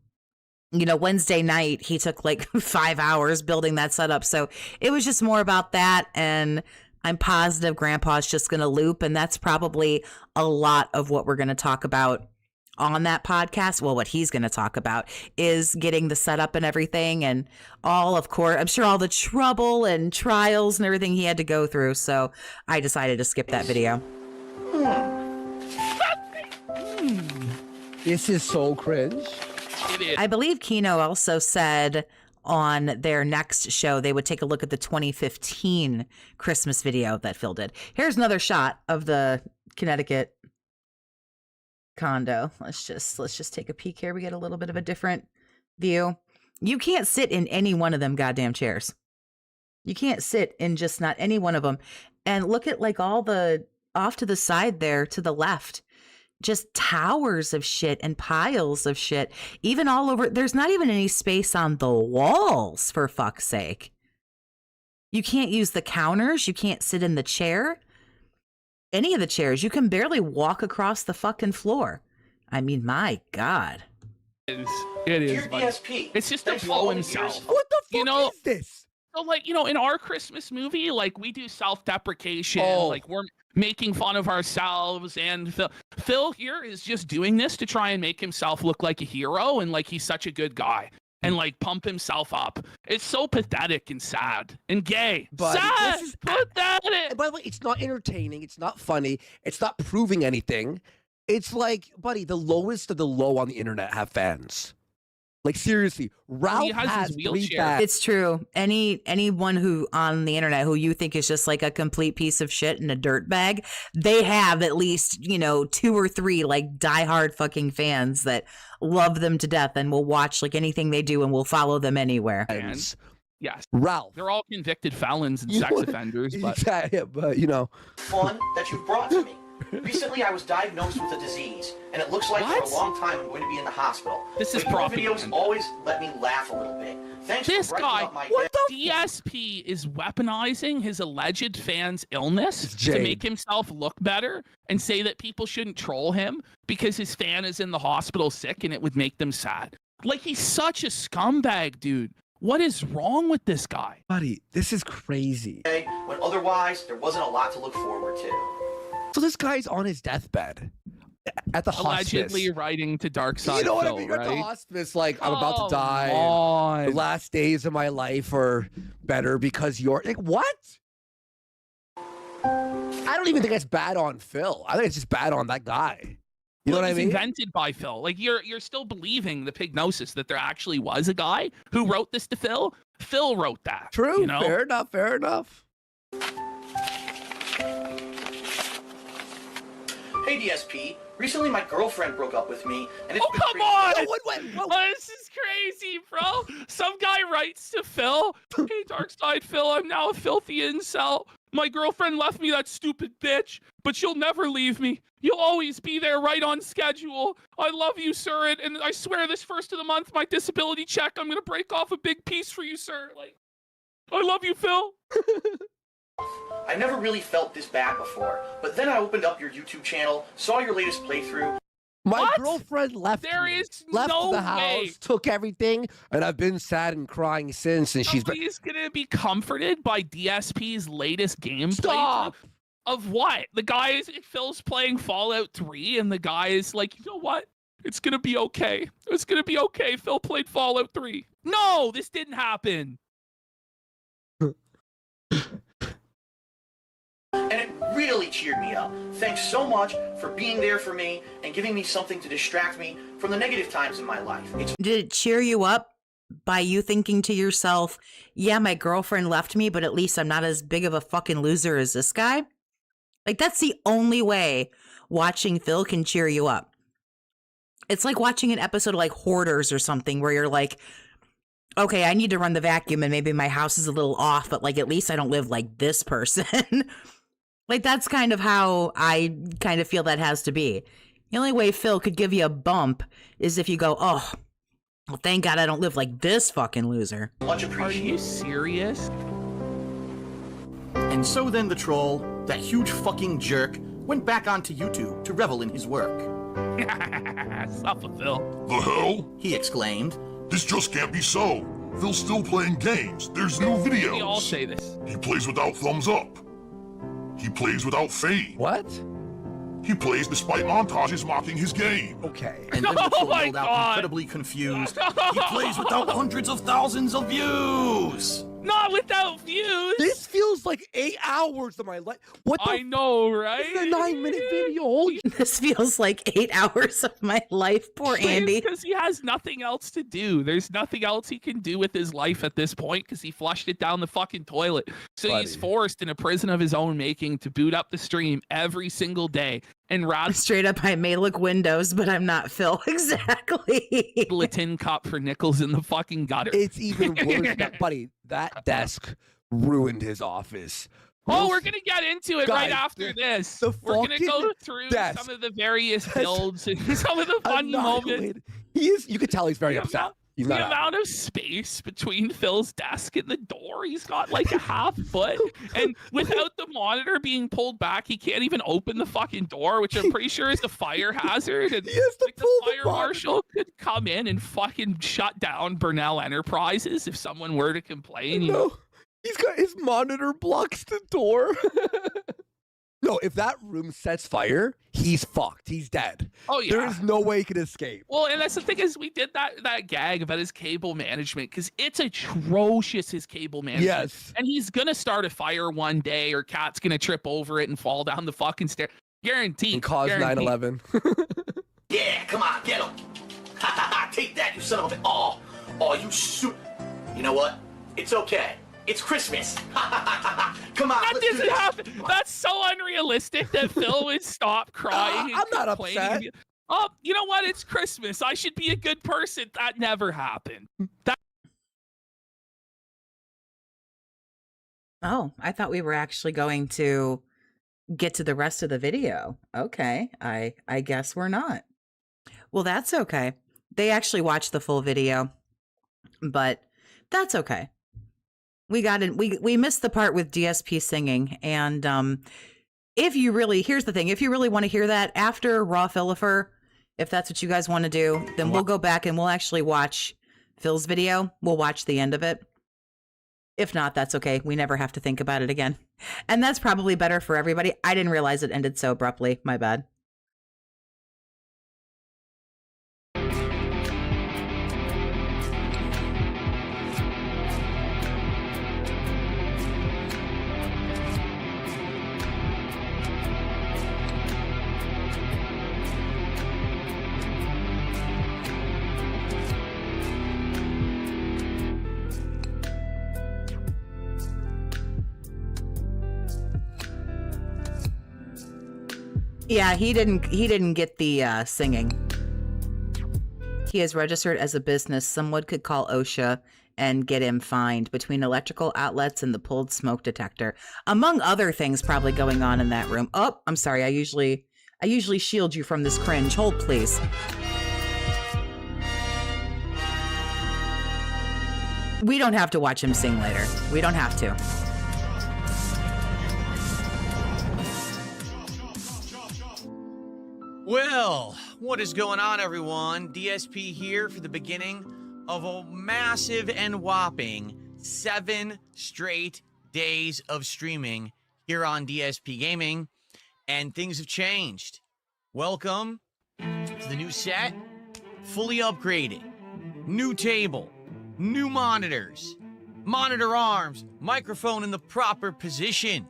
You know, Wednesday night, he took like 5 hours building that setup. So it was just more about that. And I'm positive Grandpa's just going to loop. And that's probably a lot of what we're going to talk about on that podcast. Well, what he's going to talk about is getting the setup and everything. And all, of course, I'm sure all the trouble and trials and everything he had to go through. So I decided to skip that video. This is so cringe. I believe Kino also said on their next show they would take a look at the 2015 Christmas video that Phil did. Here's another shot of the Connecticut condo. Let's just take a peek here. We get a little bit of a different view. You can't sit in any one of them goddamn chairs. You can't sit in just not any one of them. And look at like all the off to the side there to the left. Just towers of shit and piles of shit, even all over. There's not even any space on the walls, for fuck's sake. You can't use the counters. You can't sit in the chair. Any of the chairs. You can barely walk across the fucking floor. I mean, my God. It is. DSP. It's just to blow himself. What the fuck is this? So, like, you know, in our Christmas movie, like, we do self-deprecation. Like, we're making fun of ourselves. And Phil here is just doing this to try and make himself look like a hero and like he's such a good guy and like pump himself up. It's so pathetic and sad and gay. But sad! this is Pathetic! By the way, it's not entertaining. It's not funny. It's not proving anything. It's like, buddy, the lowest of the low on the internet have fans. Like, seriously, Ralph has 3 fans. It's true. Anyone who on the internet who you think is just like a complete piece of shit and a dirtbag, they have at least, you know, 2 or 3 like diehard fucking fans that love them to death and will watch like anything they do and will follow them anywhere. Yes. Ralph. They're all convicted felons and sex offenders, but yeah, but you know. Fun that you've brought to me. Recently, I was diagnosed with a disease, and it looks like for a long time I'm going to be in the hospital. This is but your propaganda. videos always let me laugh a little bit. Thanks this for brightening guy, up my DSP is weaponizing his alleged fans' illness to Jade. make himself look better and say that people shouldn't troll him because his fan is in the hospital sick and it would make them sad. Like, he's such a scumbag, dude. What is wrong with this guy? Buddy, this is crazy. day when otherwise there wasn't a lot to look forward to. So this guy's on his deathbed at the Allegedly hospice. writing to Dark Side. You know what I Phil, mean? You're at the right? hospice, like, I'm about to Come die. on. The last days of my life are better because you're like, what? I don't even think that's bad on Phil. I think it's just bad on that guy. You know what I mean? Invented by Phil. Like, you're still believing the pignosis that there actually was a guy who wrote this to Phil. Phil wrote that. True. You know? Fair enough. Fair enough. Hey DSP, recently my girlfriend broke up with me, and it's been Come crazy. on! What? Oh, this is crazy, bro. Some guy writes to Phil, hey, Dark Side Phil, I'm now a filthy incel. My girlfriend left me that stupid bitch, but she'll never leave me. You'll always be there right on schedule. I love you, sir, and I swear this first of the month, my disability check, I'm gonna break off a big piece for you, sir. Like, I love you, Phil. I never really felt this bad before, but then I opened up your YouTube channel, saw your latest playthrough. My girlfriend left There me, is left no the house, way. took everything, and I've been sad and crying since. And she's been. He's gonna be comforted by DSP's latest gameplay. Stop! Of what? The guy is Phil's playing Fallout 3, and the guy is like, you know what? It's gonna be okay. It's gonna be okay. Phil played Fallout 3. No, this didn't happen. And it really cheered me up. Thanks so much for being there for me and giving me something to distract me from the negative times in my life. It's Did it cheer you up by you thinking to yourself, yeah, my girlfriend left me, but at least I'm not as big of a fucking loser as this guy? Like, that's the only way watching Phil can cheer you up. It's like watching an episode of like Hoarders or something where you're like, okay, I need to run the vacuum and maybe my house is a little off, but like at least I don't live like this person. Like, that's kind of how I kind of feel that has to be. The only way Phil could give you a bump is if you go, oh, well, thank God I don't live like this fucking loser. Much Are you serious? And so then the troll, that huge fucking jerk, went back onto YouTube to revel in his work. Suffer, Phil. The hell? He exclaimed. This just can't be so. Phil's still playing games. There's new videos. We all say this. He plays without thumbs up. He plays without fame. What? He plays despite montages mocking his game. Okay. And then the Oh troll my yelled out, God. incredibly confused. He plays without hundreds of thousands of views. Not without views. This feels like 8 hours of my life. What the? I know, right? It's a 9-minute video. Holy This feels like 8 hours of my life. Poor Andy. Because he has nothing else to do. There's nothing else he can do with his life at this point because he flushed it down the fucking toilet. So he's forced in a prison of his own making to boot up the stream every single day and Straight up, I may look Windows, but I'm not Phil. Exactly. a tin cup for nickels in the fucking gutter. It's even worse, buddy. That desk ruined his office. Oh, we're gonna get into it right Guys, after this. the We're gonna fucking go through desk some of the various builds and some of the funny moments. Annihilated. He is. You could tell he's very upset. He's The not happy. amount of space between Phil's desk and the door, he's got like a half foot. And without the monitor being pulled back, he can't even open the fucking door, which I'm pretty sure is a fire hazard. And He has to like, the pull the fire marshal could come in and fucking shut down Burnell Enterprises if someone were to complain. No, he's got his monitor blocks the door. No, if that room sets fire, he's fucked. He's dead. Oh yeah. There is no way he can escape. Well, and that's the thing is we did that gag about his cable management because it's atrocious, his cable management. Yes. And he's gonna start a fire one day or Cat's gonna trip over it and fall down the fucking stair. Guaranteed. And cause Guaranteed. 9/11. Yeah, come on, get him. Ha ha ha, take that, you son of a bitch. Oh, you shoot. You know what? It's okay. It's Christmas. Come on, That let's do doesn't this. happen. That's so unrealistic that Phil would stop crying. I'm not complaining. upset. Oh, you know what? It's Christmas. I should be a good person. That never happened. Oh, I thought we were actually going to get to the rest of the video. Okay, I guess we're not. Well, that's okay. They actually watched the full video, but that's okay. We got it. We missed the part with DSP singing, and if you really, here's the thing: if you really want to hear that after Raw Phillifer, if that's what you guys want to do, then we'll go back and we'll actually watch Phil's video. We'll watch the end of it. If not, that's okay. We never have to think about it again, and that's probably better for everybody. I didn't realize it ended so abruptly. My bad. Yeah, he didn't get the singing. He is registered as a business someone could call OSHA and get him fined between electrical outlets and the pulled smoke detector, among other things probably going on in that room. Oh, I'm sorry. I usually shield you from this cringe. Hold, please. We don't have to watch him sing later. We don't have to. Well, what is going on, everyone? DSP here for the beginning of a massive and whopping 7 straight days of streaming here on DSP Gaming, and things have changed. Welcome to the new set, fully upgraded, new table, new monitors, monitor arms, microphone in the proper position.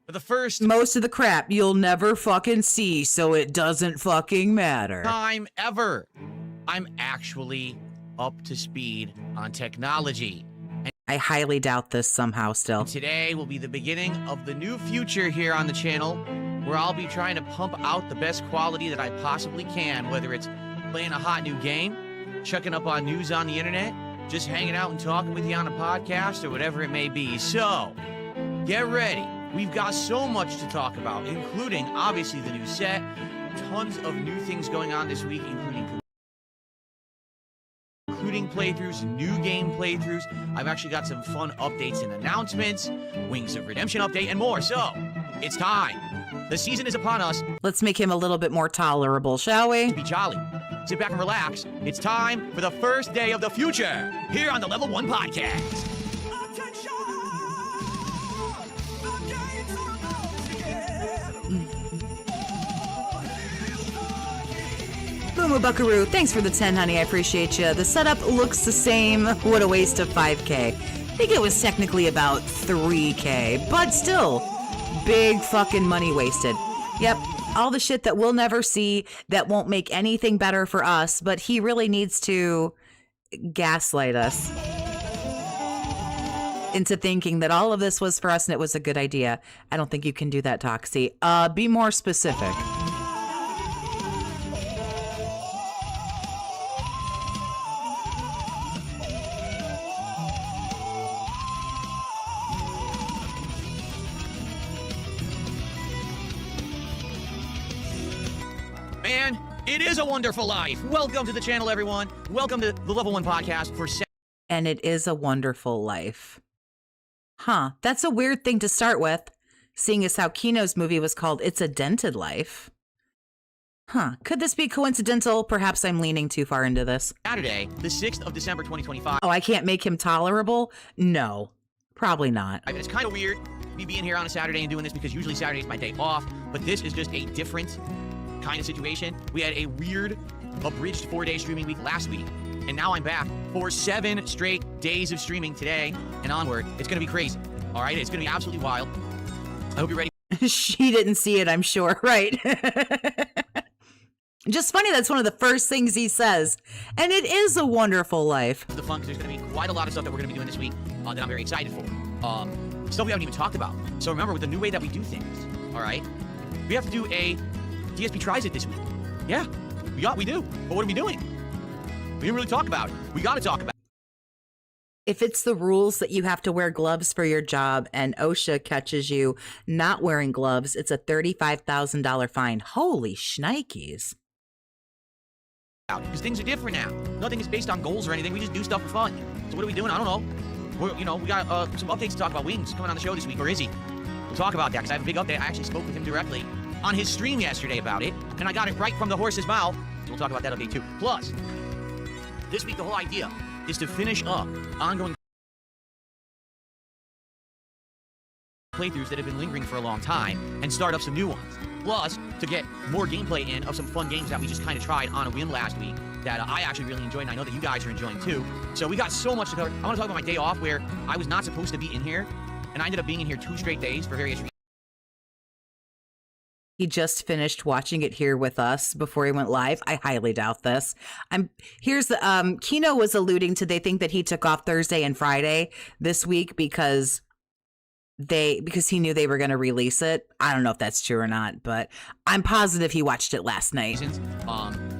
For the first Most of the crap you'll never fucking see, so it doesn't fucking matter. time ever, I'm actually up to speed on technology. I highly doubt this somehow still. And today will be the beginning of the new future here on the channel, where I'll be trying to pump out the best quality that I possibly can, whether it's playing a hot new game, checking up on news on the internet, just hanging out and talking with you on a podcast, or whatever it may be. So, get ready We've got so much to talk about, including, obviously, the new set, tons of new things going on this week, including playthroughs, new game playthroughs. I've actually got some fun updates and announcements, Wings of Redemption update, and more. So, it's time. The season is upon us. Let's make him a little bit more tolerable, shall we? To be jolly. Sit back and relax. It's time for the first day of the future here on the Level 1 Podcast. Boomo Buckaroo, thanks for the 10, honey. I appreciate you. The setup looks the same. What a waste of 5K. I think it was technically about 3K, but still, big fucking money wasted. Yep, all the shit that we'll never see that won't make anything better for us, but he really needs to gaslight us into thinking that all of this was for us and it was a good idea. I don't think you can do that, Toxie. Be more specific. Man, it is a wonderful life. Welcome to the channel, everyone. Welcome to the Level 1 Podcast for... And it is a wonderful life. Huh, that's a weird thing to start with, seeing as how Kino's movie was called It's a Dented Life. Huh, could this be coincidental? Perhaps I'm leaning too far into this. Saturday, the 6th of December, 2025. Oh, I can't make him tolerable? No, probably not. I mean, it's kind of weird, me being here on a Saturday and doing this, because usually Saturday is my day off, but this is just a different kind of situation. We had a weird, abridged 4-day streaming week last week, and now I'm back for 7 straight days of streaming today and onward. It's going to be crazy, all right? It's going to be absolutely wild. I hope you're ready. She didn't see it, I'm sure, right? Just funny, that's one of the first things he says. And it is a wonderful life. The fun, because there's going to be quite a lot of stuff that we're going to be doing this week that I'm very excited for. Stuff we haven't even talked about. So remember, with the new way that we do things, all right? We have to do a DSP Tries It this week. Yeah, we do. But what are we doing? We didn't really talk about it. We got to talk about it. If it's the rules that you have to wear gloves for your job and OSHA catches you not wearing gloves, it's a $35,000 fine. Holy shnikes. Because things are different now. Nothing is based on goals or anything. We just do stuff for fun. So what are we doing? I don't know. We got some updates to talk about. Wings coming on the show this week, or is he? We'll talk about that, because I have a big update. I actually spoke with him directly on his stream yesterday about it, and I got it right from the horse's mouth. So we'll talk about that update too. Plus, this week the whole idea is to finish up ongoing playthroughs that have been lingering for a long time and start up some new ones. Plus, to get more gameplay in of some fun games that we just kind of tried on a whim last week that I actually really enjoyed, and I know that you guys are enjoying too. So we got so much to cover. I want to talk about my day off where I was not supposed to be in here, and I ended up being in here 2 straight days for various reasons. He just finished watching it here with us before he went live. I highly doubt this. Here's the Kino was alluding to, they think that he took off Thursday and Friday this week because he knew they were going to release it. I don't know if that's true or not, but I'm positive he watched it last night.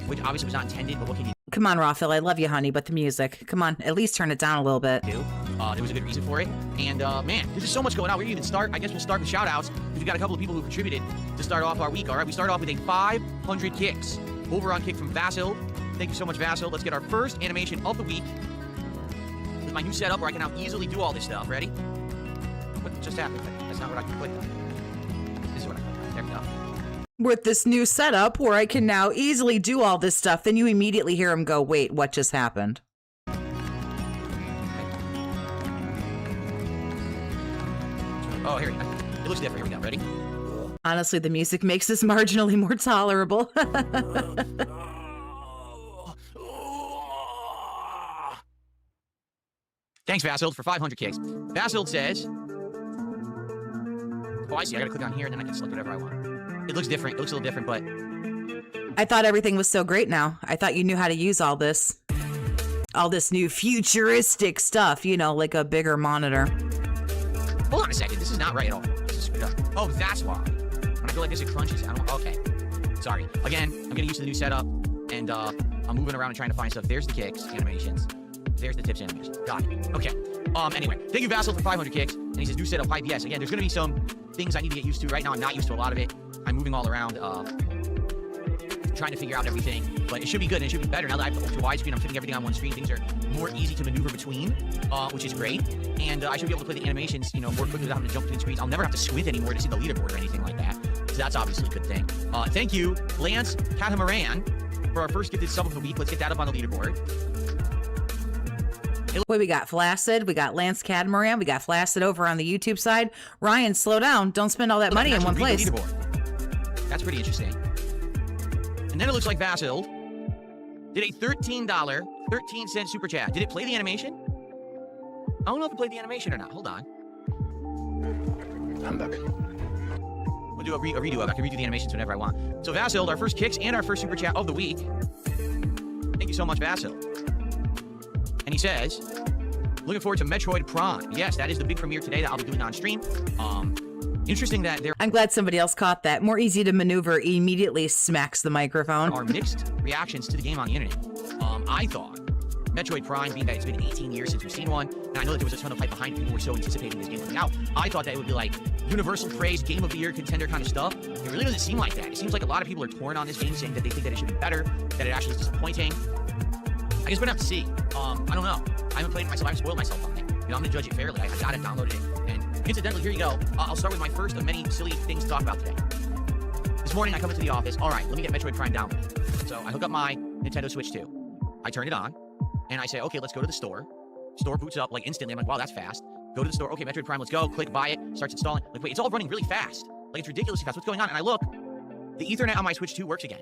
Which obviously was not intended, but what can you Come on, Rafael, I love you, honey, but the music. Come on, at least turn it down a little bit. do? There was a good reason for it. And man, there's just so much going on. Where do you even start? I guess we'll start with shoutouts, because we got a couple of people who contributed to start off our week. All right, we start off with a 500 kicks over on kick from Vasil. Thank you so much, Vasil. Let's get our first animation of the week with my new setup where I can now easily do all this stuff. Ready? What just happened? That's not what I clicked on. This is what I clicked on. There we go. With this new setup where I can now easily do all this stuff, then you immediately hear him go, wait, what just happened? Oh, here we go. It looks different. Here we go. Ready? Honestly, the music makes this marginally more tolerable. Thanks, Vasil, for 500 kicks. Vasil says... Oh, I see. I gotta click on here, and then I can select whatever I want. It looks different. It looks a little different, but... I thought everything was so great now. I thought you knew how to use all this. All this new futuristic stuff, you know, like a bigger monitor. Hold on a second. This is not right at all. This is screwed up. Oh, that's why. When I go like this, it crunches. I don't... Okay. Sorry. Again, I'm getting used to the new setup, and I'm moving around and trying to find stuff. There's the kicks, animations. There's the tips animation. Got it. Okay. Anyway, thank you, Vassal, for 500 kicks. And he says, new set of pipe. Yes, again, there's going to be some things I need to get used to. Right now, I'm not used to a lot of it. I'm moving all around, trying to figure out everything. But it should be good, and it should be better. Now that I have the ultra widescreen, I'm fitting everything on one screen. Things are more easy to maneuver between, which is great. And I should be able to play the animations, more quickly without having to jump between screens. I'll never have to squint anymore to see the leaderboard or anything like that. So that's obviously a good thing. Thank you, Lance Catamaran, for our first gifted sub of the week. Let's get that up on the leaderboard. Wait, we got Flaccid, we got Lance Cadmaran, we got Flaccid over on the YouTube side. Ryan, slow down. Don't spend all that money in one place. That's pretty interesting. And then it looks like Vasil did a $13.13 super chat. Did it play the animation? I don't know if it played the animation or not. Hold on. I'm back. We'll do a redo of it. I can redo the animations whenever I want. So Vasil, our first kicks and our first super chat of the week. Thank you so much, Vasil. And he says, looking forward to Metroid Prime. Yes, that is the big premiere today that I'll be doing on stream. Interesting that there I'm glad somebody else caught that. More easy to maneuver, immediately smacks the microphone. are mixed reactions to the game on the internet. I thought Metroid Prime, being that it's been 18 years since we've seen one, and I know that there was a ton of hype behind people who were so anticipating this game coming out, I thought that it would be like universal praise, game of the year, contender kind of stuff. It really doesn't seem like that. It seems like a lot of people are torn on this game, saying that they think that it should be better, that it actually is disappointing. I guess we're gonna have to see. I don't know. I haven't played it myself. I haven't spoiled myself on it. I'm gonna judge it fairly. I got it, downloaded it, and incidentally, here you go. I'll start with my first of many silly things to talk about today. This morning, I come into the office. All right, let me get Metroid Prime downloaded. So I hook up my Nintendo Switch 2. I turn it on, and I say, okay, let's go to the store. Store boots up like instantly. I'm like, wow, that's fast. Go to the store. Okay, Metroid Prime, let's go. Click, buy it. Starts installing. Like, wait, it's all running really fast. Like, it's ridiculously fast. What's going on? And I look. The Ethernet on my Switch 2 works again.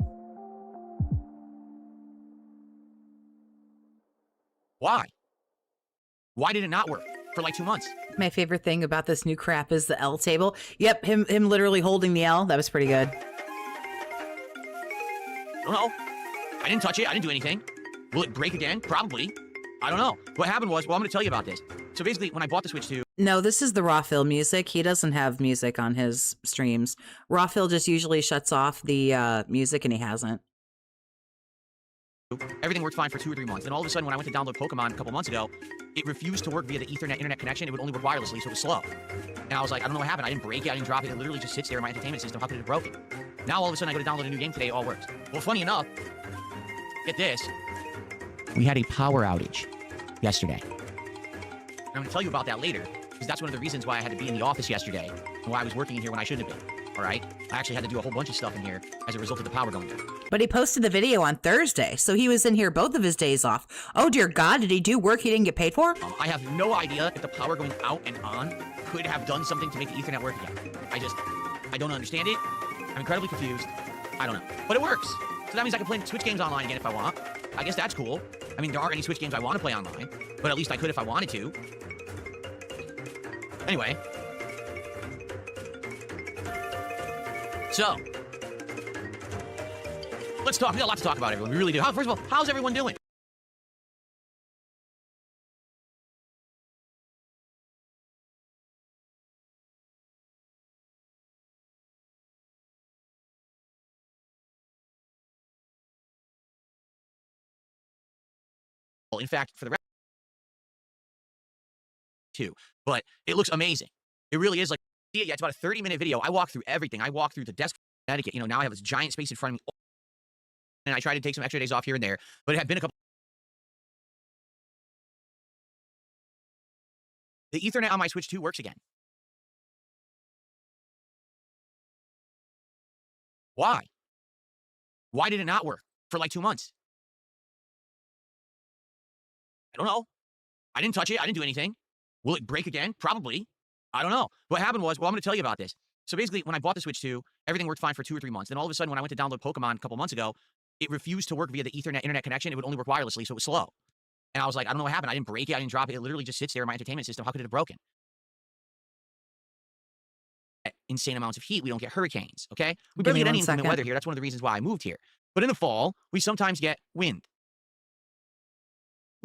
Why? Why did it not work for like 2 months? My favorite thing about this new crap is the L table. Yep, him literally holding the L. That was pretty good. I don't know. I didn't touch it. I didn't do anything. Will it break again? Probably. I don't know. What happened was, well, I'm going to tell you about this. So basically, when I bought the Switch 2... No, this is the Rawphil music. He doesn't have music on his streams. Rawphil just usually shuts off the music, and he hasn't. Everything worked fine for 2 or 3 months. Then all of a sudden, when I went to download Pokemon a couple months ago, it refused to work via the Ethernet internet connection. It would only work wirelessly, so it was slow. And I was like, I don't know what happened. I didn't break it. I didn't drop it. It literally just sits there in my entertainment system. How could it have broken? Now all of a sudden, I go to download a new game today. It all works. Well, funny enough, get this. We had a power outage yesterday. And I'm going to tell you about that later, because that's one of the reasons why I had to be in the office yesterday and why I was working in here when I shouldn't have been. All right? I actually had to do a whole bunch of stuff in here as a result of the power going down. But he posted the video on Thursday, so he was in here both of his days off. Oh, dear God, did he do work he didn't get paid for? I have no idea if the power going out and on could have done something to make the Ethernet work again. I don't understand it. I'm incredibly confused. I don't know. But it works. So that means I can play Switch games online again if I want. I guess that's cool. I mean, there aren't any Switch games I want to play online, but at least I could if I wanted to. Anyway. So, let's talk. We got a lot to talk about, everyone. We really do. First of all, how's everyone doing? In fact, for the rest, too, but it looks amazing. It really is like, see it yet? It's about a 30-minute video. I walk through everything. I walk through the desk in Connecticut. Now I have this giant space in front of me, and I try to take some extra days off here and there, but it had been a couple. The Ethernet on my Switch 2 works again. Why? Why did it not work for like 2 months? I don't know. I didn't touch it. I didn't do anything. Will it break again? Probably. I don't know. What happened was, well, I'm going to tell you about this. So basically, when I bought the Switch 2, everything worked fine for 2 or 3 months. Then all of a sudden, when I went to download Pokemon a couple months ago, it refused to work via the Ethernet internet connection. It would only work wirelessly, so it was slow. And I was like, I don't know what happened. I didn't break it. I didn't drop it. It literally just sits there in my entertainment system. How could it have broken? Insane amounts of heat. We don't get hurricanes, okay? We barely get any inclement weather here. That's one of the reasons why I moved here. But in the fall, we sometimes get wind.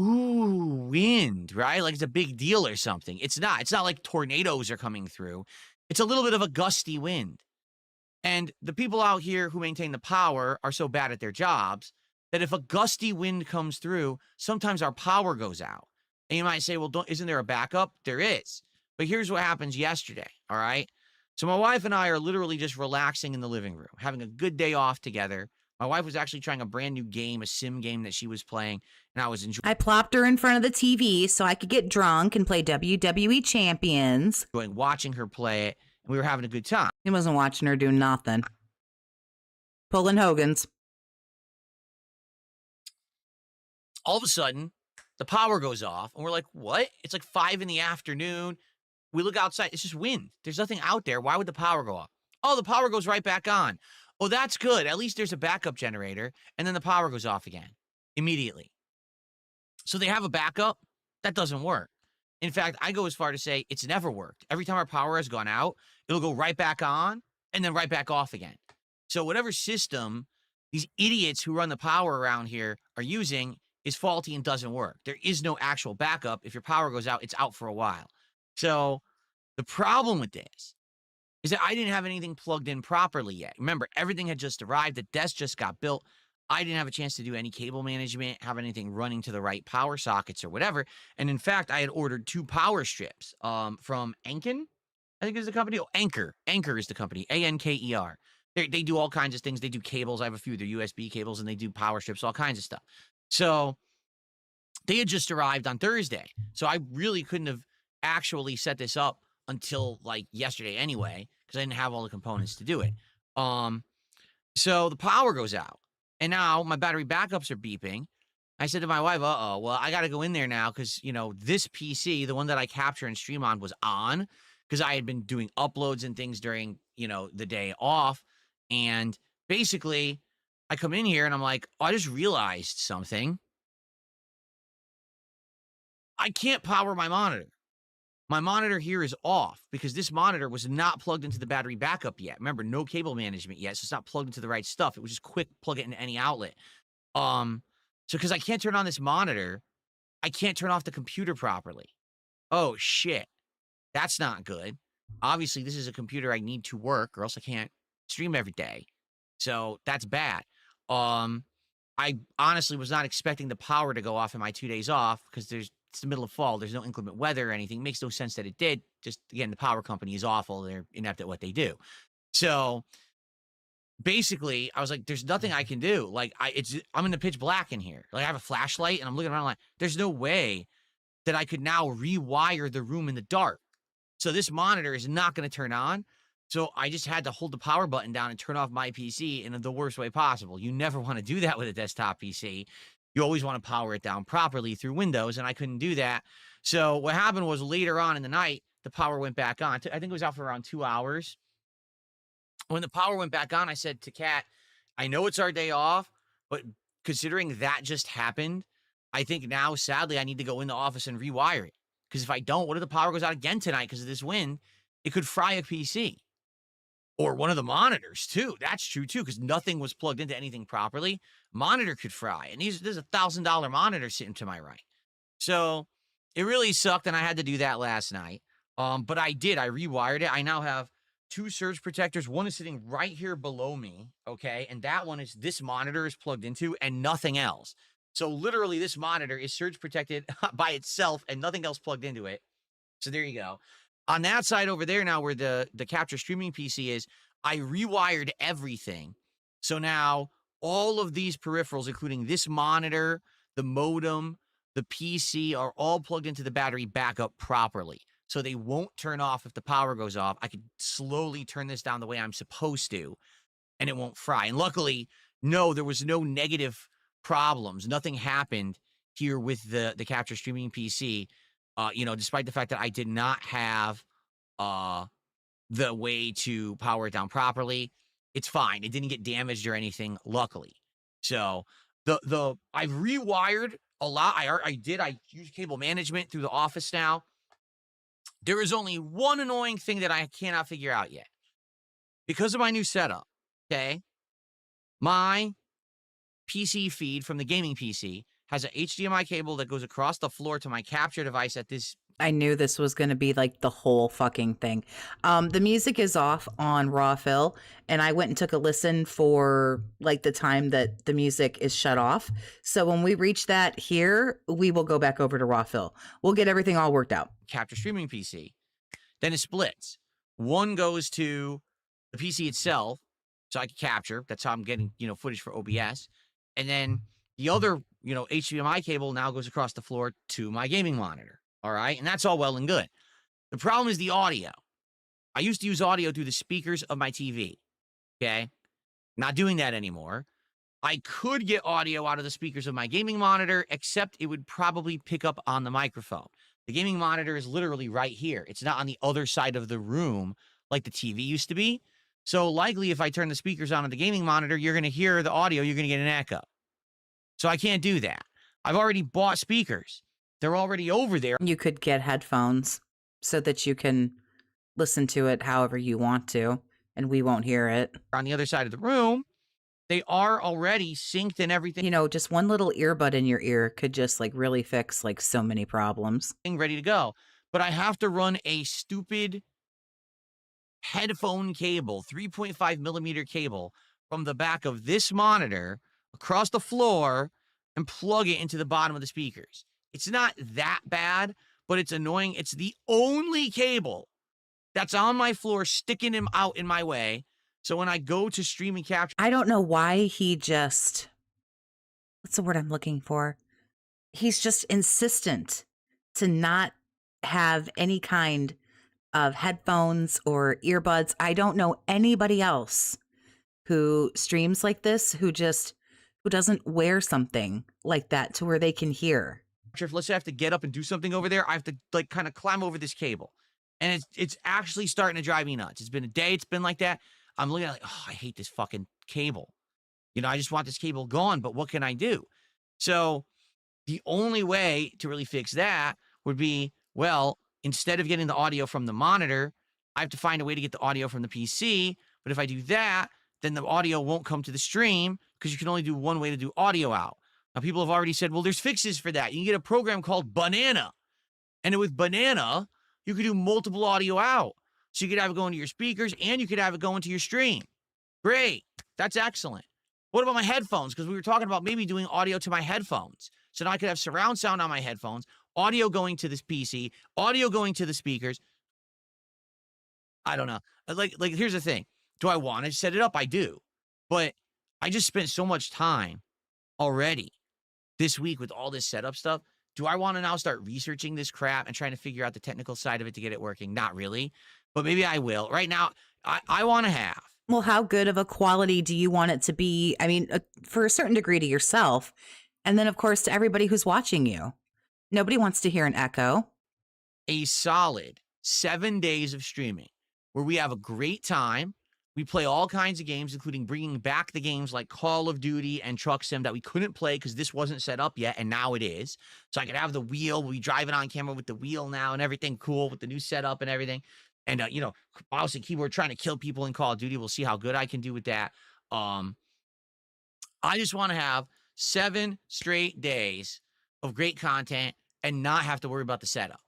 Ooh, wind, right? Like it's a big deal or something. It's not. It's not like tornadoes are coming through. It's a little bit of a gusty wind. And the people out here who maintain the power are so bad at their jobs that if a gusty wind comes through, sometimes our power goes out. And you might say, well, isn't there a backup? There is. But here's what happens yesterday, all right? So my wife and I are literally just relaxing in the living room, having a good day off together. My wife was actually trying a brand new game, a sim game that she was playing, and I was enjoying. I plopped her in front of the TV so I could get drunk and play WWE Champions. Watching her play it, and we were having a good time. He wasn't watching her do nothing. Pulling Hogan's. All of a sudden, the power goes off, and we're like, what? It's like 5 in the afternoon. We look outside. It's just wind. There's nothing out there. Why would the power go off? Oh, the power goes right back on. Oh, that's good. At least there's a backup generator, and then the power goes off again immediately. So they have a backup. That doesn't work. In fact, I go as far to say it's never worked. Every time our power has gone out, it'll go right back on and then right back off again. So whatever system these idiots who run the power around here are using is faulty and doesn't work. There is no actual backup. If your power goes out, it's out for a while. So the problem with this is that I didn't have anything plugged in properly yet. Remember, everything had just arrived. The desk just got built. I didn't have a chance to do any cable management, have anything running to the right power sockets or whatever. And in fact, I had ordered 2 power strips from Anken, I think is the company. Oh, Anker. Anker is the company. Anker. They do all kinds of things. They do cables. I have a few of their USB cables, and they do power strips, all kinds of stuff. So they had just arrived on Thursday. So I really couldn't have actually set this up until like yesterday anyway, because I didn't have all the components to do it. So the power goes out, and now my battery backups are beeping. I said to my wife, well, I got to go in there now because, you know, this PC, the one that I capture and stream on, was on because I had been doing uploads and things during, you know, the day off. And basically, I come in here and I'm like, I just realized something. I can't power my monitor. My monitor here is off because this monitor was not plugged into the battery backup yet. Remember, no cable management yet, so it's not plugged into the right stuff. It was just quick plug it into any outlet. So because I can't turn on this monitor, I can't turn off the computer properly. Oh, shit. That's not good. Obviously, this is a computer I need to work or else I can't stream every day. So that's bad. I honestly was not expecting the power to go off in my 2 days off because it's the middle of fall. There's no inclement weather or anything. It makes no sense that it did. Just, again, the power company is awful. They're inept at what they do. So basically, I was like, there's nothing I can do. Like, I'm in the pitch black in here. Like, I have a flashlight, and I'm looking around like, there's no way that I could now rewire the room in the dark. So this monitor is not going to turn on. So I just had to hold the power button down and turn off my PC in the worst way possible. You never want to do that with a desktop PC. You always want to power it down properly through Windows, and I couldn't do that. So what happened was later on in the night, the power went back on. I think it was out for around 2 hours. When the power went back on, I said to Kat, I know it's our day off, but considering that just happened, I think now, sadly, I need to go in the office and rewire it. Because if I don't, what if the power goes out again tonight because of this wind? It could fry a PC. Or one of the monitors, too. That's true, too, because nothing was plugged into anything properly. Monitor could fry. And there's a $1,000 monitor sitting to my right. So it really sucked, and I had to do that last night. But I did. I rewired it. I now have 2 surge protectors. One is sitting right here below me, okay? And that one is this monitor is plugged into and nothing else. So literally this monitor is surge protected by itself and nothing else plugged into it. So there you go. On that side over there now where the capture streaming PC is, I rewired everything. So now all of these peripherals, including this monitor, the modem, the PC, are all plugged into the battery backup properly. So they won't turn off if the power goes off. I could slowly turn this down the way I'm supposed to, and it won't fry. And luckily, no, there was no negative problems. Nothing happened here with the capture streaming PC. You know, despite the fact that I did not have the way to power it down properly, it's fine. It didn't get damaged or anything, luckily. So I've rewired a lot. I use cable management through the office now. There is only one annoying thing that I cannot figure out yet. Because of my new setup, okay, my PC feed from the gaming PC has an HDMI cable that goes across the floor to my capture device at this I knew this was going to be like the whole fucking thing. The music is off on Raw Phil, and I went and took a listen for like the time that the music is shut off. So when we reach that here, we will go back over to Raw Phil. We'll get everything all worked out. Capture streaming PC. Then it splits. One goes to the PC itself, so I can capture. That's how I'm getting, footage for OBS. And then the other, HDMI cable now goes across the floor to my gaming monitor. All right. And that's all well and good. The problem is the audio. I used to use audio through the speakers of my TV. Okay. Not doing that anymore. I could get audio out of the speakers of my gaming monitor, except it would probably pick up on the microphone. The gaming monitor is literally right here. It's not on the other side of the room like the TV used to be. So likely if I turn the speakers on the gaming monitor, you're going to hear the audio. You're going to get an echo. So I can't do that. I've already bought speakers. They're already over there. You could get headphones so that you can listen to it however you want to, and we won't hear it. On the other side of the room, they are already synced and everything. Just one little earbud in your ear could just like really fix like so many problems. Ready to go. But I have to run a stupid headphone cable, 3.5 millimeter cable from the back of this monitor across the floor and plug it into the bottom of the speakers. It's not that bad, but it's annoying. It's the only cable that's on my floor sticking him out in my way. So when I go to stream and capture... I don't know why he just... What's the word I'm looking for? He's just insistent to not have any kind of headphones or earbuds. I don't know anybody else who streams like this who doesn't wear something like that to where they can hear. Let's say I have to get up and do something over there. I have to like kind of climb over this cable. And it's actually starting to drive me nuts. It's been a day. It's been like that. I'm looking at it like, I hate this fucking cable. I just want this cable gone, but what can I do? So the only way to really fix that would be, well, instead of getting the audio from the monitor, I have to find a way to get the audio from the PC. But if I do that, then the audio won't come to the stream because you can only do one way to do audio out. Now, people have already said, well, there's fixes for that. You can get a program called Banana. And with Banana, you could do multiple audio out. So you could have it go into your speakers and you could have it go into your stream. Great. That's excellent. What about my headphones? Because we were talking about maybe doing audio to my headphones. So now I could have surround sound on my headphones, audio going to this PC, audio going to the speakers. I don't know. Like here's the thing. Do I want to set it up? I do. But I just spent so much time already this week with all this setup stuff. Do I want to now start researching this crap and trying to figure out the technical side of it to get it working? Not really. But maybe I will. Right now, I want to have. Well, how good of a quality do you want it to be? I mean, for a certain degree to yourself. And then, of course, to everybody who's watching you. Nobody wants to hear an echo. A solid 7 days of streaming where we have a great time. We play all kinds of games, including bringing back the games like Call of Duty and Truck Sim that we couldn't play because this wasn't set up yet, and now it is. So I could have the wheel. We drive it on camera with the wheel now and everything cool with the new setup and everything. And, mouse and keyboard trying to kill people in Call of Duty. We'll see how good I can do with that. I just want to have 7 straight days of great content and not have to worry about the setup.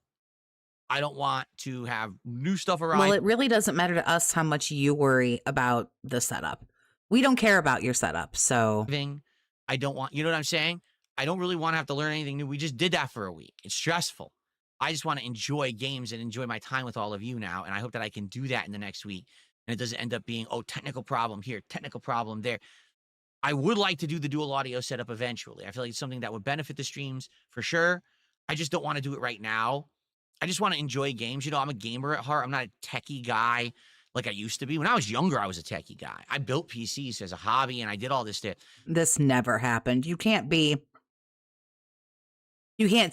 I don't want to have new stuff around. Well, it really doesn't matter to us how much you worry about the setup. We don't care about your setup, so. I don't want, you know what I'm saying? I don't really want to have to learn anything new. We just did that for a week. It's stressful. I just want to enjoy games and enjoy my time with all of you now. And I hope that I can do that in the next week. And it doesn't end up being, technical problem here, technical problem there. I would like to do the dual audio setup eventually. I feel like it's something that would benefit the streams for sure. I just don't want to do it right now. I just want to enjoy games. I'm a gamer at heart. I'm not a techie guy like I used to be. When I was younger, I was a techie guy. I built PCs as a hobby, and I did all this stuff. This never happened. You can't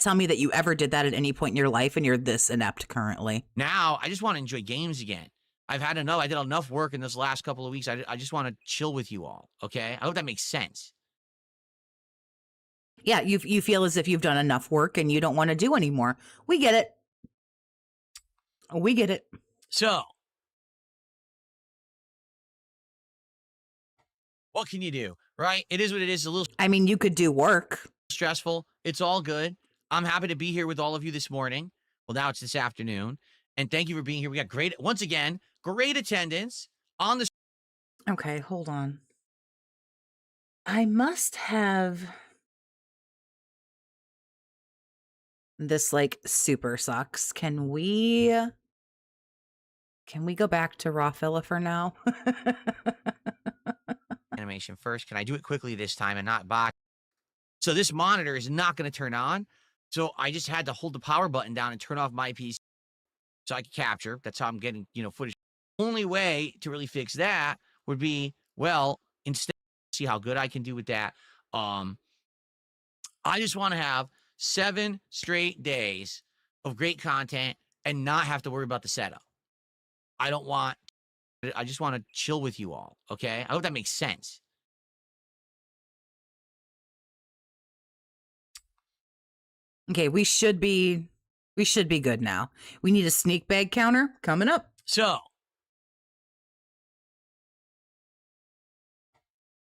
tell me that you ever did that at any point in your life, and you're this inept currently. Now, I just want to enjoy games again. I've had enough. I did enough work in this last couple of weeks. I just want to chill with you all, okay? I hope that makes sense. Yeah, you feel as if you've done enough work, and you don't want to do anymore. We get it. We get it. So, what can you do, right? It is what it is. A little. I mean, you could do work. Stressful. It's all good. I'm happy to be here with all of you this morning. Well, now it's this afternoon. And thank you for being here. We got once again, great attendance on the. Okay, hold on. I must have this like super sucks. Can we go back to raw filla for now? Animation first. Can I do it quickly this time and not bot? So this monitor is not going to turn on. So I just had to hold the power button down and turn off my PC so I could capture. That's how I'm getting, footage. Only way to really fix that would be, well, instead, see how good I can do with that. I just want to have 7 straight days of great content and not have to worry about the setup. I just want to chill with you all. Okay. I hope that makes sense. Okay, we should be good now. We need a sneak bag counter coming up. So,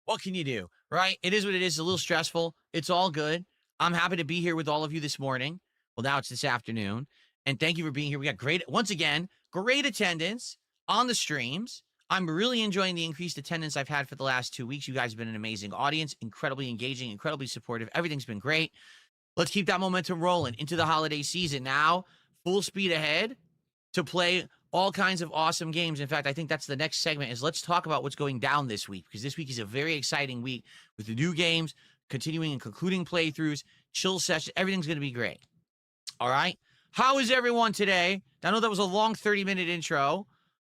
what can you do, right? It is what it is. It's a little stressful. It's all good. I'm happy to be here with all of you this morning. Well, now it's this afternoon. And thank you for being here. We got once again, great attendance on the streams. I'm really enjoying the increased attendance I've had for the last 2 weeks. You guys have been an amazing audience, incredibly engaging, incredibly supportive. Everything's been great. Let's keep that momentum rolling into the holiday season now. Full speed ahead to play all kinds of awesome games. In fact, I think that's the next segment is let's talk about what's going down this week, because this week is a very exciting week with the new games, continuing and concluding playthroughs, chill sessions. Everything's going to be great. All right. How is everyone today? I know that was a long 30-minute intro.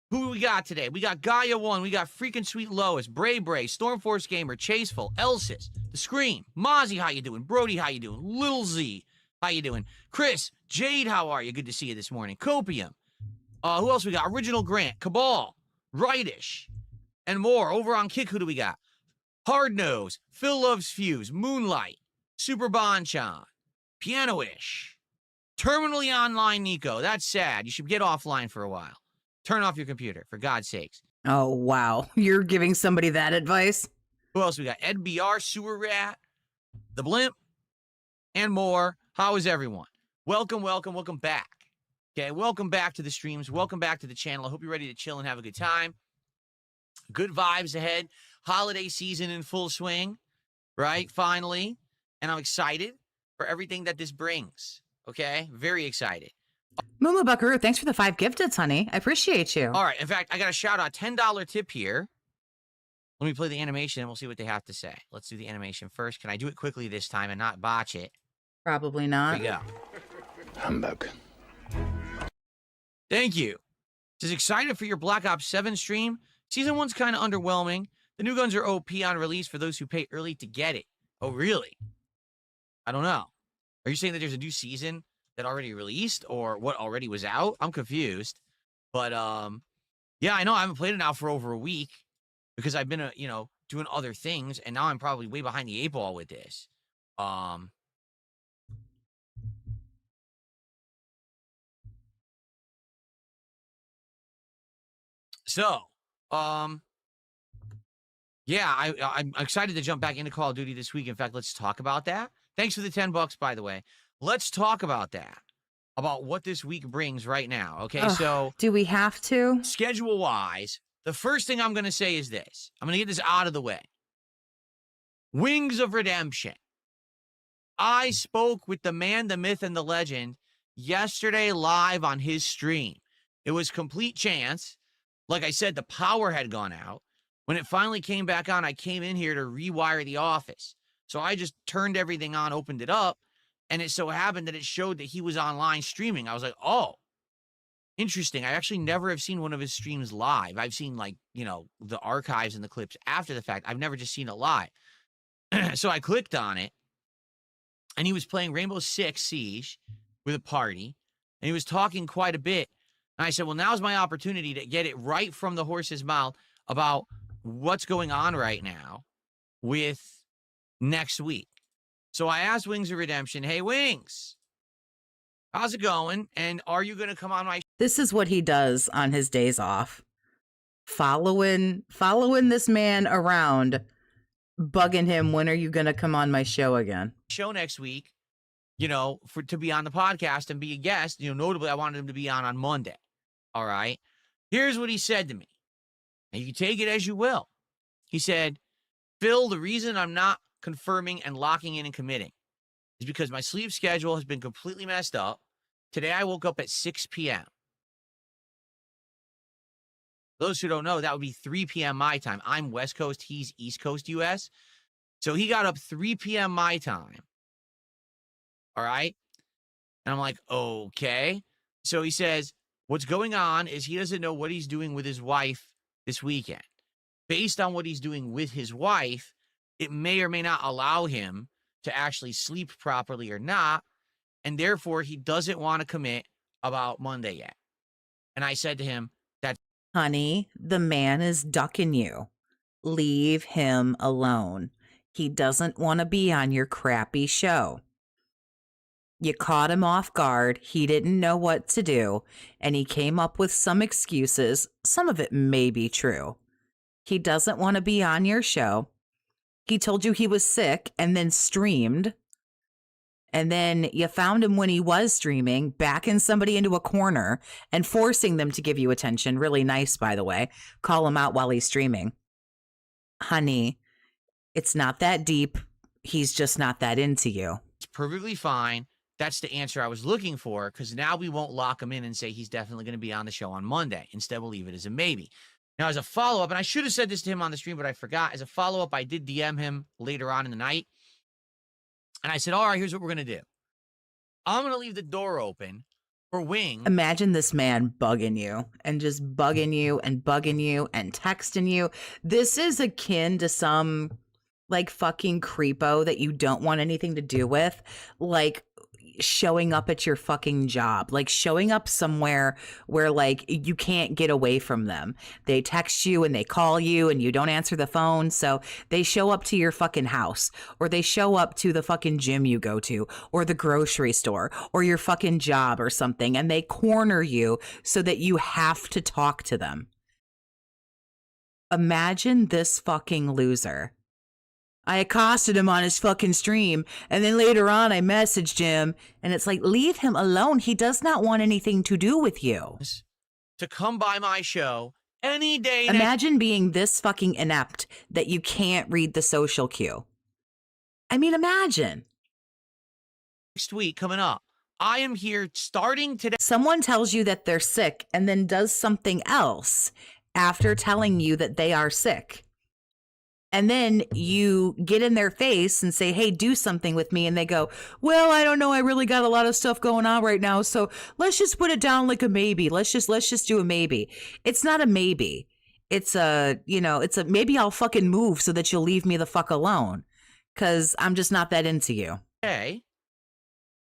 Who do we got today? We got Gaia1. We got freaking Sweet Lois, Bray, Stormforce Gamer, Chaseful, Elsis, The Scream, Mozzie, how you doing? Brody, how you doing? Little Z, how you doing? Chris, Jade, how are you? Good to see you this morning. Copium. Who else we got? Original Grant, Cabal, Rightish, and more. Over on Kick, who do we got? Hard Nose, Phil Loves Fuse, Moonlight, Super Bonchan, Piano-ish, Terminally Online Nico. That's sad. You should get offline for a while. Turn off your computer, for God's sakes. Oh, wow. You're giving somebody that advice? Who else we got? Ed BR, Sewer Rat, The Blimp, and more. How is everyone? Welcome back. Okay, welcome back to the streams. Welcome back to the channel. I hope you're ready to chill and have a good time. Good vibes ahead. Holiday season in full swing, right? Finally. And I'm excited for everything that this brings. Okay? Very excited. Mumu Buckaroo, thanks for the 5 gifteds, honey. I appreciate you. All right. In fact, I got a shout out $10 tip here. Let me play the animation and we'll see what they have to say. Let's do the animation first. Can I do it quickly this time and not botch it? Probably not. Here we go. Humbug. Thank you. Says excited for your Black Ops 7 stream. Season 1's kind of underwhelming. The new guns are OP on release for those who pay early to get it. Oh, really? I don't know. Are you saying that there's a new season that already released or what already was out? I'm confused. But, yeah, I know I haven't played it now for over a week because I've been, doing other things. And now I'm probably way behind the 8 ball with this. So, yeah, I'm excited to jump back into Call of Duty this week. In fact, let's talk about that. Thanks for the $10, by the way. Let's talk about that, about what this week brings right now. Okay, so do we have to? Schedule-wise, the first thing I'm going to say is this. I'm going to get this out of the way. Wings of Redemption. I spoke with the man, the myth, and the legend yesterday live on his stream. It was complete chance. Like I said, the power had gone out. When it finally came back on, I came in here to rewire the office. So I just turned everything on, opened it up, and it so happened that it showed that he was online streaming. I was like, oh, interesting. I actually never have seen one of his streams live. I've seen, like, the archives and the clips after the fact. I've never just seen it live. So I clicked on it, and he was playing Rainbow Six Siege with a party, and he was talking quite a bit. And I said, well, now's my opportunity to get it right from the horse's mouth about what's going on right now with next week. So I asked Wings of Redemption, hey, Wings, how's it going? And are you going to come on my... This is what he does on his days off. Following this man around, bugging him, when are you going to come on my show again? Show next week. you know, to be on the podcast and be a guest. You know, notably, I wanted him to be on Monday. All right. Here's what he said to me. And you can take it as you will. He said, Phil, the reason I'm not confirming and locking in and committing is because my sleep schedule has been completely messed up. Today, I woke up at 6 p.m. Those who don't know, that would be 3 p.m. my time. I'm West Coast. He's East Coast U.S. So he got up 3 p.m. my time. All right. And I'm like, okay. So he says, what's going on is he doesn't know what he's doing with his wife this weekend. Based on what he's doing with his wife, it may or may not allow him to actually sleep properly or not. And therefore, he doesn't want to commit about Monday yet. And I said to him, honey, the man is ducking you. Leave him alone. He doesn't want to be on your crappy show. You caught him off guard. He didn't know what to do, and he came up with some excuses. Some of it may be true. He doesn't want to be on your show. He told you he was sick and then streamed. And then you found him when he was streaming, backing somebody into a corner and forcing them to give you attention. Really nice, by the way. Call him out while he's streaming. Honey, it's not that deep. He's just not that into you. It's perfectly fine. That's the answer I was looking for, because now we won't lock him in and say he's definitely going to be on the show on Monday. Instead, we'll leave it as a maybe. Now, as a follow-up, and I should have said this to him on the stream, but I forgot. As a follow-up, I did DM him later on in the night. And I said, all right, here's what we're going to do. I'm going to leave the door open for Wing. Imagine this man bugging you and just bugging you and texting you. This is akin to some like fucking creepo that you don't want anything to do with. Like showing up at your fucking job, like showing up somewhere where like you can't get away from them. They text you and they call you and you don't answer the phone. So they show up to your fucking house, or they show up to the fucking gym you go to, or the grocery store, or your fucking job or something. And they corner you so that you have to talk to them. Imagine this fucking loser. I accosted him on his fucking stream, and then later on I messaged him, and it's like, leave him alone. He does not want anything to do with you. To come by my show any day. Imagine being this fucking inept that you can't read the social cue. I mean, imagine. Next week coming up, I am here starting today. Someone tells you that they're sick and then does something else after telling you that they are sick. And then you get in their face and say, hey, do something with me. And they go, well, I don't know. I really got a lot of stuff going on right now. So let's just put it down like a maybe. Let's just do a maybe. It's not a maybe. It's a maybe I'll fucking move so that you'll leave me the fuck alone. Cause I'm just not that into you. Okay.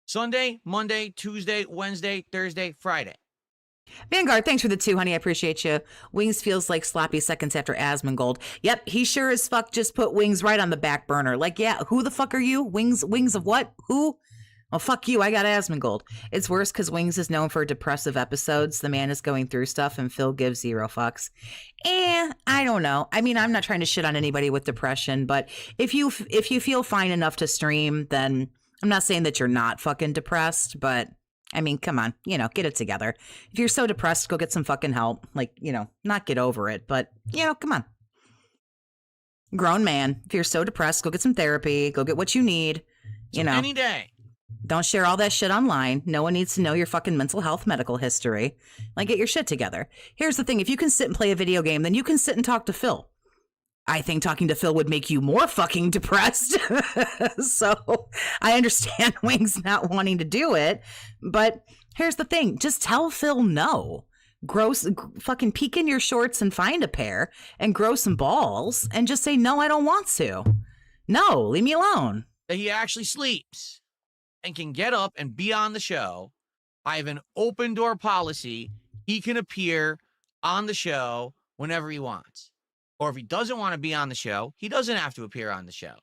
Sunday, Monday, Tuesday, Wednesday, Thursday, Friday. Vanguard, thanks for the 2, honey. I appreciate you. Wings feels like sloppy seconds after Asmongold. Yep, he sure as fuck just put Wings right on the back burner. Like, yeah, who the fuck are you? Wings of what? Who? Well, fuck you. I got Asmongold. It's worse because Wings is known for depressive episodes. The man is going through stuff and Phil gives 0 fucks. I don't know. I mean, I'm not trying to shit on anybody with depression, but if you feel fine enough to stream, then I'm not saying that you're not fucking depressed, but I mean, come on, get it together. If you're so depressed, go get some fucking help. Like, not get over it, but, come on. Grown man, if you're so depressed, go get some therapy, go get what you need, Any day. Don't share all that shit online. No one needs to know your fucking mental health medical history. Like, get your shit together. Here's the thing. If you can sit and play a video game, then you can sit and talk to Phil. I think talking to Phil would make you more fucking depressed. So I understand Wings not wanting to do it. But here's the thing. Just tell Phil no. Fucking peek in your shorts and find a pair and grow some balls and just say, no, I don't want to. No, leave me alone. That he actually sleeps and can get up and be on the show. I have an open door policy. He can appear on the show whenever he wants. Or if he doesn't want to be on the show, he doesn't have to appear on the show.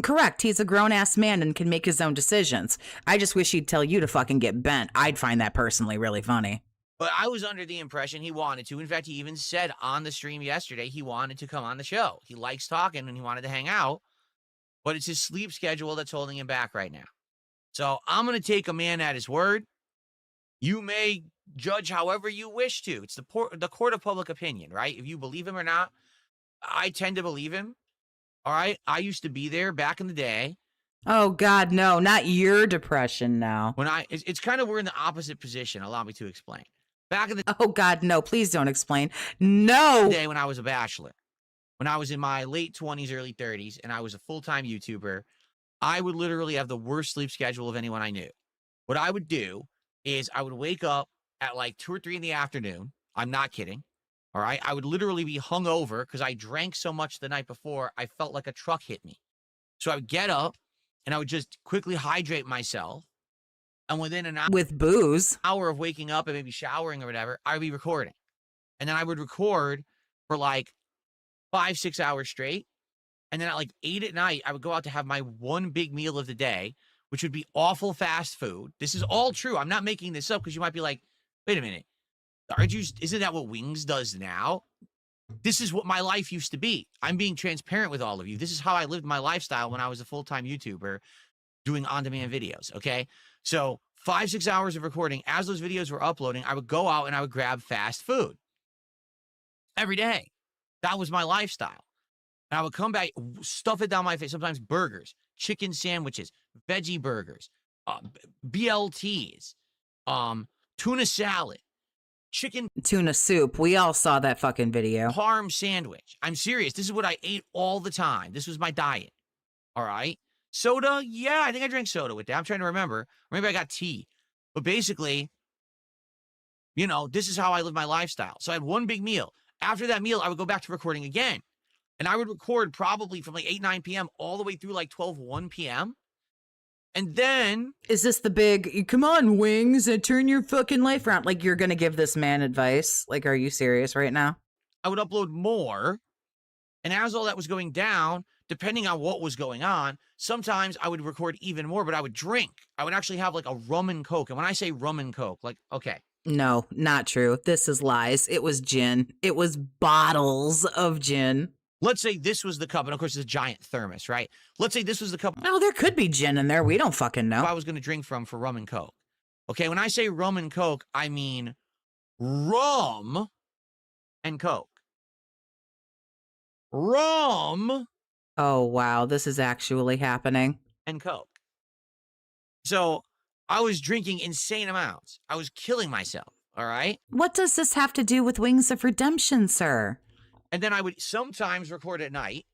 Correct. He's a grown-ass man and can make his own decisions. I just wish he'd tell you to fucking get bent. I'd find that personally really funny. But I was under the impression he wanted to. In fact, he even said on the stream yesterday he wanted to come on the show. He likes talking and he wanted to hang out. But it's his sleep schedule that's holding him back right now. So I'm going to take a man at his word. You may judge however you wish to. It's the court of public opinion, right? If you believe him or not, I tend to believe him. All right. I used to be there back in the day. Oh, God, no, not your depression now. When it's kind of, we're in the opposite position. Allow me to explain. Back in the Oh, God, no, please don't explain. No. day when I was a bachelor, when I was in my late 20s, early 30s, and I was a full-time YouTuber, I would literally have the worst sleep schedule of anyone I knew. What I would do is I would wake up at like 2 or 3 in the afternoon. I'm not kidding. All right. I would literally be hungover because I drank so much the night before. I felt like a truck hit me. So I would get up and I would just quickly hydrate myself. And within an hour, with booze, hour of waking up and maybe showering or whatever, I would be recording. And then I would record for like 5-6 hours straight. And then at like 8 at night, I would go out to have my one big meal of the day, which would be awful fast food. This is all true. I'm not making this up because you might be like, wait a minute. Isn't that what Wings does now? This is what my life used to be. I'm being transparent with all of you. This is how I lived my lifestyle when I was a full-time YouTuber doing on-demand videos, okay? So 5-6 hours of recording. As those videos were uploading, I would go out and I would grab fast food every day. That was my lifestyle. And I would come back, stuff it down my face, sometimes burgers, chicken sandwiches, veggie burgers, BLTs, tuna salad, chicken tuna soup. We all saw that fucking video. Parm sandwich. I'm serious. This is what I ate all the time. This was my diet. All right. Soda. Yeah, I think I drank soda with that. I'm trying to remember. Or maybe I got tea. But basically, you know, this is how I live my lifestyle. So I had one big meal. After that meal, I would go back to recording again. And I would record probably from like 8, 9 p.m. all the way through like 12, 1 p.m. And then... Is this the big, come on, Wings, and turn your fucking life around? Like, you're going to give this man advice? Like, are you serious right now? I would upload more. And as all that was going down, depending on what was going on, sometimes I would record even more, but I would drink. I would actually have like a rum and Coke. And when I say rum and Coke, like, okay. No, not true. This is lies. It was gin. It was bottles of gin. Let's say this was the cup, and of course it's a giant thermos, right? Let's say this was the cup. Oh, there could be gin in there. We don't fucking know. I was going to drink from for rum and Coke. Okay, when I say rum and Coke, I mean rum and Coke. Rum. Oh, wow. This is actually happening. And Coke. So I was drinking insane amounts. I was killing myself, all right? What does this have to do with Wings of Redemption, sir? And then I would sometimes record at night.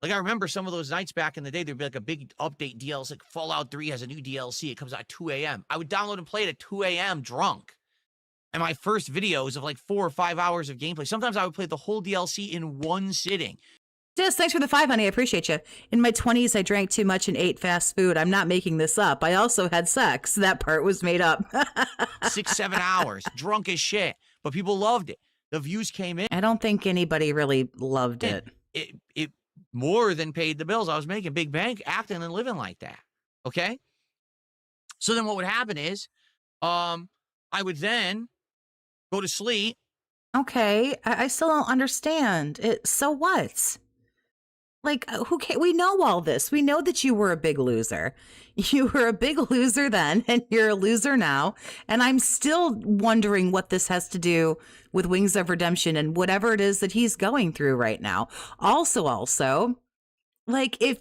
Like, I remember some of those nights back in the day, there'd be like a big update DLC. Like Fallout 3 has a new DLC. It comes out at 2 a.m. I would download and play it at 2 a.m. drunk. And my first videos of like 4 or 5 hours of gameplay. Sometimes I would play the whole DLC in one sitting. Yes, thanks for the 5, honey. I appreciate you. In my 20s, I drank too much and ate fast food. I'm not making this up. I also had sex. That part was made up. 6, 7 hours. Drunk as shit. But people loved it. The views came in. I don't think anybody really loved it. It more than paid the bills. I was making big bank acting and living like that. Okay? So then what would happen is I would then go to sleep. Okay. I still don't understand. So what? Like, who can we know all this? We know that you were a big loser. You were a big loser then, and you're a loser now. And I'm still wondering what this has to do with Wings of Redemption and whatever it is that he's going through right now. Also, like, if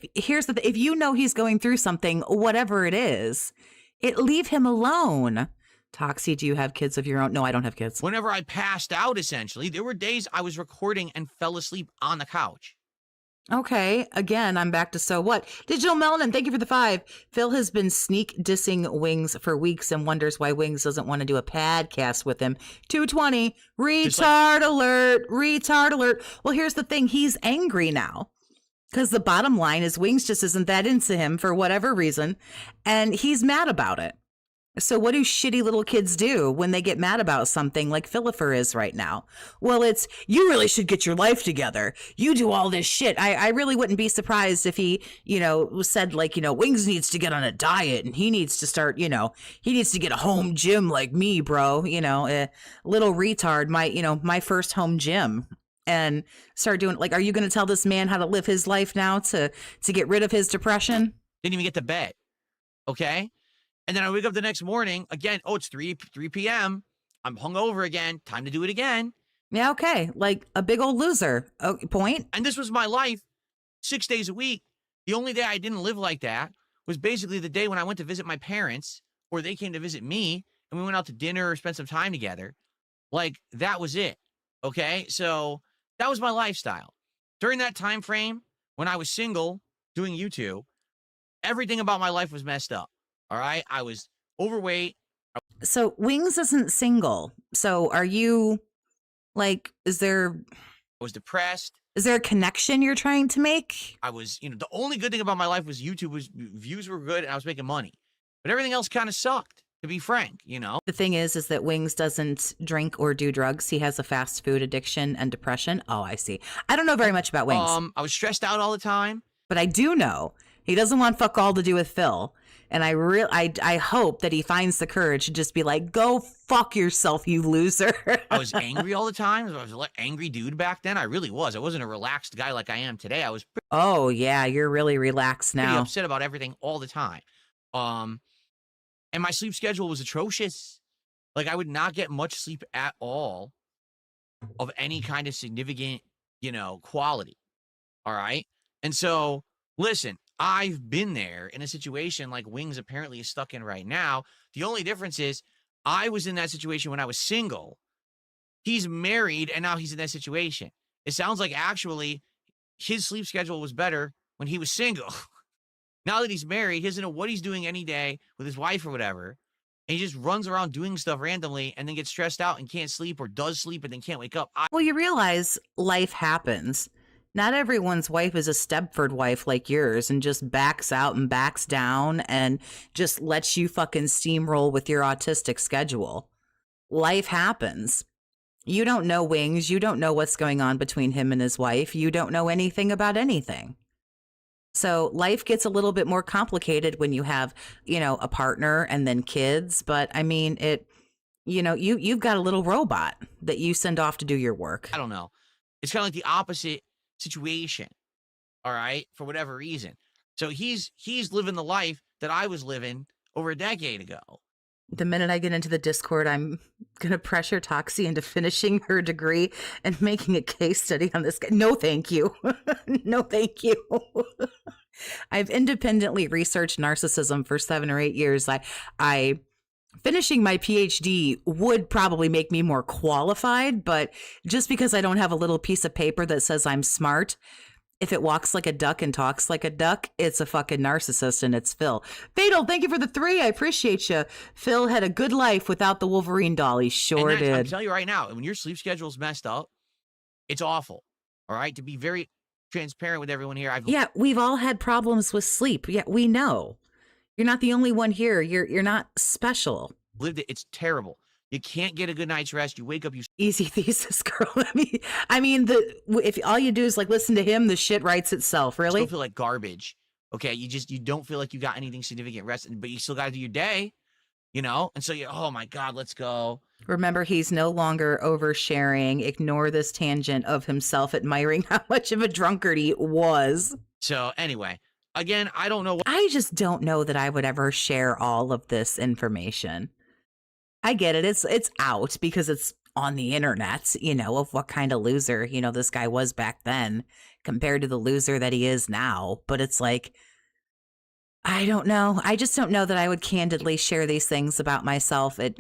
you know he's going through something, whatever it is, leave him alone. Toxie, do you have kids of your own? No, I don't have kids. Whenever I passed out, essentially, there were days I was recording and fell asleep on the couch. Okay, again, I'm back to so what? Digital Melanin, thank you for the 5. Phil has been sneak dissing Wings for weeks and wonders why Wings doesn't want to do a Pahdcast with him. 220, retard alert, retard alert. Well, here's the thing, he's angry now. Because the bottom line is Wings just isn't that into him for whatever reason, and he's mad about it. So what do shitty little kids do when they get mad about something like Philipper is right now? Well, it's, you really should get your life together. You do all this shit. I really wouldn't be surprised if he, said like, Wings needs to get on a diet and he needs to start, he needs to get a home gym like me, bro. A little retard, my first home gym. And start doing, like, are you going to tell this man how to live his life now to get rid of his depression? Didn't even get to bed. Okay? And then I wake up the next morning, again, oh, it's 3 p.m. I'm hungover again. Time to do it again. Yeah, okay. Like a big old loser. Oh, point. And this was my life 6 days a week. The only day I didn't live like that was basically the day when I went to visit my parents, or they came to visit me, and we went out to dinner or spent some time together. Like, that was it. Okay? So that was my lifestyle. During that time frame, when I was single, doing YouTube, everything about my life was messed up. All right? I was overweight. So Wings isn't single. So are you, like, I was depressed. Is there a connection you're trying to make? I was, the only good thing about my life was YouTube was views were good and I was making money. But everything else kind of sucked, to be frank, The thing is that Wings doesn't drink or do drugs. He has a fast food addiction and depression. Oh, I see. I don't know very much about Wings. I was stressed out all the time. But I do know he doesn't want fuck all to do with Phil. And I hope that he finds the courage to just be like, go fuck yourself, you loser. I was angry all the time. I was an angry dude back then. I really was. I wasn't a relaxed guy like I am today. I was Oh, yeah, you're really relaxed pretty now. upset about everything all the time. And my sleep schedule was atrocious. Like, I would not get much sleep at all of any kind of significant, quality. All right? And so, listen, I've been there in a situation like Wings apparently is stuck in right now. The only difference is I was in that situation when I was single. He's married, and now he's in that situation. It sounds like actually his sleep schedule was better when he was single. Now that he's married, he doesn't know what he's doing any day with his wife or whatever. And he just runs around doing stuff randomly and then gets stressed out and can't sleep, or does sleep and then can't wake up. Well, you realize life happens. Not everyone's wife is a Stepford wife like yours and just backs out and backs down and just lets you fucking steamroll with your autistic schedule. Life happens. You don't know Wings. You don't know what's going on between him and his wife. You don't know anything about anything. So life gets a little bit more complicated when you have, a partner and then kids. But I mean, you've got a little robot that you send off to do your work. I don't know. It's kind of like the opposite situation. All right. For whatever reason. So he's living the life that I was living over a decade ago. The minute I get into the Discord, I'm going to pressure Toxie into finishing her degree and making a case study on this guy. No, thank you. No, thank you. I've independently researched narcissism for 7 or 8 years. I finishing my PhD would probably make me more qualified, but just because I don't have a little piece of paper that says I'm smart, if it walks like a duck and talks like a duck, it's a fucking narcissist, and it's Phil. Fatal, thank you for the 3. I appreciate you. Phil had a good life without the Wolverine doll. He sure did. I'm telling you right now, when your sleep schedule's messed up, it's awful. All right? To be very transparent with everyone here. Yeah, we've all had problems with sleep. Yeah, we know. You're not the only one here. You're not special. Lived it. It's terrible. You can't get a good night's rest. You wake up, easy thesis, girl. I mean, if all you do is listen to him, the shit writes itself. Really, you still feel like garbage. Okay, you don't feel like you got anything significant rest, but you still got to do your day. And so oh my God, let's go. Remember, he's no longer oversharing. Ignore this tangent of himself admiring how much of a drunkard he was. So anyway, again, I don't know. I just don't know that I would ever share all of this information. I get it. It's out because it's on the internet, of what kind of loser, this guy was back then compared to the loser that he is now. But it's like, I don't know. I just don't know that I would candidly share these things about myself. It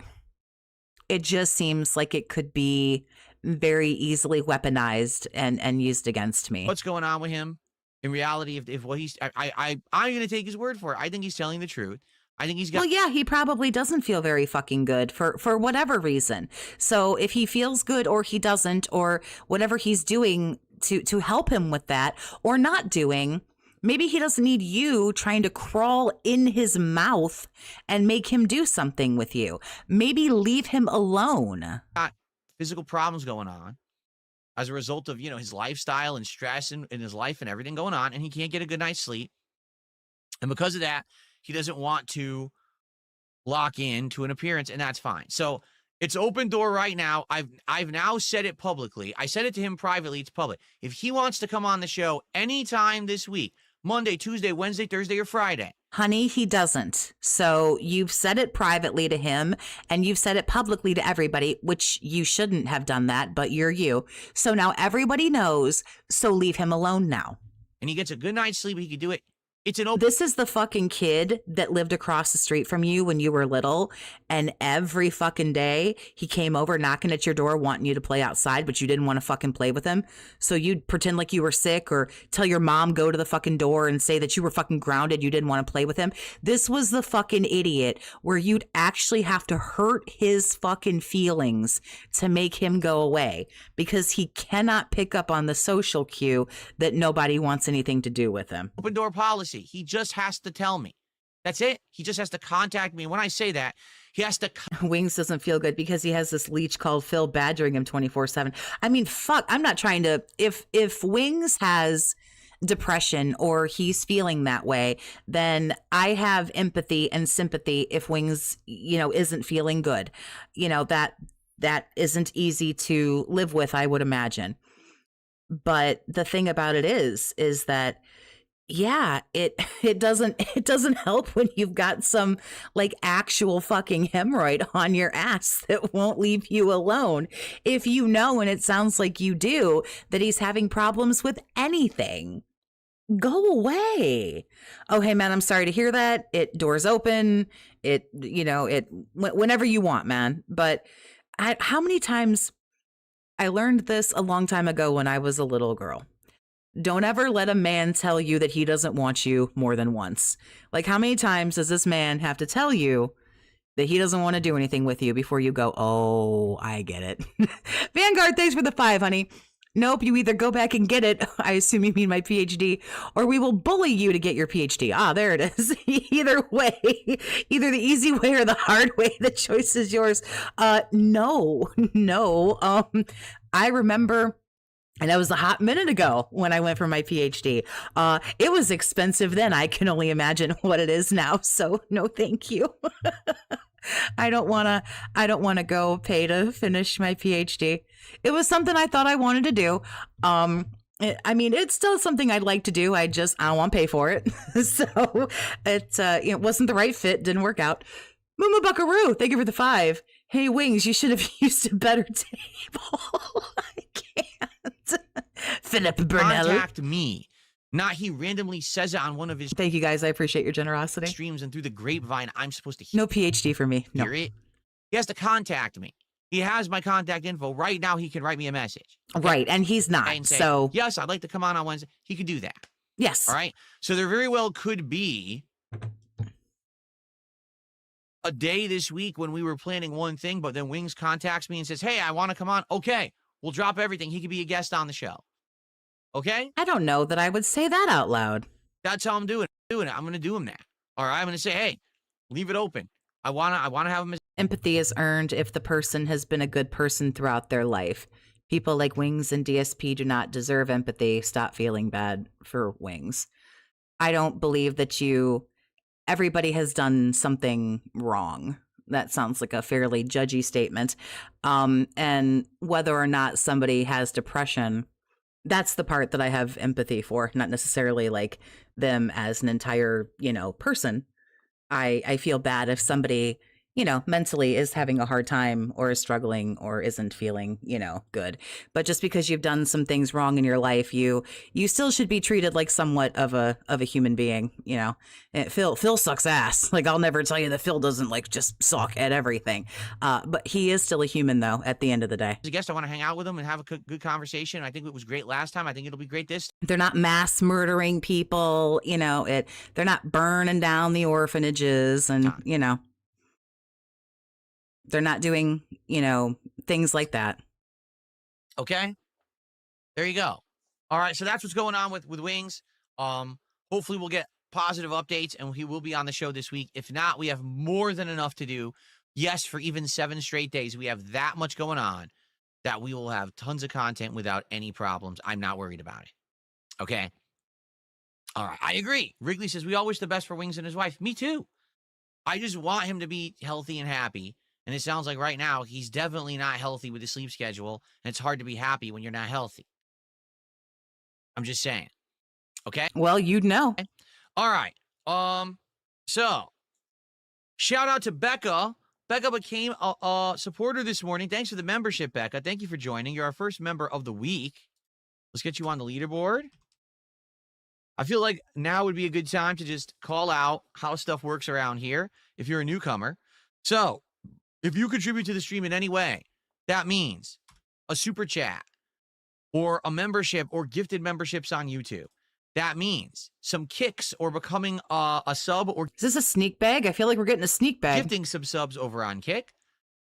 just seems like it could be very easily weaponized and used against me. What's going on with him? In reality, if what he's, I'm going to take his word for it. I think he's telling the truth. I think he's got. Well, yeah, he probably doesn't feel very fucking good for whatever reason. So if he feels good or he doesn't, or whatever he's doing to help him with that or not doing, maybe he doesn't need you trying to crawl in his mouth and make him do something with you. Maybe leave him alone. Got physical problems going on as a result of, his lifestyle and stress in his life and everything going on, and he can't get a good night's sleep. And because of that, he doesn't want to lock in to an appearance, and that's fine. So it's open door right now. I've now said it publicly. I said it to him privately. It's public. If he wants to come on the show anytime this week, Monday, Tuesday, Wednesday, Thursday, or Friday. Honey, he doesn't. So you've said it privately to him and you've said it publicly to everybody, which you shouldn't have done that, but you're you. So now everybody knows, so leave him alone now. And he gets a good night's sleep. He can do it. It's an open. This is the fucking kid that lived across the street from you when you were little. And every fucking day he came over knocking at your door wanting you to play outside, but you didn't want to fucking play with him. So you'd pretend like you were sick or tell your mom go to the fucking door and say that you were fucking grounded. You didn't want to play with him. This was the fucking idiot where you'd actually have to hurt his fucking feelings to make him go away because he cannot pick up on the social cue that nobody wants anything to do with him. Open door policy. He just has to tell me. That's it. He just has to contact me. When I say that, he has to. Wings doesn't feel good because he has this leech called Phil badgering him 24/7. I mean, fuck. I'm not trying to. If Wings has depression or he's feeling that way, then I have empathy and sympathy. If Wings, isn't feeling good, that isn't easy to live with, I would imagine. But the thing about it is that. Yeah, it doesn't help when you've got some like actual fucking hemorrhoid on your ass that won't leave you alone. If you know, and it sounds like you do, that he's having problems with anything, go away. Oh, hey man, I'm sorry to hear that. Doors open. Whenever you want, man. But how many times I learned this a long time ago when I was a little girl. Don't ever let a man tell you that he doesn't want you more than once. Like, how many times does this man have to tell you that he doesn't want to do anything with you before you go, oh, I get it. Vanguard, thanks for the 5, honey. Nope, you either go back and get it, I assume you mean my PhD, or we will bully you to get your PhD. Ah, there it is. Either way, either the easy way or the hard way, the choice is yours. No. I remember... And that was a hot minute ago when I went for my PhD. It was expensive then. I can only imagine what it is now. So no, thank you. I don't want to go pay to finish my PhD. It was something I thought I wanted to do. It's still something I'd like to do. I don't want to pay for it. So it wasn't the right fit. Didn't work out. Mumu Buckaroo, thank you for the 5. Hey, Wings, you should have used a better table. I can't. Philip Burnell. Contact me. Not he randomly says it on one of his. Thank you, guys. I appreciate your generosity. Streams and through the grapevine, I'm supposed to hear. No PhD for me. No. Hear it. He has to contact me. He has my contact info. Right now, he can write me a message. Okay? Right, and he's not. And say, so, yes, I'd like to come on Wednesday. He could do that. Yes. All right. So there very well could be a day this week when we were planning one thing, but then Wings contacts me and says, hey, I want to come on. Okay, we'll drop everything. He could be a guest on the show. Okay? I don't know that I would say that out loud. That's how I'm doing it. I'm going to do him that. All right? I'm going to say, hey, leave it open. I want to have him as... Empathy is earned if the person has been a good person throughout their life. People like Wings and DSP do not deserve empathy. Stop feeling bad for Wings. I don't believe that everybody has done something wrong. That sounds like a fairly judgy statement. And whether or not somebody has depression, that's the part that I have empathy for, not necessarily like them as an entire, person. I feel bad if somebody, mentally is having a hard time or is struggling or isn't feeling, good. But just because you've done some things wrong in your life, you still should be treated like somewhat of a human being, And Phil sucks ass. Like, I'll never tell you that Phil doesn't like just suck at everything. But he is still a human though, at the end of the day. As a guest, I want to hang out with him and have a good conversation. I think it was great last time. I think it'll be great this time. They're not mass murdering people, they're not burning down the orphanages and, they're not doing, things like that. Okay. There you go. All right. So that's what's going on with Wings. Hopefully we'll get positive updates and he will be on the show this week. If not, we have more than enough to do. Yes, for even 7 straight days. We have that much going on that we will have tons of content without any problems. I'm not worried about it. Okay. All right. I agree. Wrigley says, we all wish the best for Wings and his wife. Me too. I just want him to be healthy and happy. And it sounds like right now he's definitely not healthy with his sleep schedule. And it's hard to be happy when you're not healthy. I'm just saying. Okay? Well, you'd know. All right. So, shout out to Becca. Becca became a supporter this morning. Thanks for the membership, Becca. Thank you for joining. You're our first member of the week. Let's get you on the leaderboard. I feel like now would be a good time to just call out how stuff works around here if you're a newcomer. So, if you contribute to the stream in any way, that means a super chat or a membership or gifted memberships on YouTube. That means some kicks or becoming a sub or... Is this a sneak bag? I feel like we're getting a sneak bag. Gifting some subs over on Kick.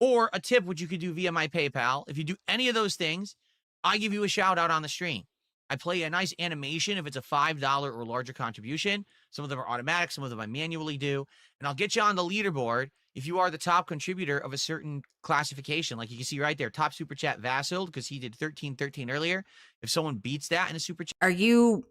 Or a tip, which you could do via my PayPal. If you do any of those things, I give you a shout out on the stream. I play a nice animation if it's a $5 or larger contribution. Some of them are automatic. Some of them I manually do. And I'll get you on the leaderboard if you are the top contributor of a certain classification. Like you can see right there, top super chat Vasil, because he did 1313 earlier. If someone beats that in a super chat.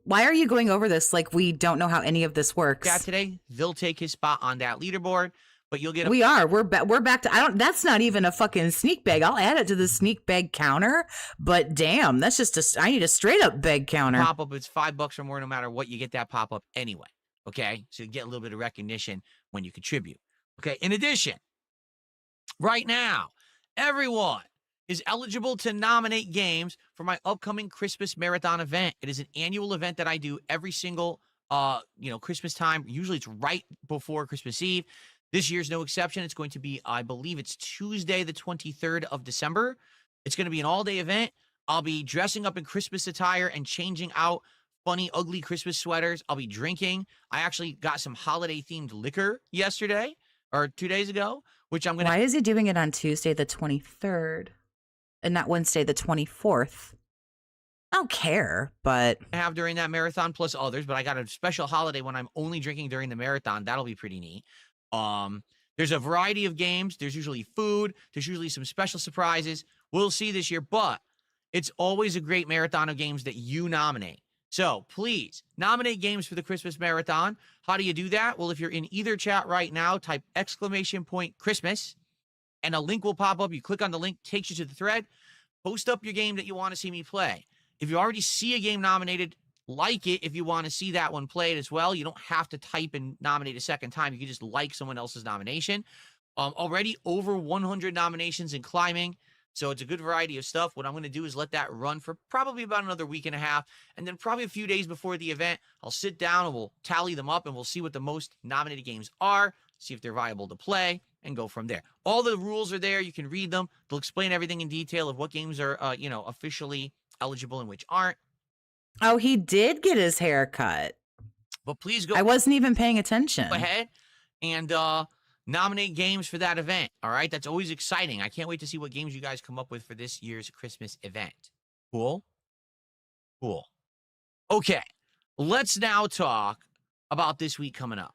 Why are you going over this like we don't know how any of this works? Yeah, today, they'll take his spot on that leaderboard. But you'll get We're back to that's not even a fucking sneak bag. I'll add it to the sneak bag counter, but damn, that's just I need a straight up bag counter. Pop up, it's $5 or more no matter what, you get that pop up anyway. Okay? So you get a little bit of recognition when you contribute. Okay, in addition, right now, everyone is eligible to nominate games for my upcoming Christmas Marathon event. It is an annual event that I do every single Christmas time. Usually it's right before Christmas Eve. This year's no exception. It's going to be, I believe it's Tuesday, the 23rd of December. It's going to be an all-day event. I'll be dressing up in Christmas attire and changing out funny, ugly Christmas sweaters. I'll be drinking. I actually got some holiday-themed liquor yesterday or 2 days ago, which I'm going to... Why is he doing it on Tuesday, the 23rd, and not Wednesday, the 24th? I don't care, but... I have during that marathon plus others, but I got a special holiday when I'm only drinking during the marathon. That'll be pretty neat. There's a variety of games. There's usually food. There's usually some special surprises. We'll see this year, but it's always a great marathon of games that you nominate. So please nominate games for the Christmas Marathon. How do you do that? Well, if you're in either chat right now, type !Christmas and a link will pop up. You click on the link, takes you to the thread. Post up your game that you want to see me play. If you already see a game nominated, like it if you want to see that one played as well. You don't have to type and nominate a second time. You can just like someone else's nomination. Already over 100 nominations and climbing. So it's a good variety of stuff. What I'm going to do is let that run for probably about another week and a half. And then probably a few days before the event, I'll sit down and we'll tally them up and we'll see what the most nominated games are, see if they're viable to play, and go from there. All the rules are there. You can read them. They'll explain everything in detail of what games are, officially eligible and which aren't. Oh, he did get his hair cut. But please go. I wasn't even paying attention. Go ahead and nominate games for that event. All right. That's always exciting. I can't wait to see what games you guys come up with for this year's Christmas event. Cool? Cool. Okay. Let's now talk about this week coming up.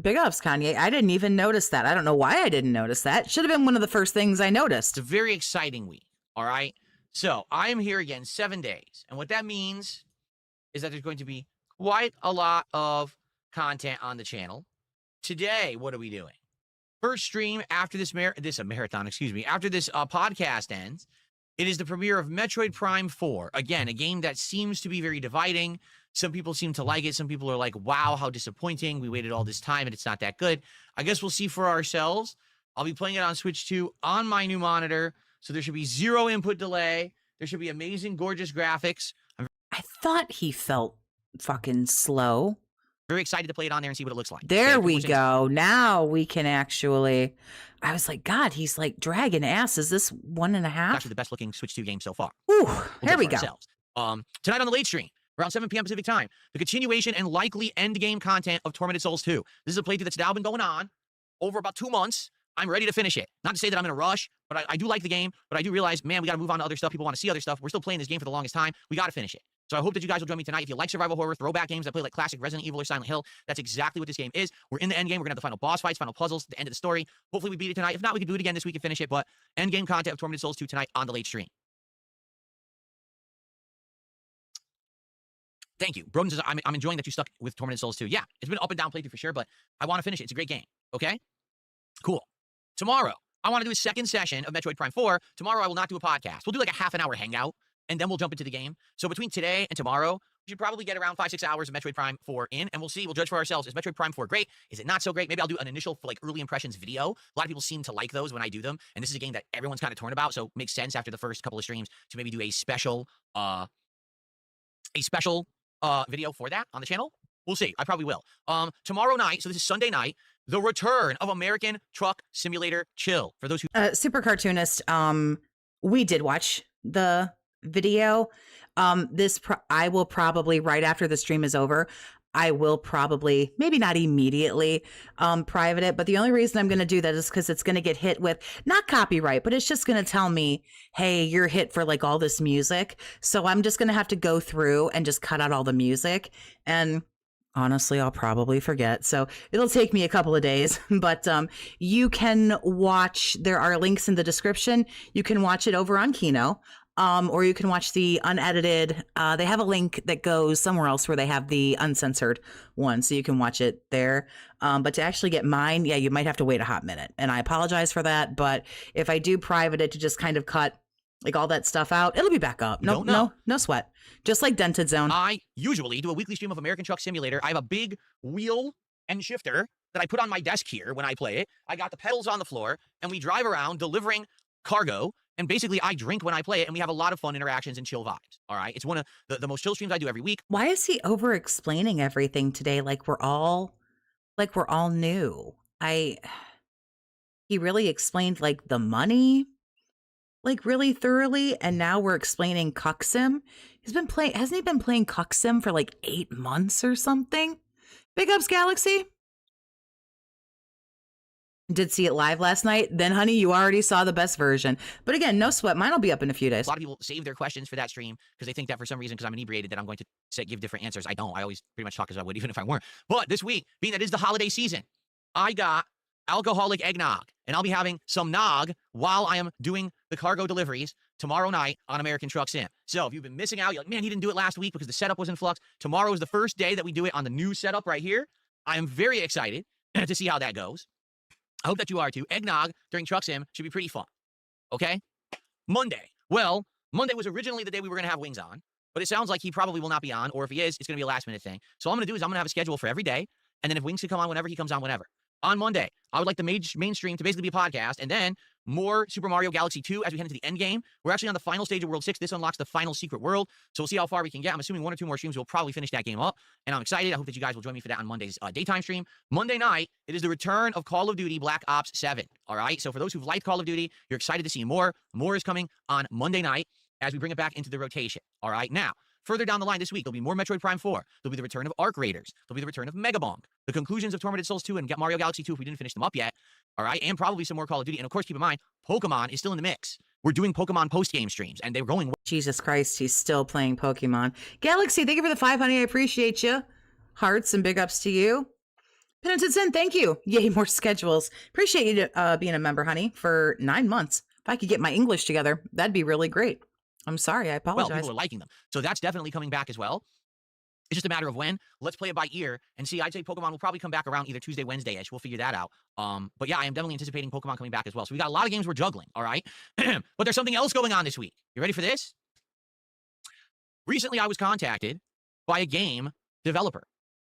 Big ups, Kanye. I didn't even notice that. I don't know why I didn't notice that. Should have been one of the first things I noticed. It's a very exciting week. All right. So I am here again 7 days. And what that means is that there's going to be quite a lot of content on the channel. Today, what are we doing? First stream after this marathon, after this podcast ends, it is the premiere of Metroid Prime 4. Again, a game that seems to be very dividing. Some people seem to like it. Some people are like, wow, how disappointing. We waited all this time and it's not that good. I guess we'll see for ourselves. I'll be playing it on Switch 2 on my new monitor. So there should be zero input delay. There should be amazing, gorgeous graphics. I thought he felt fucking slow. Very excited to play it on there and see what it looks like. There we go. Now we can actually... I was like, God, he's like dragging ass. Is this 1.5? It's actually the best looking Switch 2 game so far. Ooh, here we go. Tonight on the late stream, around 7 p.m. Pacific time, the continuation and likely end game content of Tormented Souls 2. This is a playthrough that's now been going on over about 2 months. I'm ready to finish it. Not to say that I'm in a rush, but I do like the game. But I do realize, man, we got to move on to other stuff. People want to see other stuff. We're still playing this game for the longest time. We got to finish it. So I hope that you guys will join me tonight. If you like survival horror, throwback games that play like classic Resident Evil or Silent Hill, that's exactly what this game is. We're in the end game. We're going to have the final boss fights, final puzzles, the end of the story. Hopefully we beat it tonight. If not, we can do it again this week and finish it. But end game content of Tormented Souls 2 tonight on the late stream. Thank you. Broden says, I'm enjoying that you stuck with Tormented Souls 2. Yeah, it's been up and down playthrough for sure, but I want to finish it. It's a great game. Okay? Cool. Tomorrow, I want to do a second session of Metroid Prime 4. Tomorrow, I will not do a podcast. We'll do like a half an hour hangout. and then we'll jump into the game. So between today and tomorrow, we should probably get around 5-6 hours of Metroid Prime 4 in, and we'll see. We'll judge for ourselves. Is Metroid Prime 4 great? Is it not so great? Maybe I'll do an initial like early impressions video. A lot of people seem to like those when I do them, and this is a game that everyone's kind of torn about, so it makes sense after the first couple of streams to maybe do a special video for that on the channel. We'll see. I probably will. Tomorrow night, so this is Sunday night, the return of American Truck Simulator Chill. For those who Super Cartoonist, we did watch the video. I will probably, right after the stream is over, I will probably, maybe not immediately, private it. But the only reason I'm going to do that is because it's going to get hit with, not copyright, but it's just going to tell me, hey, you're hit for like all this music. So I'm just going to have to go through and just cut out all the music. And honestly, I'll probably forget. So it'll take me a couple of days, but you can watch, there are links in the description. You can watch it over on Kino. Or you can watch the unedited. They have a link that goes somewhere else where they have the uncensored one, so you can watch it there. But to actually get mine, yeah, you might have to wait a hot minute. And I apologize for that. But if I do private it to just kind of cut like all that stuff out, it'll be back up. No sweat. Just like Dented Zone. I usually do a weekly stream of American Truck Simulator. I have a big wheel and shifter that I put on my desk here when I play it. I got the pedals on the floor, and we drive around delivering cargo. And basically, I drink when I play it, and we have a lot of fun interactions and chill vibes. All right, it's one of the most chill streams I do every week. Why is he over explaining everything today? Like we're all new. He really explained like the money, like really thoroughly, and now we're explaining Cuck Sim. Hasn't he been playing Cuck Sim for like 8 months or something? Big ups, Galaxy. Did see it live last night. Then, honey, you already saw the best version. But again, no sweat. Mine will be up in a few days. A lot of people save their questions for that stream because they think that for some reason, because I'm inebriated, that I'm going to give different answers. I don't. I always pretty much talk as I would, even if I weren't. But this week, being that it is the holiday season, I got alcoholic eggnog, and I'll be having some nog while I am doing the cargo deliveries tomorrow night on American Truck Sim. So if you've been missing out, you're like, man, he didn't do it last week because the setup was in flux. Tomorrow is the first day that we do it on the new setup right here. I am very excited to see how that goes. I hope that you are too. Eggnog during Truck Sim should be pretty fun. Okay? Monday. Well, Monday was originally the day we were going to have Wings on, but it sounds like he probably will not be on, or if he is, it's going to be a last-minute thing. So all I'm going to do is I'm going to have a schedule for every day, and then if Wings can come on whenever, he comes on whenever. On Monday, I would like the mainstream to basically be a podcast, and then more Super Mario Galaxy 2 as we head into the end game. We're actually on the final stage of World 6. This unlocks the final secret world, so we'll see how far we can get. I'm assuming 1 or 2 more streams will probably finish that game up, and I'm excited. I hope that you guys will join me for that on Monday's daytime stream. Monday night, it is the return of Call of Duty Black Ops 7, all right? So for those who've liked Call of Duty, you're excited to see more. More is coming on Monday night as we bring it back into the rotation, all right? Now, further down the line this week, there'll be more Metroid Prime 4. There'll be the return of Arc Raiders. There'll be the return of Megabonk. The conclusions of Tormented Souls 2 and Get Mario Galaxy 2 if we didn't finish them up yet. All right, and probably some more Call of Duty. And of course, keep in mind, Pokemon is still in the mix. We're doing Pokemon post-game streams, and they're going... Jesus Christ, he's still playing Pokemon. Galaxy, thank you for the 5, honey. I appreciate you. Hearts and big ups to you. Penitent Sin, thank you. Yay, more schedules. Appreciate you being a member, honey, for 9 months. If I could get my English together, that'd be really great. I'm sorry, I apologize. Well, people are liking them. So that's definitely coming back as well. It's just a matter of when. Let's play it by ear and see. I'd say Pokemon will probably come back around either Tuesday, Wednesday-ish. We'll figure that out. But yeah, I am definitely anticipating Pokemon coming back as well. So we got a lot of games we're juggling, all right? But there's something else going on this week. You ready for this? Recently, I was contacted by a game developer.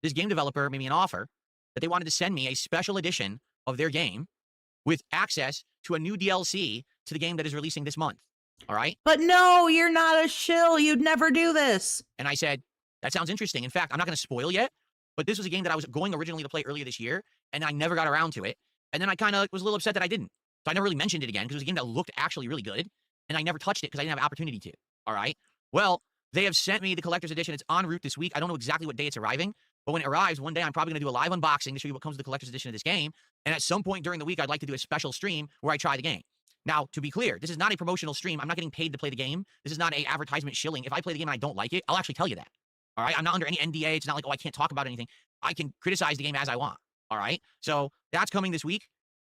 This game developer made me an offer that they wanted to send me a special edition of their game with access to a new DLC to the game that is releasing this month. All right? But no, you're not a shill. You'd never do this. And I said, that sounds interesting. In fact, I'm not going to spoil yet, but this was a game that I was going originally to play earlier this year, and I never got around to it. And then I kind of was a little upset that I didn't. So I never really mentioned it again because it was a game that looked actually really good, and I never touched it because I didn't have opportunity to. All right? Well, they have sent me the collector's edition. It's en route this week. I don't know exactly what day it's arriving, but when it arrives, one day I'm probably going to do a live unboxing to show you what comes with the collector's edition of this game. And at some point during the week, I'd like to do a special stream where I try the game. Now, to be clear, this is not a promotional stream. I'm not getting paid to play the game. This is not an advertisement shilling. If I play the game and I don't like it, I'll actually tell you that. All right? I'm not under any NDA. It's not like, oh, I can't talk about anything. I can criticize the game as I want. All right? So that's coming this week,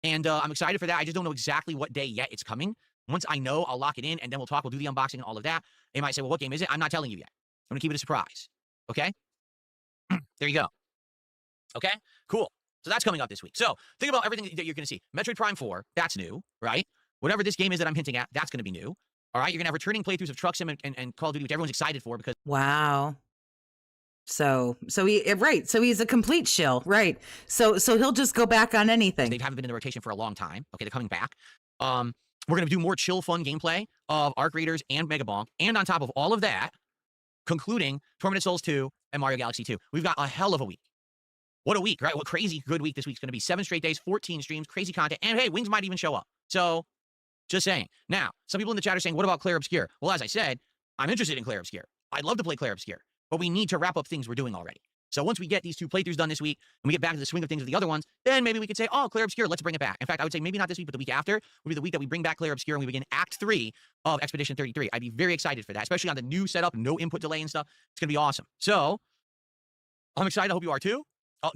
and I'm excited for that. I just don't know exactly what day yet it's coming. Once I know, I'll lock it in, and then we'll talk. We'll do the unboxing and all of that. They might say, well, what game is it? I'm not telling you yet. I'm going to keep it a surprise. Okay? There you go. Okay? Cool. So that's coming up this week. So think about everything that you're going to see. Metroid Prime 4, that's new, right? Whatever this game is that I'm hinting at, that's going to be new. All right, you're gonna have returning playthroughs of Truck Sim and Call of Duty, which everyone's excited for because Wow. So he's a complete shill, right? So he'll just go back on anything. they haven't been in the rotation for a long time. Okay, they're coming back. We're gonna do more chill, fun gameplay of Arc Raiders and Mega Bonk, and on top of all of that, concluding Tormented Souls 2 and Mario Galaxy 2. We've got a hell of a week. What a week, right? What crazy good week this week's going to be. 7 straight days, 14 streams, crazy content, and hey, Wings might even show up. So, just saying. Now, some people in the chat are saying, what about Claire Obscure? Well, as I said, I'm interested in Claire Obscure. I'd love to play Claire Obscure, but we need to wrap up things we're doing already. So once we get these 2 playthroughs done this week, and we get back to the swing of things with the other ones, then maybe we could say, oh, Claire Obscure, let's bring it back. In fact, I would say maybe not this week, but the week after would be the week that we bring back Claire Obscure and we begin Act 3 of Expedition 33. I'd be very excited for that, especially on the new setup, no input delay and stuff. It's going to be awesome. So, I'm excited. I hope you are too.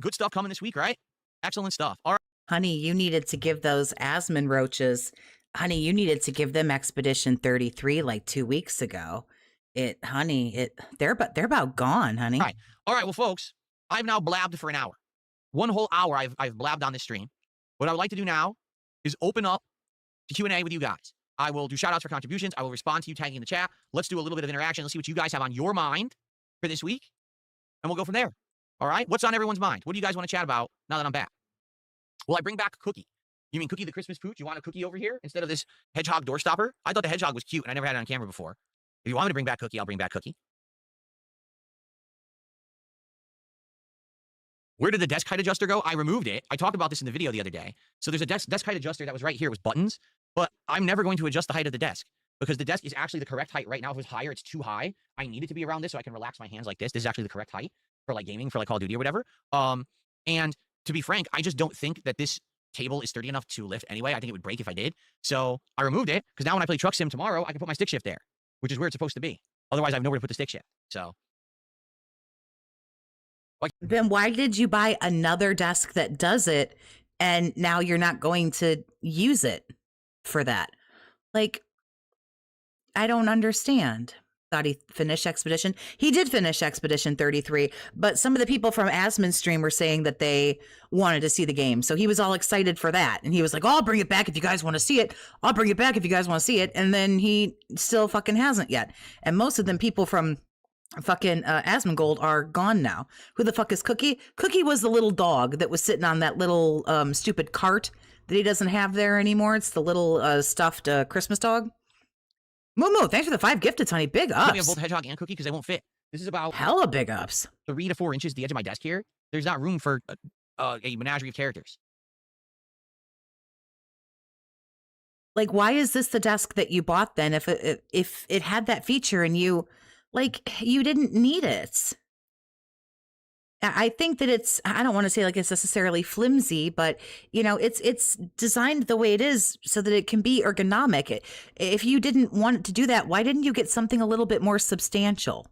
Good stuff coming this week, right? Excellent stuff. All right. Honey, you needed to give those Asmon roaches, honey, you needed to give them Expedition 33 like 2 weeks ago. They're about gone, honey. All right, well, folks, I've now blabbed for an hour. 1 whole hour I've blabbed on this stream. What I would like to do now is open up to Q&A with you guys. I will do shout-outs for contributions. I will respond to you tagging in the chat. Let's do a little bit of interaction. Let's see what you guys have on your mind for this week, and we'll go from there. All right? What's on everyone's mind? What do you guys want to chat about now that I'm back? Will I bring back Cookie? You mean Cookie the Christmas Pooch? You want a Cookie over here instead of this hedgehog doorstopper? I thought the hedgehog was cute, and I never had it on camera before. If you want me to bring back Cookie, I'll bring back Cookie. Where did the desk height adjuster go? I removed it. I talked about this in the video the other day. So there's a desk height adjuster that was right here with buttons, but I'm never going to adjust the height of the desk because the desk is actually the correct height right now. If it was higher, it's too high. I need it to be around this so I can relax my hands like this. This is actually the correct height for like gaming, for like Call of Duty or whatever. And to be frank, I just don't think that this table is sturdy enough to lift anyway. I think it would break if I did. So I removed it because now when I play Truck Sim tomorrow, I can put my stick shift there, which is where it's supposed to be. Otherwise, I have nowhere to put the stick shift. So. Then why did you buy another desk that does it and now you're not going to use it for that? Like, I don't understand. Thought he finished Expedition. He did finish Expedition 33, but some of the people from Asmon's stream were saying that they wanted to see the game. So he was all excited for that. And he was like, oh, I'll bring it back if you guys want to see it. I'll bring it back if you guys want to see it. And then he still fucking hasn't yet. And most of them people from fucking Asmongold are gone now. Who the fuck is Cookie? Cookie was the little dog that was sitting on that little stupid cart that he doesn't have there anymore. It's the little stuffed Christmas dog. Moo, thanks for the 5 gifted, honey. Big ups. We have both Hedgehog and Cookie because they won't fit. This is about hella big ups. 3 to 4 inches the edge of my desk here. There's not room for a menagerie of characters. Like, why is this the desk that you bought then? If it had that feature and you didn't need it. I think that I don't want to say like it's necessarily flimsy, but you know, it's designed the way it is so that it can be ergonomic. If you didn't want to do that, why didn't you get something a little bit more substantial?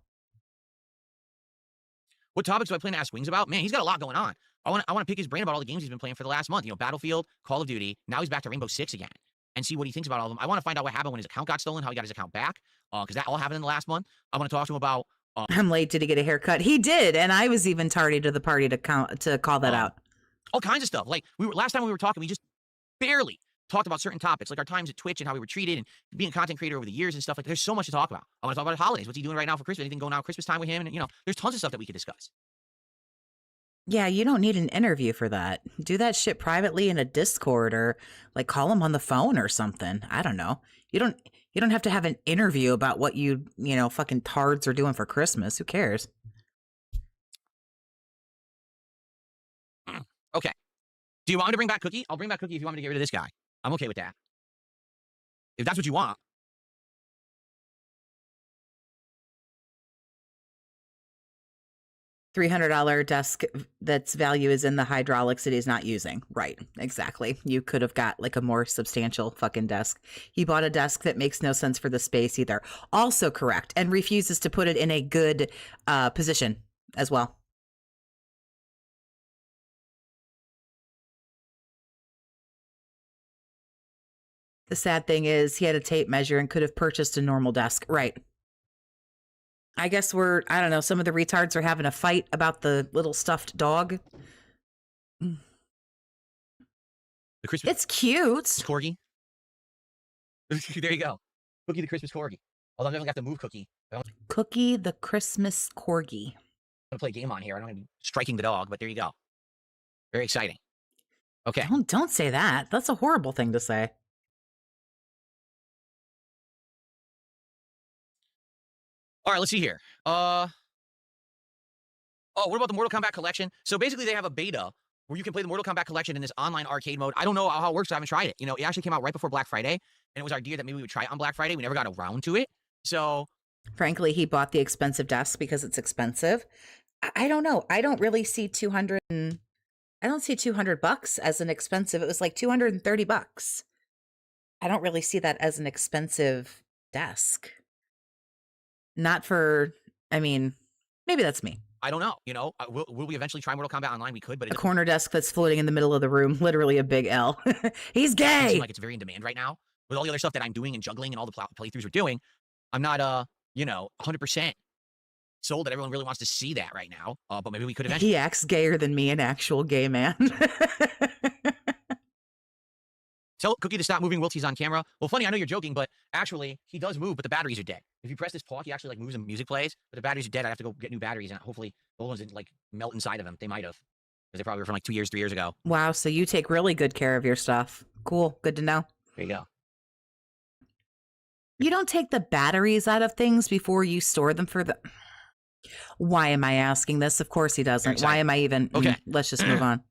What topics do I plan to ask Wings about? Man, he's got a lot going on. I want to pick his brain about all the games he's been playing for the last month. You know, Battlefield, Call of Duty. Now he's back to Rainbow Six again, and see what he thinks about all of them. I want to find out what happened when his account got stolen, how he got his account back, because that all happened in the last month. I want to talk to him about. I'm late. Did he get a haircut? He did, and I was even tardy to the party to call that out. All kinds of stuff. Like last time we were talking, we just barely talked about certain topics, like our times at Twitch and how we were treated, and being a content creator over the years and stuff. Like, there's so much to talk about. I want to talk about holidays. What's he doing right now for Christmas? Anything going on at Christmas time with him? And there's tons of stuff that we could discuss. Yeah, you don't need an interview for that. Do that shit privately in a Discord or like call him on the phone or something. I don't know. You don't have to have an interview about what you fucking tards are doing for Christmas. Who cares? Okay. Do you want me to bring back Cookie? I'll bring back Cookie if you want me to get rid of this guy. I'm okay with that. If that's what you want. $300 desk that's value is in the hydraulics that he's not using. Right, exactly. You could have got like a more substantial fucking desk. He bought a desk that makes no sense for the space either. Also correct, and refuses to put it in a good position as well. The sad thing is he had a tape measure and could have purchased a normal desk. Right. I guess I don't know, some of the retards are having a fight about the little stuffed dog. The Christmas. It's cute. Corgi. There you go. Cookie the Christmas corgi. Although I'm definitely have to move Cookie. Cookie the Christmas corgi. I'm gonna play a game on here. I don't want to be striking the dog, but there you go. Very exciting. Okay. Don't say that. That's a horrible thing to say. All right, let's see here. Oh, what about the Mortal Kombat collection? So basically, they have a beta where you can play the Mortal Kombat collection in this online arcade mode. I don't know how it works. I haven't tried it. You know, it actually came out right before Black Friday, and it was our idea that maybe we would try it on Black Friday. We never got around to it. So, frankly, he bought the expensive desk because it's expensive. I don't know. I don't really see 200. I don't see $200 as an expensive. It was like $230. I don't really see that as an expensive desk. Not for. I mean, maybe that's me. I don't know. You know, will we eventually try Mortal Kombat Online? We could, but a corner desk that's floating in the middle of the room, literally a big L. He's gay. It seems like it's very in demand right now with all the other stuff that I'm doing and juggling and all the playthroughs we're doing. I'm not, 100% sold that everyone really wants to see that right now. But maybe we could eventually. He acts gayer than me, an actual gay man. Tell Cookie to stop moving whilst he's on camera. Well, funny, I know you're joking, but actually, he does move, but the batteries are dead. If you press this pause, he actually like moves and music plays, but the batteries are dead. I have to go get new batteries, and hopefully the old ones didn't like melt inside of them. They might have, because they probably were from like 2 years, 3 years ago. Wow, so you take really good care of your stuff. Cool, good to know. There you go. You don't take the batteries out of things before you store them for the... Why am I asking this? Of course he doesn't. Why am I even... Okay. Let's just move on.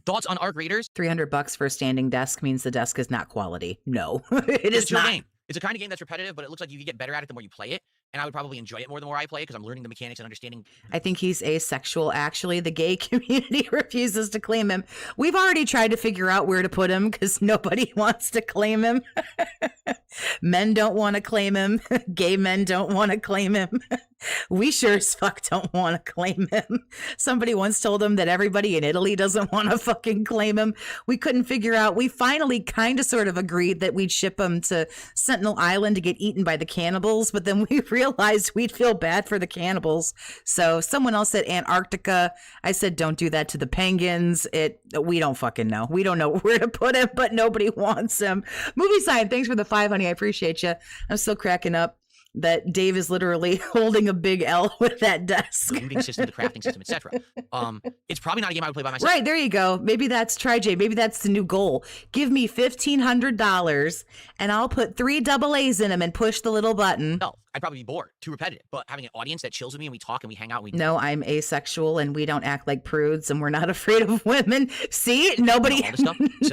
Thoughts on Arc Raiders? $300 for a standing desk means the desk is not quality. No, it is not. Game. It's a kind of game that's repetitive, but it looks like you get better at it the more you play it. And I would probably enjoy it more the more I play it because I'm learning the mechanics and understanding. I think he's asexual, actually. The gay community refuses to claim him. We've already tried to figure out where to put him because nobody wants to claim him. Men don't want to claim him. Gay men don't want to claim him. We sure as fuck don't want to claim him. Somebody once told him that everybody in Italy doesn't want to fucking claim him. We couldn't figure out. We finally kind of sort of agreed that we'd ship him to Sentinel Island to get eaten by the cannibals, but then we realized we'd feel bad for the cannibals. So someone else said Antarctica. I said, don't do that to the penguins. We don't fucking know. We don't know where to put him, but nobody wants him. Movie Sign, thanks for the 5, honey. I appreciate you. I'm still cracking up that Dave is literally holding a big L with that desk. The looting system, the crafting system, etc. It's probably not a game I would play by myself. Right, there you go. Maybe that's, try Jay, maybe that's the new goal. Give me $1,500 and I'll put 3 double A's in them and push the little button. No, I'd probably be bored, too repetitive. But having an audience that chills with me and we talk and we hang out. No, I'm asexual and we don't act like prudes and we're not afraid of women. See, nobody,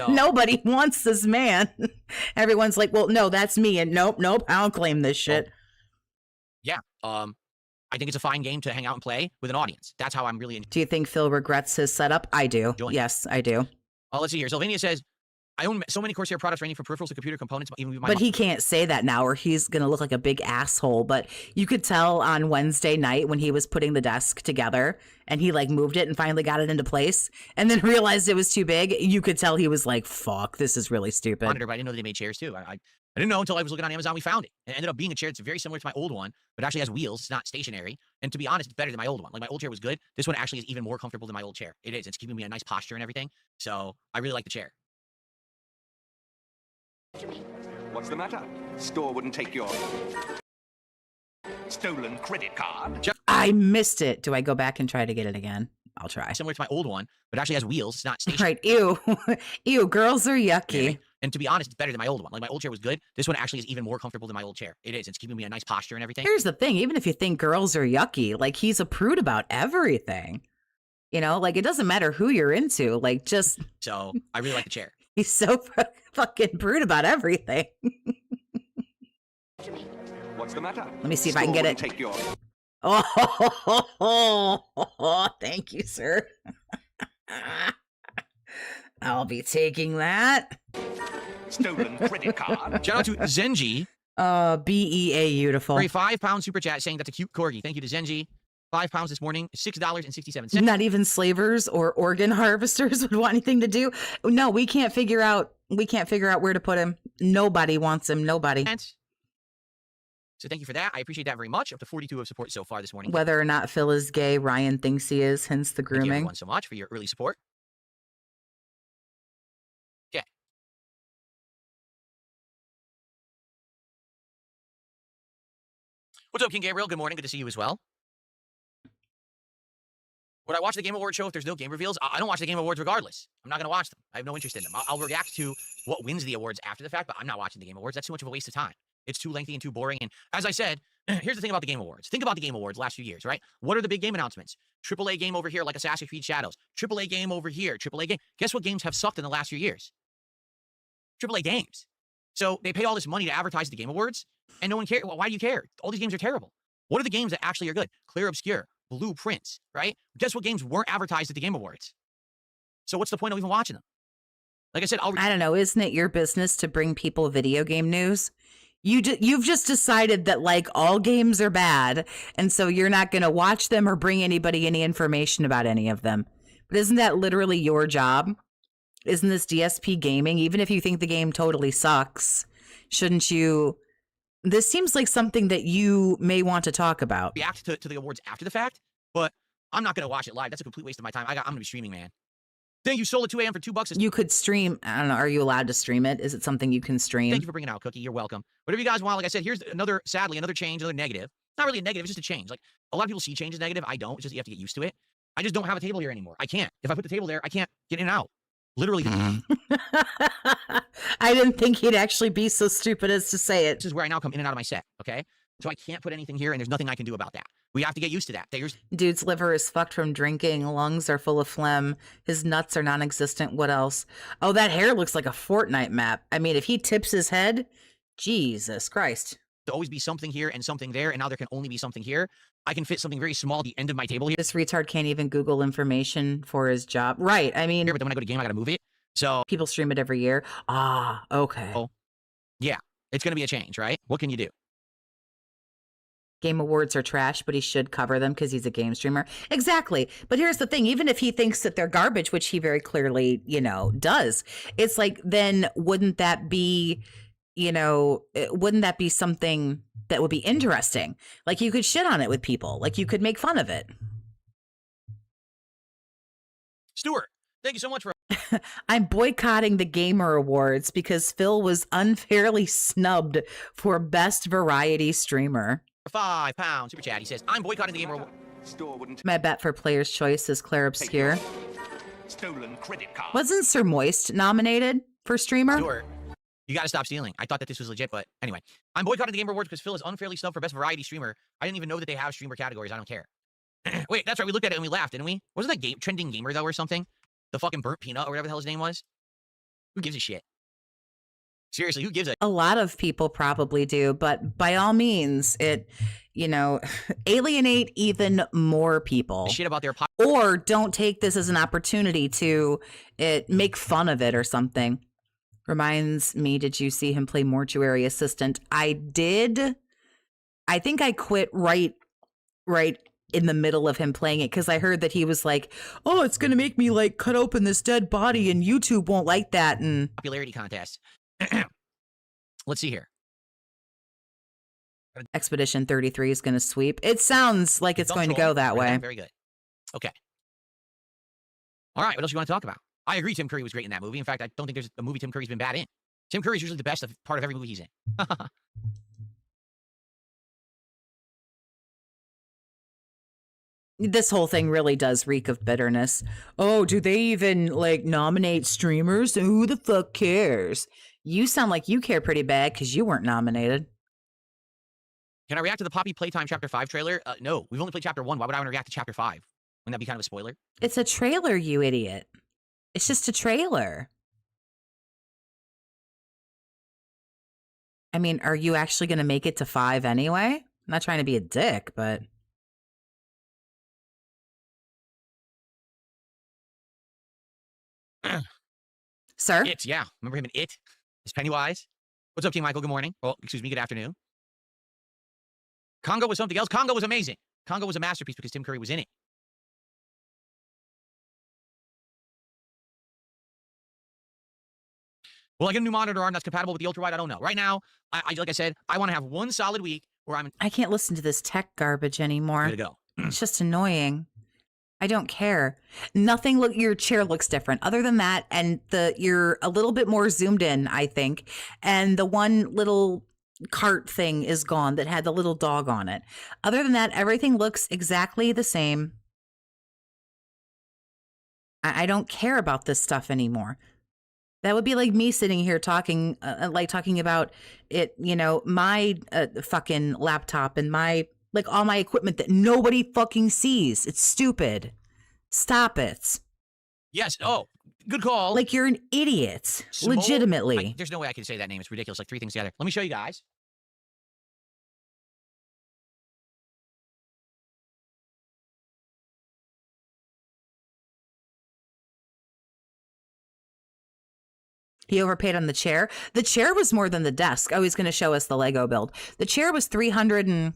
nobody wants this man. Everyone's like, well, no, that's me. And nope, I don't claim this shit. Yeah, I think it's a fine game to hang out and play with an audience. That's how I'm really Do you think Phil regrets his setup? I do. Yes, I do. Let's see here. Sylvania says, I own so many Corsair products ranging from peripherals to computer components. Even my but he can't say that now or he's going to look like a big asshole. But you could tell on Wednesday night when he was putting the desk together and he like moved it and finally got it into place and then realized it was too big. You could tell he was like, fuck, this is really stupid. Monitor, but I didn't know they made chairs too. I didn't know until I was looking on Amazon. We found it. And it ended up being a chair that's very similar to my old one, but actually has wheels. It's not stationary. And to be honest, it's better than my old one. Like my old chair was good. This one actually is even more comfortable than my old chair. It is. It's keeping me a nice posture and everything. So I really like the chair. What's the matter? Store wouldn't take your stolen credit card. I missed it. Do I go back and try to get it again? I'll try. Similar to my old one, but actually has wheels. It's not stationary. Right. Ew. Ew. Girls are yucky. And to be honest, it's better than my old one. Like my old chair was good. This one actually is even more comfortable than my old chair. It is. It's keeping me a nice posture and everything. Here's the thing. Even if you think girls are yucky, like he's a prude about everything. You know, like it doesn't matter who you're into. Like just. So I really like the chair. He's so fucking prude about everything. What's the matter? Let me see if I can get it. Take your... Oh, thank you, sir. I'll be taking that. Stolen credit card. Shout out to Zenji. BEA beautiful. For a £5 super chat saying that's a cute corgi. Thank you to Zenji. £5 this morning, $6.67. Not even slavers or organ harvesters would want anything to do. No, we can't figure out where to put him. Nobody wants him. Nobody. So thank you for that. I appreciate that very much. Up to 42 of support so far this morning. Whether or not Phil is gay, Ryan thinks he is, hence the grooming. Thank you everyone so much for your early support. What's up, King Gabriel? Good morning. Good to see you as well. Would I watch the Game Awards show if there's no game reveals? I don't watch the Game Awards regardless. I'm not going to watch them. I have no interest in them. I'll react to what wins the awards after the fact, but I'm not watching the Game Awards. That's too much of a waste of time. It's too lengthy and too boring. And as I said, here's the thing about the Game Awards. Think about the Game Awards last few years, right? What are the big game announcements? AAA game over here like Assassin's Creed Shadows. AAA game over here. AAA game. Guess what games have sucked in the last few years? AAA games. So they pay all this money to advertise the Game Awards, and no one cares. Well, why do you care? All these games are terrible. What are the games that actually are good? Clear Obscure, Blueprints, right? Guess what games weren't advertised at the Game Awards? So what's the point of even watching them? Like I said, I don't know. Isn't it your business to bring people video game news? You've just decided that like all games are bad, and so you're not going to watch them or bring anybody any information about any of them. But isn't that literally your job? Isn't this DSP gaming? Even if you think the game totally sucks, shouldn't you? This seems like something that you may want to talk about. React to the awards after the fact, but I'm not going to watch it live. That's a complete waste of my time. I'm going to be streaming, man. Thank you, Soul at 2 a.m. for $2. You could stream. I don't know. Are you allowed to stream it? Is it something you can stream? Thank you for bringing it out, Cookie. You're welcome. Whatever you guys want. Like I said, here's another, sadly, another change, another negative. Not really a negative, it's just a change. Like, a lot of people see change as negative. I don't. It's just you have to get used to it. I just don't have a table here anymore. I can't. If I put the table there, I can't get in and out. Literally. I didn't think he'd actually be so stupid as to say it. This is where I now come in and out of my set, okay? So I can't put anything here, and there's nothing I can do about that. We have to get used to that. Dude's liver is fucked from drinking. Lungs are full of phlegm. His nuts are non-existent. What else? Oh, that hair looks like a Fortnite map. I mean, if he tips his head, Jesus Christ. There'll always be something here and something there, and now there can only be something here. I can fit something very small at the end of my table here. This retard can't even Google information for his job. Right, I mean... But then when I go to game, I gotta move it. So... People stream it every year. Ah, okay. Oh, yeah, it's gonna be a change, right? What can you do? Game Awards are trash, but he should cover them because he's a game streamer. Exactly. But here's the thing. Even if he thinks that they're garbage, which he very clearly, does, it's like, then wouldn't that be, wouldn't that be something that would be interesting? Like, you could shit on it with people. Like, you could make fun of it. Stuart, thank you so much for... I'm boycotting the Gamer Awards because Phil was unfairly snubbed for Best Variety Streamer. £5 super chat. He says, I'm boycotting the Gamer Award. My bet for Player's Choice is Claire Obscure. Stolen credit card. Wasn't Sir Moist nominated for streamer? Stuart, you gotta stop stealing. I thought that this was legit, but anyway. I'm boycotting the Gamer Awards because Phil is unfairly snubbed for Best Variety Streamer. I didn't even know that they have streamer categories. I don't care. Wait, that's right. We looked at it and we laughed, didn't we? Wasn't that Trending Gamer, though, or something? The fucking Burnt Peanut or whatever the hell his name was? Who gives a shit? Seriously, who gives a... A lot of people probably do, but by all means, it, alienate even more people. Shit about their... Or don't take this as an opportunity to make fun of it or something. Reminds me, did you see him play Mortuary Assistant? I did. I think I quit right in the middle of him playing it because I heard that he was like, oh, it's going to make me like cut open this dead body and YouTube won't like that. And popularity contest. Let's see here. Expedition 33 is going to sweep. It sounds like it's going to go that way. Very good. Okay. All right. What else do you want to talk about? I agree Tim Curry was great in that movie. In fact, I don't think there's a movie Tim Curry's been bad in. Tim Curry's usually the best part of every movie he's in. This whole thing really does reek of bitterness. Oh, do they even nominate streamers? Who the fuck cares? You sound like you care pretty bad because you weren't nominated. Can I react to the Poppy Playtime Chapter 5 trailer? No, we've only played Chapter 1. Why would I want to react to Chapter 5? Wouldn't that be kind of a spoiler? It's a trailer, you idiot. It's just a trailer. I mean, are you actually going to make it to 5 anyway? I'm not trying to be a dick, but... Sir? It, yeah. Remember him in It? It's Pennywise. What's up, King Michael? Good morning. Well, excuse me, good afternoon. Congo was something else. Congo was amazing. Congo was a masterpiece because Tim Curry was in it. Will I get a new monitor arm that's compatible with the ultrawide? I don't know. Right now, like I said, I want to have one solid week where I can't listen to this tech garbage anymore. Way to go. It's just annoying. I don't care. Nothing. Look, your chair looks different. Other than that, and you're a little bit more zoomed in, I think. And the one little cart thing is gone that had the little dog on it. Other than that, everything looks exactly the same. I don't care about this stuff anymore. That would be like me sitting here talking about it, you know, my fucking laptop and my, like, all my equipment that nobody fucking sees. It's stupid. Stop it. Yes. Oh, good call. Like, you're an idiot. Legitimately. There's no way I can say that name. It's ridiculous. Like 3 things together. Let me show you guys. He overpaid on the chair. The chair was more than the desk. Oh, he's going to show us the Lego build. The chair was 300 and...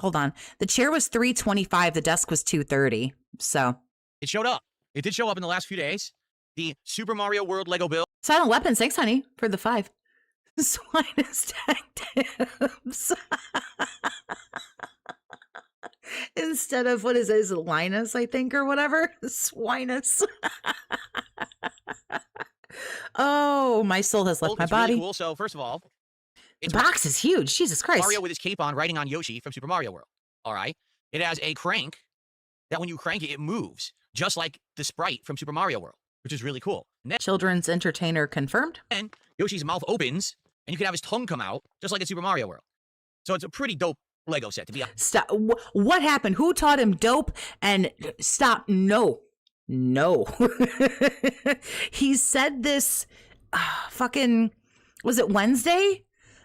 Hold on. The chair was 325. The desk was 230. So... It showed up. It did show up in the last few days. The Super Mario World Lego build. Silent Weapons. Thanks, honey, for the 5. Swinus Tactives. Instead of, what is it? Is it Linus, I think, or whatever? Swinus. Oh, my soul has left my body. Really cool. So, first of all, the box is huge. Jesus Christ. Mario with his cape on, riding on Yoshi from Super Mario World. All right. It has a crank that when you crank it, it moves, just like the sprite from Super Mario World, which is really cool. Children's entertainer confirmed. And Yoshi's mouth opens, and you can have his tongue come out, just like in Super Mario World. So it's a pretty dope Lego set, to be honest. Stop. What happened? Who taught him dope? And stop. No. He said this fucking, was it Wednesday?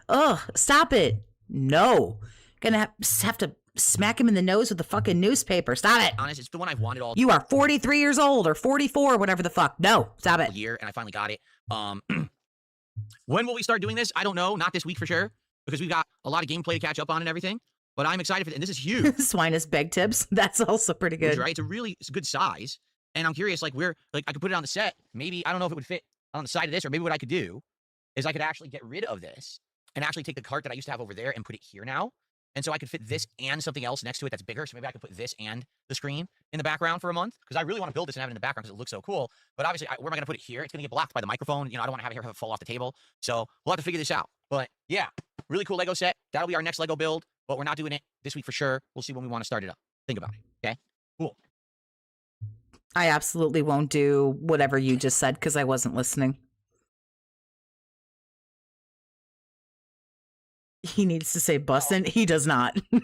Ugh, stop it. No. Gonna have to smack him in the nose with the fucking newspaper. Stop it. Honest, it's the one I've wanted all. You are 43 years old or 44, whatever the fuck. No, stop it. Year, and I finally got it. When will we start doing this? I don't know. Not this week for sure, because we've got a lot of gameplay to catch up on and everything. But I'm excited for it, and this is huge. Swinus beg tips. That's also pretty good. Right? It's a good size. And I'm curious, like, I could put it on the set. Maybe, I don't know if it would fit on the side of this, or maybe what I could do is I could actually get rid of this and actually take the cart that I used to have over there and put it here now. And so I could fit this and something else next to it that's bigger. So maybe I could put this and the screen in the background for a month, because I really want to build this and have it in the background because it looks so cool. But obviously, where am I going to put it here? It's going to get blocked by the microphone. You know, I don't want to have it here have it fall off the table. So we'll have to figure this out. But yeah, really cool Lego set. That'll be our next Lego build, but we're not doing it this week for sure. We'll see when we want to start it up. Think about it. Okay, cool. I absolutely won't do whatever you just said because I wasn't listening. He needs to say bussin'. He does not. For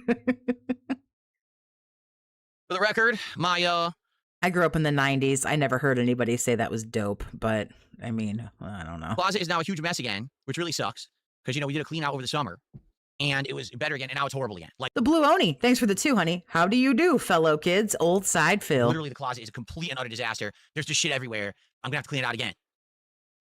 the record, my I grew up in the 90s. I never heard anybody say that was dope, but I mean, I don't know. Closet is now a huge mess again, which really sucks because, you know, we did a clean out over the summer and it was better again, and now it's horrible again. Like the Blue Oni. Thanks for the 2, honey. How do you do, fellow kids? Old side Phil. Literally, the closet is a complete and utter disaster. There's just shit everywhere. I'm gonna have to clean it out again.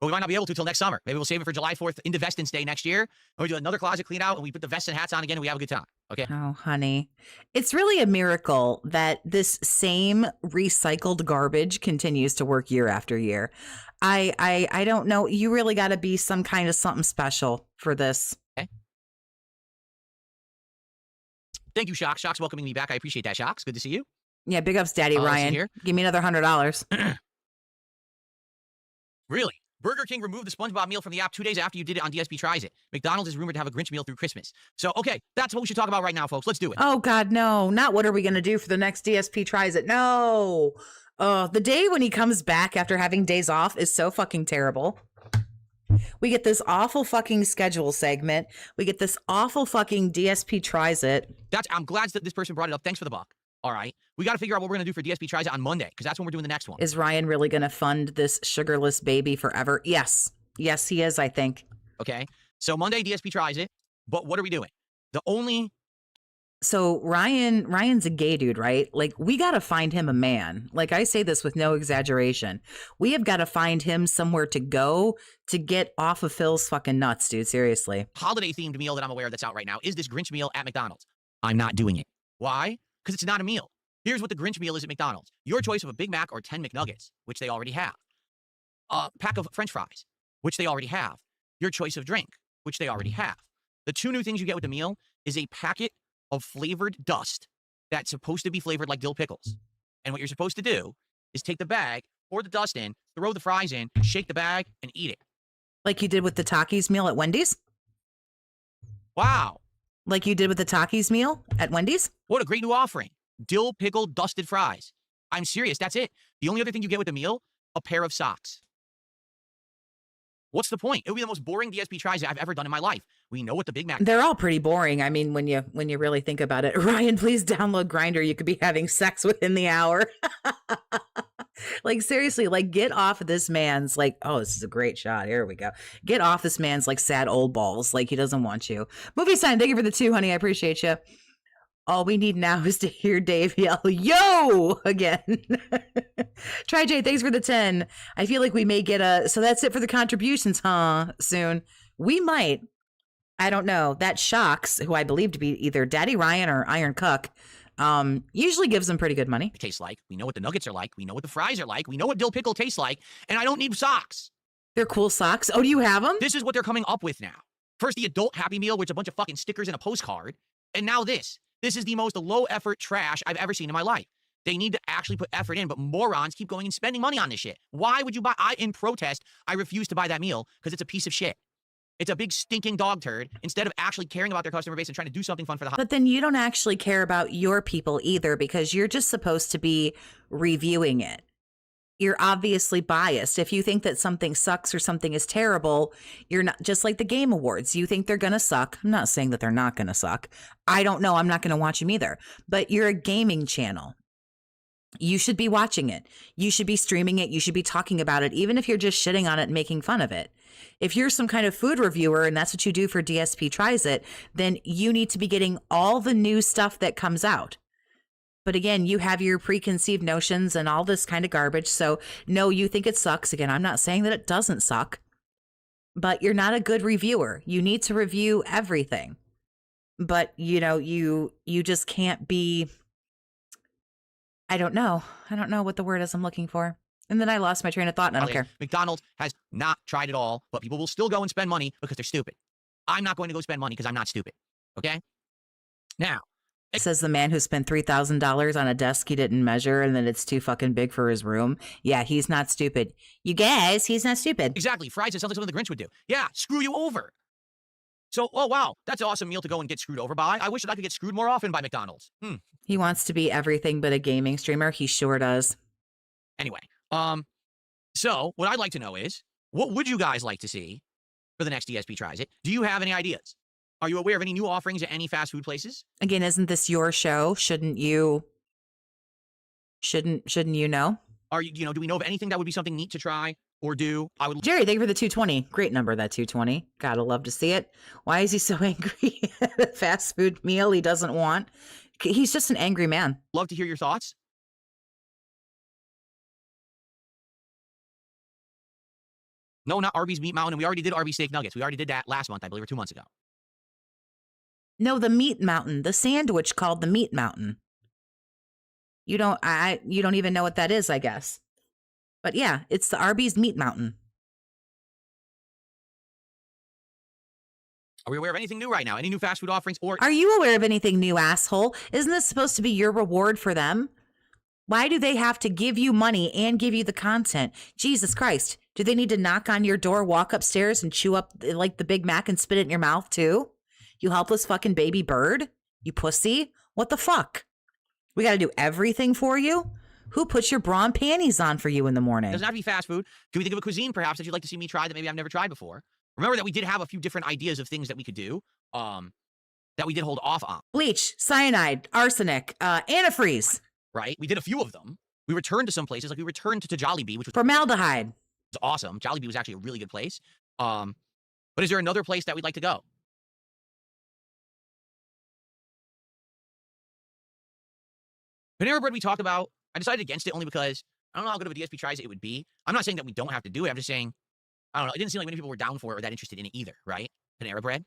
But we might not be able to till next summer. Maybe we'll save it for July 4th into Vestance Day next year. And we do another closet clean out and we put the vests and hats on again and we have a good time. Okay. Oh, honey. It's really a miracle that this same recycled garbage continues to work year after year. I don't know. You really got to be some kind of something special for this. Okay. Thank you, Shocks. Shocks welcoming me back. I appreciate that, Shocks. Good to see you. Yeah, big ups, Daddy Ryan. Here. Give me another $100. Really? Burger King removed the SpongeBob meal from the app 2 days after you did it on DSP Tries It. McDonald's is rumored to have a Grinch meal through Christmas. So, okay, that's what we should talk about right now, folks. Let's do it. Oh, God, no. Not what are we going to do for the next DSP Tries It. No. The day when he comes back after having days off is so fucking terrible. We get this awful fucking schedule segment. We get this awful fucking DSP Tries It. I'm glad that this person brought it up. Thanks for the buck. All right. We got to figure out what we're going to do for DSP Tries It on Monday, because that's when we're doing the next one. Is Ryan really going to fund this sugarless baby forever? Yes. Yes, he is, I think. Okay. So Monday, DSP Tries It. But what are we doing? So Ryan's a gay dude, right? Like, we got to find him a man. Like, I say this with no exaggeration. We have got to find him somewhere to go to get off of Phil's fucking nuts, dude. Seriously. Holiday-themed meal that I'm aware of that's out right now is this Grinch meal at McDonald's. I'm not doing it. Why? Because it's not a meal. Here's what the Grinch meal is at McDonald's. Your choice of a Big Mac or 10 McNuggets, which they already have. A pack of French fries, which they already have. Your choice of drink, which they already have. The 2 new things you get with the meal is a packet of flavored dust that's supposed to be flavored like dill pickles. And what you're supposed to do is take the bag, pour the dust in, throw the fries in, shake the bag, and eat it. Like you did with the Takis meal at Wendy's? Wow. Like you did with the Takis meal at Wendy's? What a great new offering. Dill pickle dusted fries. I'm serious, that's it. The only other thing you get with the meal, a pair of socks. What's the point? It would be the most boring DSP tries I've ever done in my life. We know what the Big Mac. They're all pretty boring. I mean, when you really think about it. Ryan, please download Grindr. You could be having sex within the hour. Like seriously, like get off of this man's like, oh, this is a great shot. Here we go. Get off this man's like sad old balls. Like he doesn't want you. Movie sign. Thank you for the 2, honey. I appreciate you. All we need now is to hear Dave yell, yo, again. Try Jay, thanks for the 10. I feel like we may get so that's it for the contributions, huh? Soon. We might. I don't know. That Shocks, who I believe to be either Daddy Ryan or Iron Cook, usually gives them pretty good money. It tastes like. We know what the nuggets are like. We know what the fries are like. We know what dill pickle tastes like. And I don't need socks. They're cool socks. Oh, do you have them? This is what they're coming up with now. First, the adult Happy Meal, which is a bunch of fucking stickers and a postcard. And now this. This is the most low-effort trash I've ever seen in my life. They need to actually put effort in, but morons keep going and spending money on this shit. Why would you buy? In protest, I refuse to buy that meal because it's a piece of shit. It's a big stinking dog turd instead of actually caring about their customer base and trying to do something fun for the holidays. But then you don't actually care about your people either because you're just supposed to be reviewing it. You're obviously biased. If you think that something sucks or something is terrible, you're not just like the Game Awards. You think they're going to suck. I'm not saying that they're not going to suck. I don't know. I'm not going to watch them either. But you're a gaming channel. You should be watching it. You should be streaming it. You should be talking about it, even if you're just shitting on it and making fun of it. If you're some kind of food reviewer and that's what you do for DSP Tries It, then you need to be getting all the new stuff that comes out. But again, you have your preconceived notions and all this kind of garbage. So no, you think it sucks. Again, I'm not saying that it doesn't suck, but you're not a good reviewer. You need to review everything. But you know, you just can't be, I don't know what the word is I'm looking for. And then I lost my train of thought and I don't care. McDonald's has not tried it all, but people will still go and spend money because they're stupid. I'm not going to go spend money because I'm not stupid. Okay? Now, it says the man who spent $3,000 on a desk he didn't measure and then it's too fucking big for his room. Yeah, he's not stupid. You guys, he's not stupid. Exactly. Fries, it sounds like something the Grinch would do. Yeah, screw you over. So, oh wow, that's an awesome meal to go and get screwed over by. I wish that I could get screwed more often by McDonald's. He wants to be everything but a gaming streamer. He sure does. Anyway, so what I'd like to know is, what would you guys like to see for the next DSP Tries It? Do you have any ideas? Are you aware of any new offerings at any fast food places? Again, isn't this your show? Shouldn't you know? Are you, do we know of anything that would be something neat to try or do? Jerry, thank you for the 220. Great number, that 220. Gotta love to see it. Why is he so angry at a fast food meal he doesn't want? He's just an angry man. Love to hear your thoughts. No, not Arby's Meat Mountain. And we already did Arby's Steak Nuggets. We already did that last month, I believe, or 2 months ago. No, the Meat Mountain, the sandwich called the Meat Mountain. You don't even know what that is, I guess. But yeah, it's the Arby's Meat Mountain. Are we aware of anything new right now? Any new fast food offerings? Or are you aware of anything new, asshole? Isn't this supposed to be your reward for them? Why do they have to give you money and give you the content? Jesus Christ. Do they need to knock on your door, walk upstairs, and chew up like the Big Mac and spit it in your mouth too? You helpless fucking baby bird? You pussy? What the fuck? We got to do everything for you? Who puts your bra and panties on for you in the morning? It doesn't have to be fast food. Can we think of a cuisine, perhaps, that you'd like to see me try that maybe I've never tried before? Remember that we did have a few different ideas of things that we could do, that we did hold off on. Bleach, cyanide, arsenic, antifreeze. Right? We did a few of them. We returned to some places, like we returned to Jollibee, which was formaldehyde. It's awesome. Jollibee was actually a really good place. But is there another place that we'd like to go? Panera Bread we talked about. I decided against it only because I don't know how good of a DSP Tries It would be. I'm not saying that we don't have to do it. I'm just saying, I don't know. It didn't seem like many people were down for it or that interested in it either, right? Panera Bread.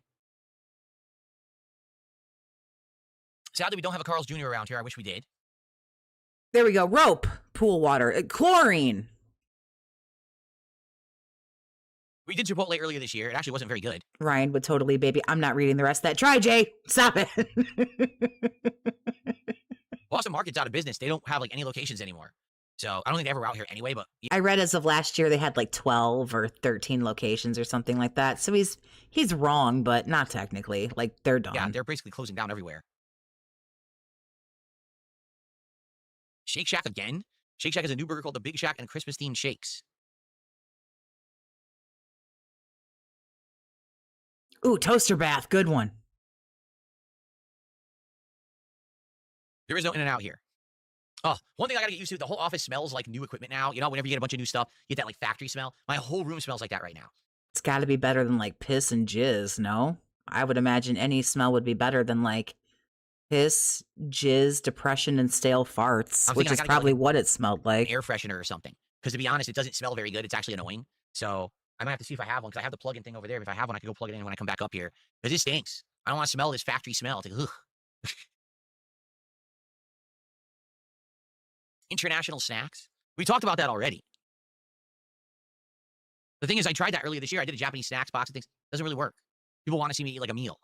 Sadly, we don't have a Carl's Jr. around here. I wish we did. There we go. Rope, pool water, chlorine. We did Chipotle earlier this year. It actually wasn't very good. Ryan would totally, baby. I'm not reading the rest of that. Try, Jay. Stop it. Boston Market's out of business. They don't have like any locations anymore. So I don't think they ever were out here anyway, but I read as of last year they had like 12 or 13 locations or something like that. So he's wrong, but not technically. Like they're done. yeah, they're basically closing down everywhere. Shake Shack again? Shake Shack is a new burger called the Big Shack and Christmas themed shakes. Ooh, toaster bath, good one. There is no In-N-Out here. Oh, one thing I gotta get used to, the whole office smells like new equipment now. You know, whenever you get a bunch of new stuff, you get that like factory smell. My whole room smells like that right now. It's got to be better than like piss and jizz, no? I would imagine any smell would be better than like piss, jizz, depression, and stale farts, which is probably what it smelled like. Air freshener or something. Because to be honest, it doesn't smell very good. It's actually annoying. So I might have to see if I have one, because I have the plug-in thing over there. If I have one, I can go plug it in when I come back up here. Because it stinks. I don't want to smell this factory smell. It's like, ugh. International snacks. We talked about that already. The thing is, I tried that earlier this year. I did a Japanese snacks box and things. It doesn't really work. People want to see me eat like a meal.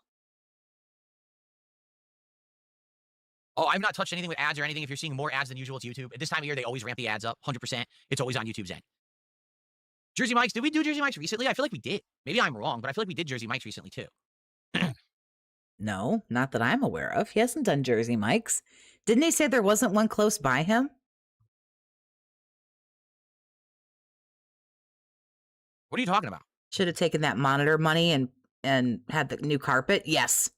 Oh, I've not touched anything with ads or anything. If you're seeing more ads than usual, it's YouTube. At this time of year, they always ramp the ads up. 100%. It's always on YouTube's end. Jersey Mike's. Did we do Jersey Mike's recently? I feel like we did. Maybe I'm wrong, but I feel like we did Jersey Mike's recently too. No, not that I'm aware of. He hasn't done Jersey Mike's. Didn't he say there wasn't one close by him? What are you talking about? Should have taken that monitor money and had the new carpet. Yes.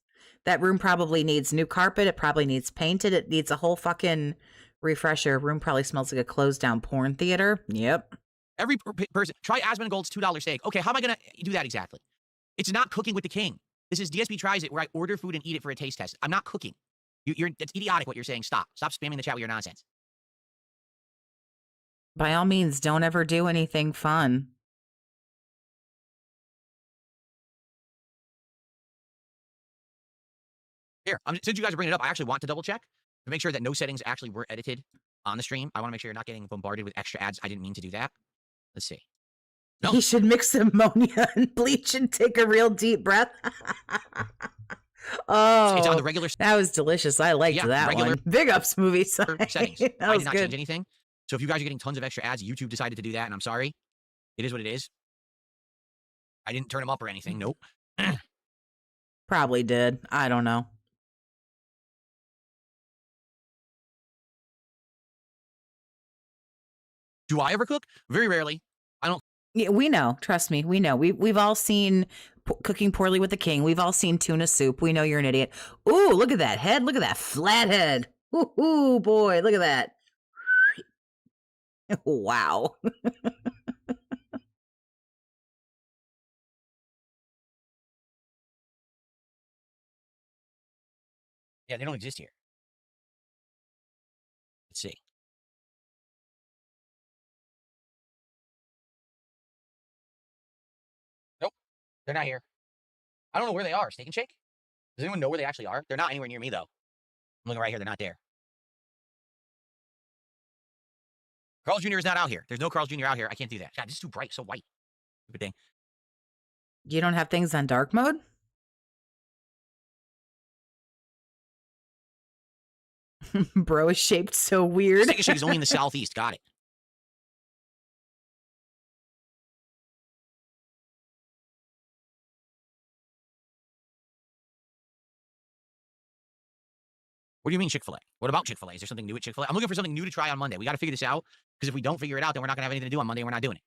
That room probably needs new carpet. It probably needs painted. It needs a whole fucking refresher. Room probably smells like a closed down porn theater. Yep. Every person, try Asmongold's $2 steak. Okay, how am I going to do that exactly? It's not cooking with the king. This is DSP Tries It, where I order food and eat it for a taste test. I'm not cooking. It's idiotic what you're saying. Stop spamming the chat with your nonsense. By all means, don't ever do anything fun. Here, since you guys are bringing it up, I actually want to double check to make sure that no settings actually were edited on the stream. I want to make sure you're not getting bombarded with extra ads. I didn't mean to do that. Let's see. No. He should mix ammonia and bleach and take a real deep breath. Oh, it's on the regular. That was delicious. I liked that regular one. Big ups, movie settings. I did not change anything. So if you guys are getting tons of extra ads, YouTube decided to do that, and I'm sorry. It is what it is. I didn't turn them up or anything. Nope. Probably did. I don't know. Do I ever cook? Very rarely. I don't. Yeah, we know. Trust me, we know. We've all seen cooking poorly with the king. We've all seen tuna soup. We know you're an idiot. Ooh, look at that head. Look at that flat head. Ooh, boy, look at that. Wow. Yeah, they don't exist here. Let's see. Nope, they're not here. I don't know where they are. Steak and Shake? Does anyone know where they actually are? They're not anywhere near me, though. I'm looking right here. They're not there. Carl's Jr. is not out here. There's no Carl's Jr. out here. I can't do that. God, this is too bright. So white. Stupid thing. You don't have things on dark mode? Bro is shaped so weird. Steak and Shake is only in the southeast. Got it. What do you mean Chick-fil-A? What about Chick-fil-A? Is there something new at Chick-fil-A? I'm looking for something new to try on Monday. We got to figure this out, because if we don't figure it out, then we're not going to have anything to do on Monday, and we're not doing it.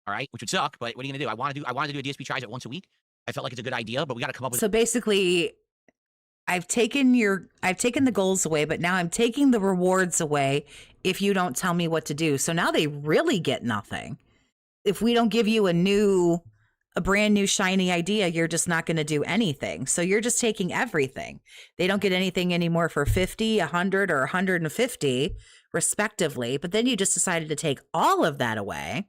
All right? Which would suck, but what are you going to do? I want to do a DSP Tries It once a week. I felt like it's a good idea, but we got to come up with. So basically, I've taken the goals away, but now I'm taking the rewards away if you don't tell me what to do. So now they really get nothing. If we don't give you a brand new shiny idea, you're just not going to do anything. So you're just taking everything. They don't get anything anymore for 50, 100, or 150, respectively. But then you just decided to take all of that away.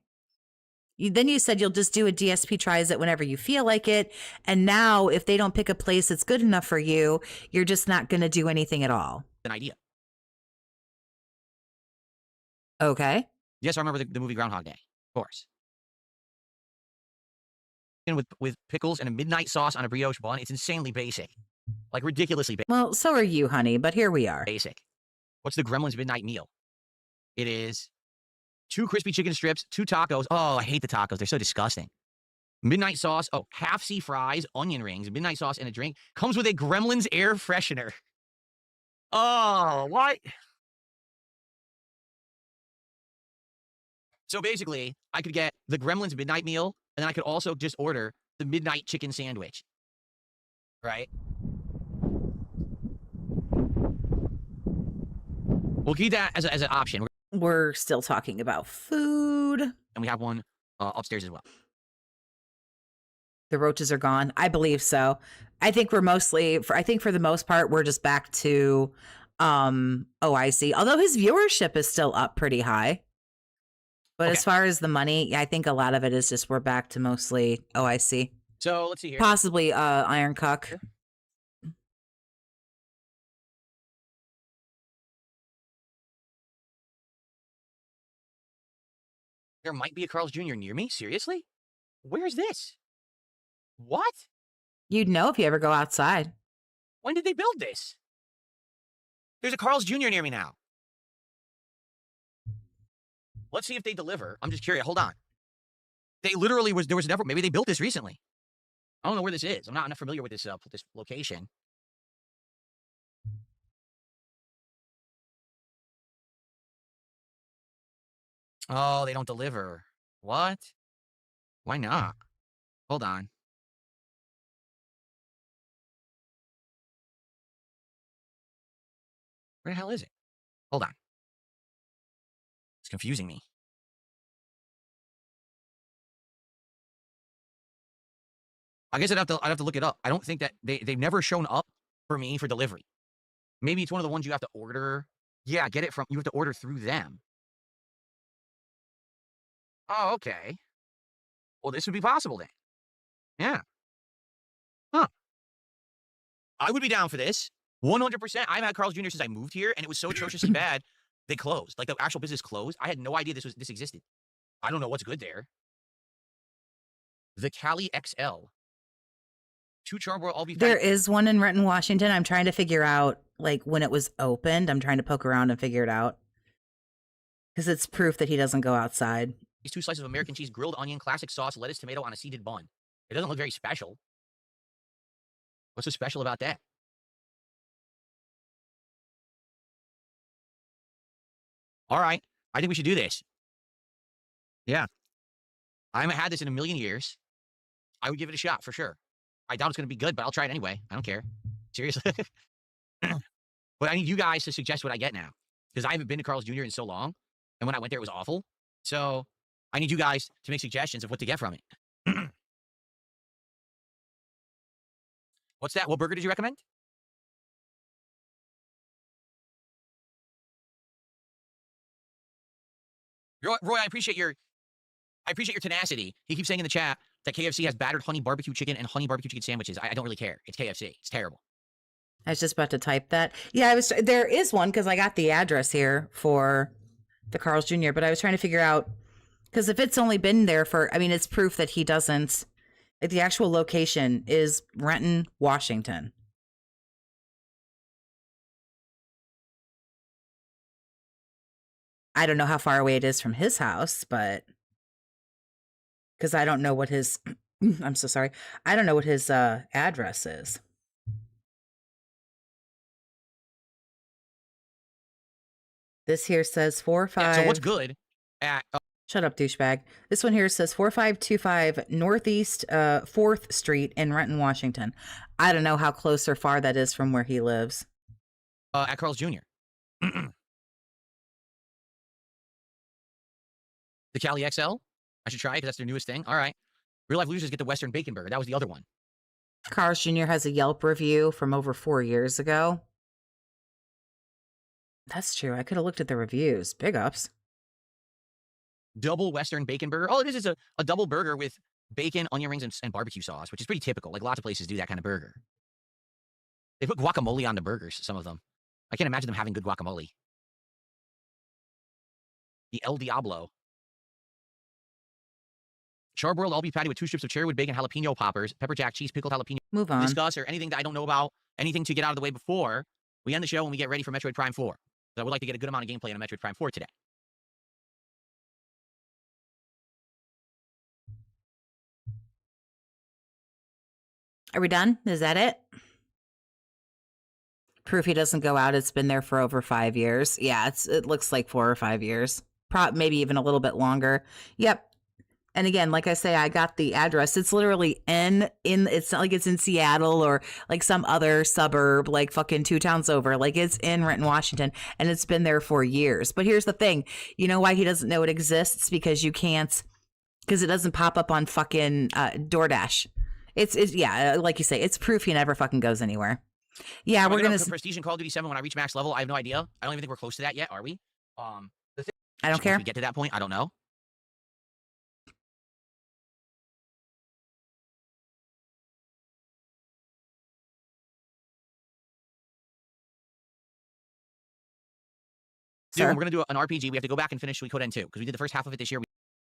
Then you said you'll just do a DSP Tries It whenever you feel like it. And now if they don't pick a place that's good enough for you, you're just not going to do anything at all. An idea. Okay. Yes, I remember the movie Groundhog Day. Of course. With pickles and a midnight sauce on a brioche bun. It's insanely basic. Like ridiculously basic. Well, so are you, honey, but here we are. Basic. What's the Gremlins midnight meal? It is 2 crispy chicken strips, 2 tacos. Oh, I hate the tacos. They're so disgusting. Midnight sauce. Oh, half-C fries, onion rings, midnight sauce, and a drink. Comes with a Gremlins air freshener. Oh, what? So basically, I could get the Gremlins midnight meal, and then I could also just order the midnight chicken sandwich. Right? We'll keep that as an option. We're still talking about food. And we have one upstairs as well. The roaches are gone. I believe so. I think we're mostly, I think for the most part, we're just back to OIC. Although his viewership is still up pretty high. But as far as the money, I think a lot of it is just we're back to mostly OIC. So let's see here. Possibly Iron Cuck. Sure. There might be a Carl's Jr. near me? Seriously? Where's this? What? You'd know if you ever go outside. When did they build this? There's a Carl's Jr. near me now. Let's see if they deliver. I'm just curious. Hold on. They literally there was never, maybe they built this recently. I don't know where this is. I'm not familiar with this this location. Oh, they don't deliver. What? Why not? Hold on. Where the hell is it? Hold on. It's confusing me. I guess I'd have to look it up. I don't think that they've never shown up for me for delivery. Maybe it's one of the ones you have to order. Yeah, get it from, you have to order through them. Oh, okay. Well, this would be possible then. Yeah. Huh. I would be down for this. 100%. I've had Carl's Jr. since I moved here, and it was so atrociously bad, they closed. Like, the actual business closed. I had no idea this existed. I don't know what's good there. The Cali XL. 2 charbroiled all beef. There is one in Renton, Washington. I'm trying to figure out, like, when it was opened. I'm trying to poke around and figure it out. Because it's proof that he doesn't go outside. These 2 slices of American cheese, grilled onion, classic sauce, lettuce, tomato on a seeded bun. It doesn't look very special. What's so special about that? All right. I think we should do this. Yeah. I haven't had this in a million years. I would give it a shot for sure. I doubt it's going to be good, but I'll try it anyway. I don't care. Seriously. But I need you guys to suggest what I get now. Because I haven't been to Carl's Jr. in so long. And when I went there, it was awful. So I need you guys to make suggestions of what to get from it. What's that? What burger did you recommend? Roy, I appreciate your tenacity. He keeps saying in the chat that KFC has battered honey barbecue chicken and honey barbecue chicken sandwiches. I don't really care. It's KFC. It's terrible. I was just about to type that. Yeah, there is one because I got the address here for the Carl's Jr., but I was trying to figure out, because if it's only been there for, I mean, it's proof that he doesn't, like, the actual location is Renton, Washington. I don't know how far away it is from his house, but because I don't know what his, I'm so sorry. I don't know what his address is. This here says 45. Yeah, so what's good at... Shut up, douchebag. This one here says 4525 Northeast 4th Street in Renton, Washington. I don't know how close or far that is from where he lives. At Carl's Jr. The Cali XL? I should try it because that's their newest thing. All right. Real Life Losers get the Western Bacon Burger. That was the other one. Carl's Jr. has a Yelp review from over 4 years ago. That's true. I could have looked at the reviews. Big ups. Double Western Bacon Burger. All it is a double burger with bacon, onion rings, and barbecue sauce, which is pretty typical. Like, lots of places do that kind of burger. They put guacamole on the burgers, some of them. I can't imagine them having good guacamole. The El Diablo. Charbroiled all beef patty with 2 strips of cherrywood bacon, jalapeno poppers, pepper jack cheese, pickled jalapeno. Move on. Discuss or anything that I don't know about, anything to get out of the way before we end the show and we get ready for Metroid Prime 4. So I would like to get a good amount of gameplay on Metroid Prime 4 today. Are we done? Is that it? Proof he doesn't go out. It's been there for over 5 years. Yeah, it looks like 4 or 5 years. Maybe even a little bit longer. Yep. And again, like I say, I got the address. It's literally it's not like it's in Seattle or like some other suburb, like fucking 2 towns over. Like it's in Renton, Washington, and it's been there for years. But here's the thing. You know why he doesn't know it exists? Because it doesn't pop up on fucking DoorDash. It's yeah, like you say, it's proof he never fucking goes anywhere. Yeah, we're gonna Prestige in Call of Duty 7 when I reach max level. I have no idea. I don't even think we're close to that yet, are we? I don't care. If we get to that point, I don't know. Dude, we're going to do an RPG. We have to go back and finish Suikoden 2 because we did the first half of it this year.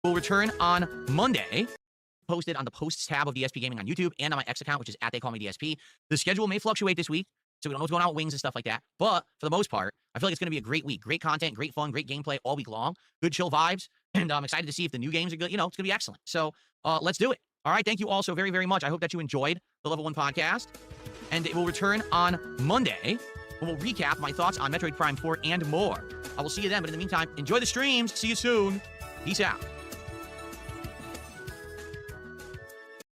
We'll return on Monday. Posted on the posts tab of DSP Gaming on YouTube and on my X account, which is @TheyCallMeDSP. The schedule may fluctuate this week, so we don't know what's going on with Wings and stuff like that. But for the most part, I feel like it's going to be a great week. Great content, great fun, great gameplay all week long. Good chill vibes. And I'm excited to see if the new games are good. You know, it's going to be excellent. So let's do it. All right. Thank you all so very, very much. I hope that you enjoyed the Level 1 podcast. And it will return on Monday. We'll recap my thoughts on Metroid Prime 4 and more. I will see you then. But in the meantime, enjoy the streams. See you soon. Peace out.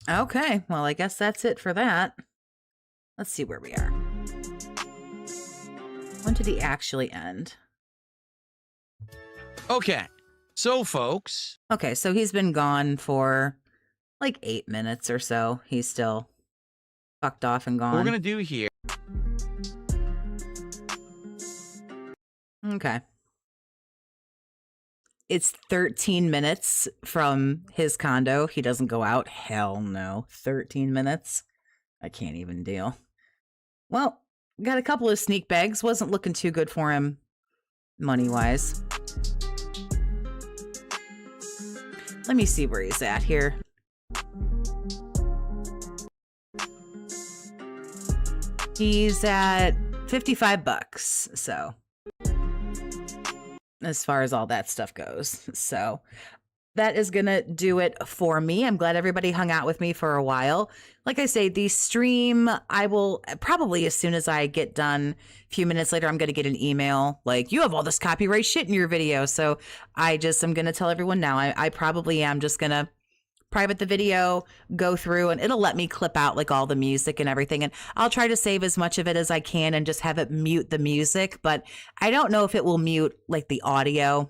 Okay, well, I guess that's it for that. Let's see where we are. When did he actually end? Okay, so folks. Okay, so he's been gone for like 8 minutes or so. He's still fucked off and gone. What we're going to do here. Okay. It's 13 minutes from his condo. He doesn't go out. Hell no. 13 minutes? I can't even deal. Well, got a couple of sneak bags. Wasn't looking too good for him money-wise. Let me see where he's at here. He's at $55, so... as far as all that stuff goes. So that is gonna do it for me. I'm glad everybody hung out with me for a while. Like I say, the stream, I will probably, as soon as I get done, a few minutes later, I'm gonna get an email like, you have all this copyright shit in your video. So I'm gonna tell everyone now, I probably am just gonna private the video, go through, and it'll let me clip out like all the music and everything. And I'll try to save as much of it as I can and just have it mute the music. But I don't know if it will mute like the audio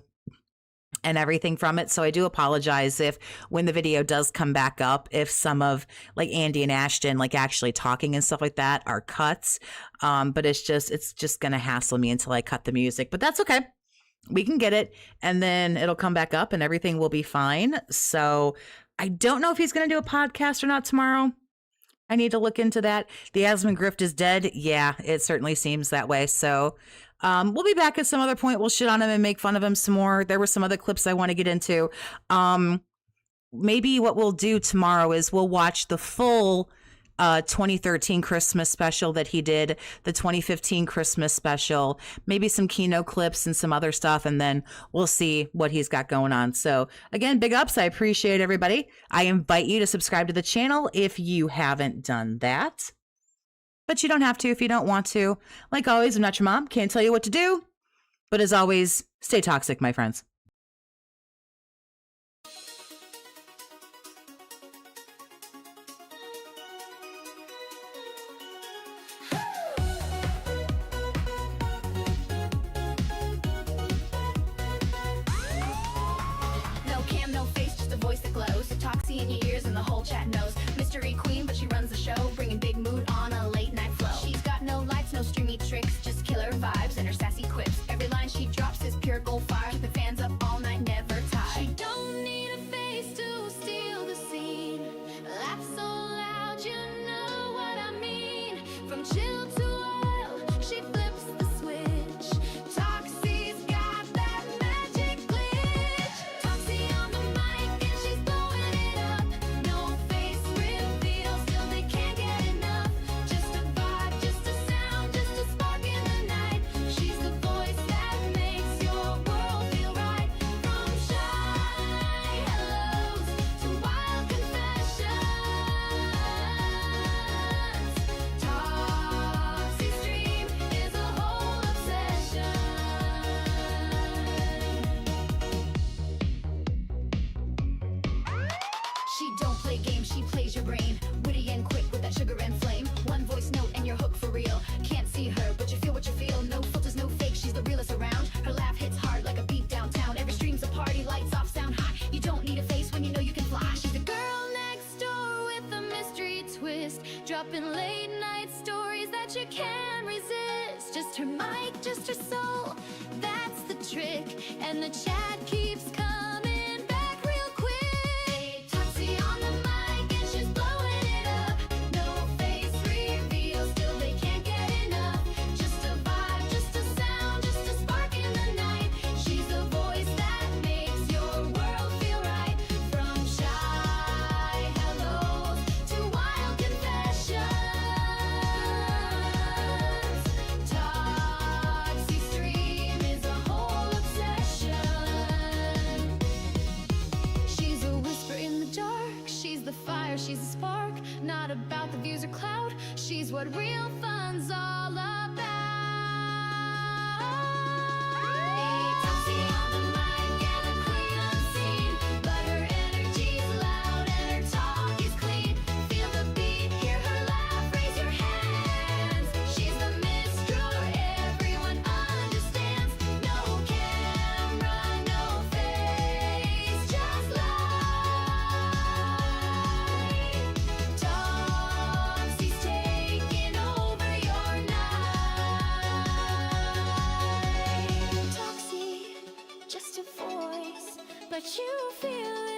and everything from it. So I do apologize if when the video does come back up, if some of like Andy and Ashton like actually talking and stuff like that are cuts. But it's just going to hassle me until I cut the music. But that's okay. We can get it and then it'll come back up and everything will be fine. So I don't know if he's going to do a podcast or not tomorrow. I need to look into that. The Asmund Grift is dead. Yeah, it certainly seems that way. So we'll be back at some other point. We'll shit on him and make fun of him some more. There were some other clips I want to get into. Maybe what we'll do tomorrow is we'll watch the full 2013 Christmas special that he did, the 2015 Christmas special, maybe some Kino clips and some other stuff, and then we'll see what he's got going on. So again, big ups. I appreciate everybody. I invite you to subscribe to the channel if you haven't done that, but you don't have to if you don't want to. Like always, I'm not your mom. Can't tell you what to do, but as always, stay toxic, my friends. In your ears and the whole chat knows mystery queen, but she runs the show, bringing big mood on a late night flow. She's got no lights, no streamy tricks, just killer vibes and her sassy quips. Every line she drops is pure gold fire, keep the fans up all night, never tired. She don't need a face to steal the scene. Laugh so loud, you know what I mean. From chill to oil, she flips the switch. Toxie's got that magic glitch. Toxie on the mic and she's blowing it up. No face reveal, still they can't get enough. Just a vibe, just a sound, just a spark in the night. She's the voice that makes your world feel dropping late night stories that you can't resist. Just her mic, just her soul, that's the trick. And the chat keeps coming back real quick. Toxie on the mic and she's blowing it up. No face reveal, still they can't get enough. Just a vibe, just a sound, just a spark in the night. She's the voice that makes your world feel right. From shy hellos to wild confessions. Toxie stream is a whole obsession. She's a whisper in the dark. She's the fire, she's a spark. Not about the views or clout. She's what real fun's all about. Toxie on the mic and a queen unseen, but her energy's loud and her talk is clean. Feel the beat, hear her laugh, raise your hands. She's the minstrel everyone understands. No camera, no face, just light. Toxie's taking over your night. Toxie, just a voice, but you feel it.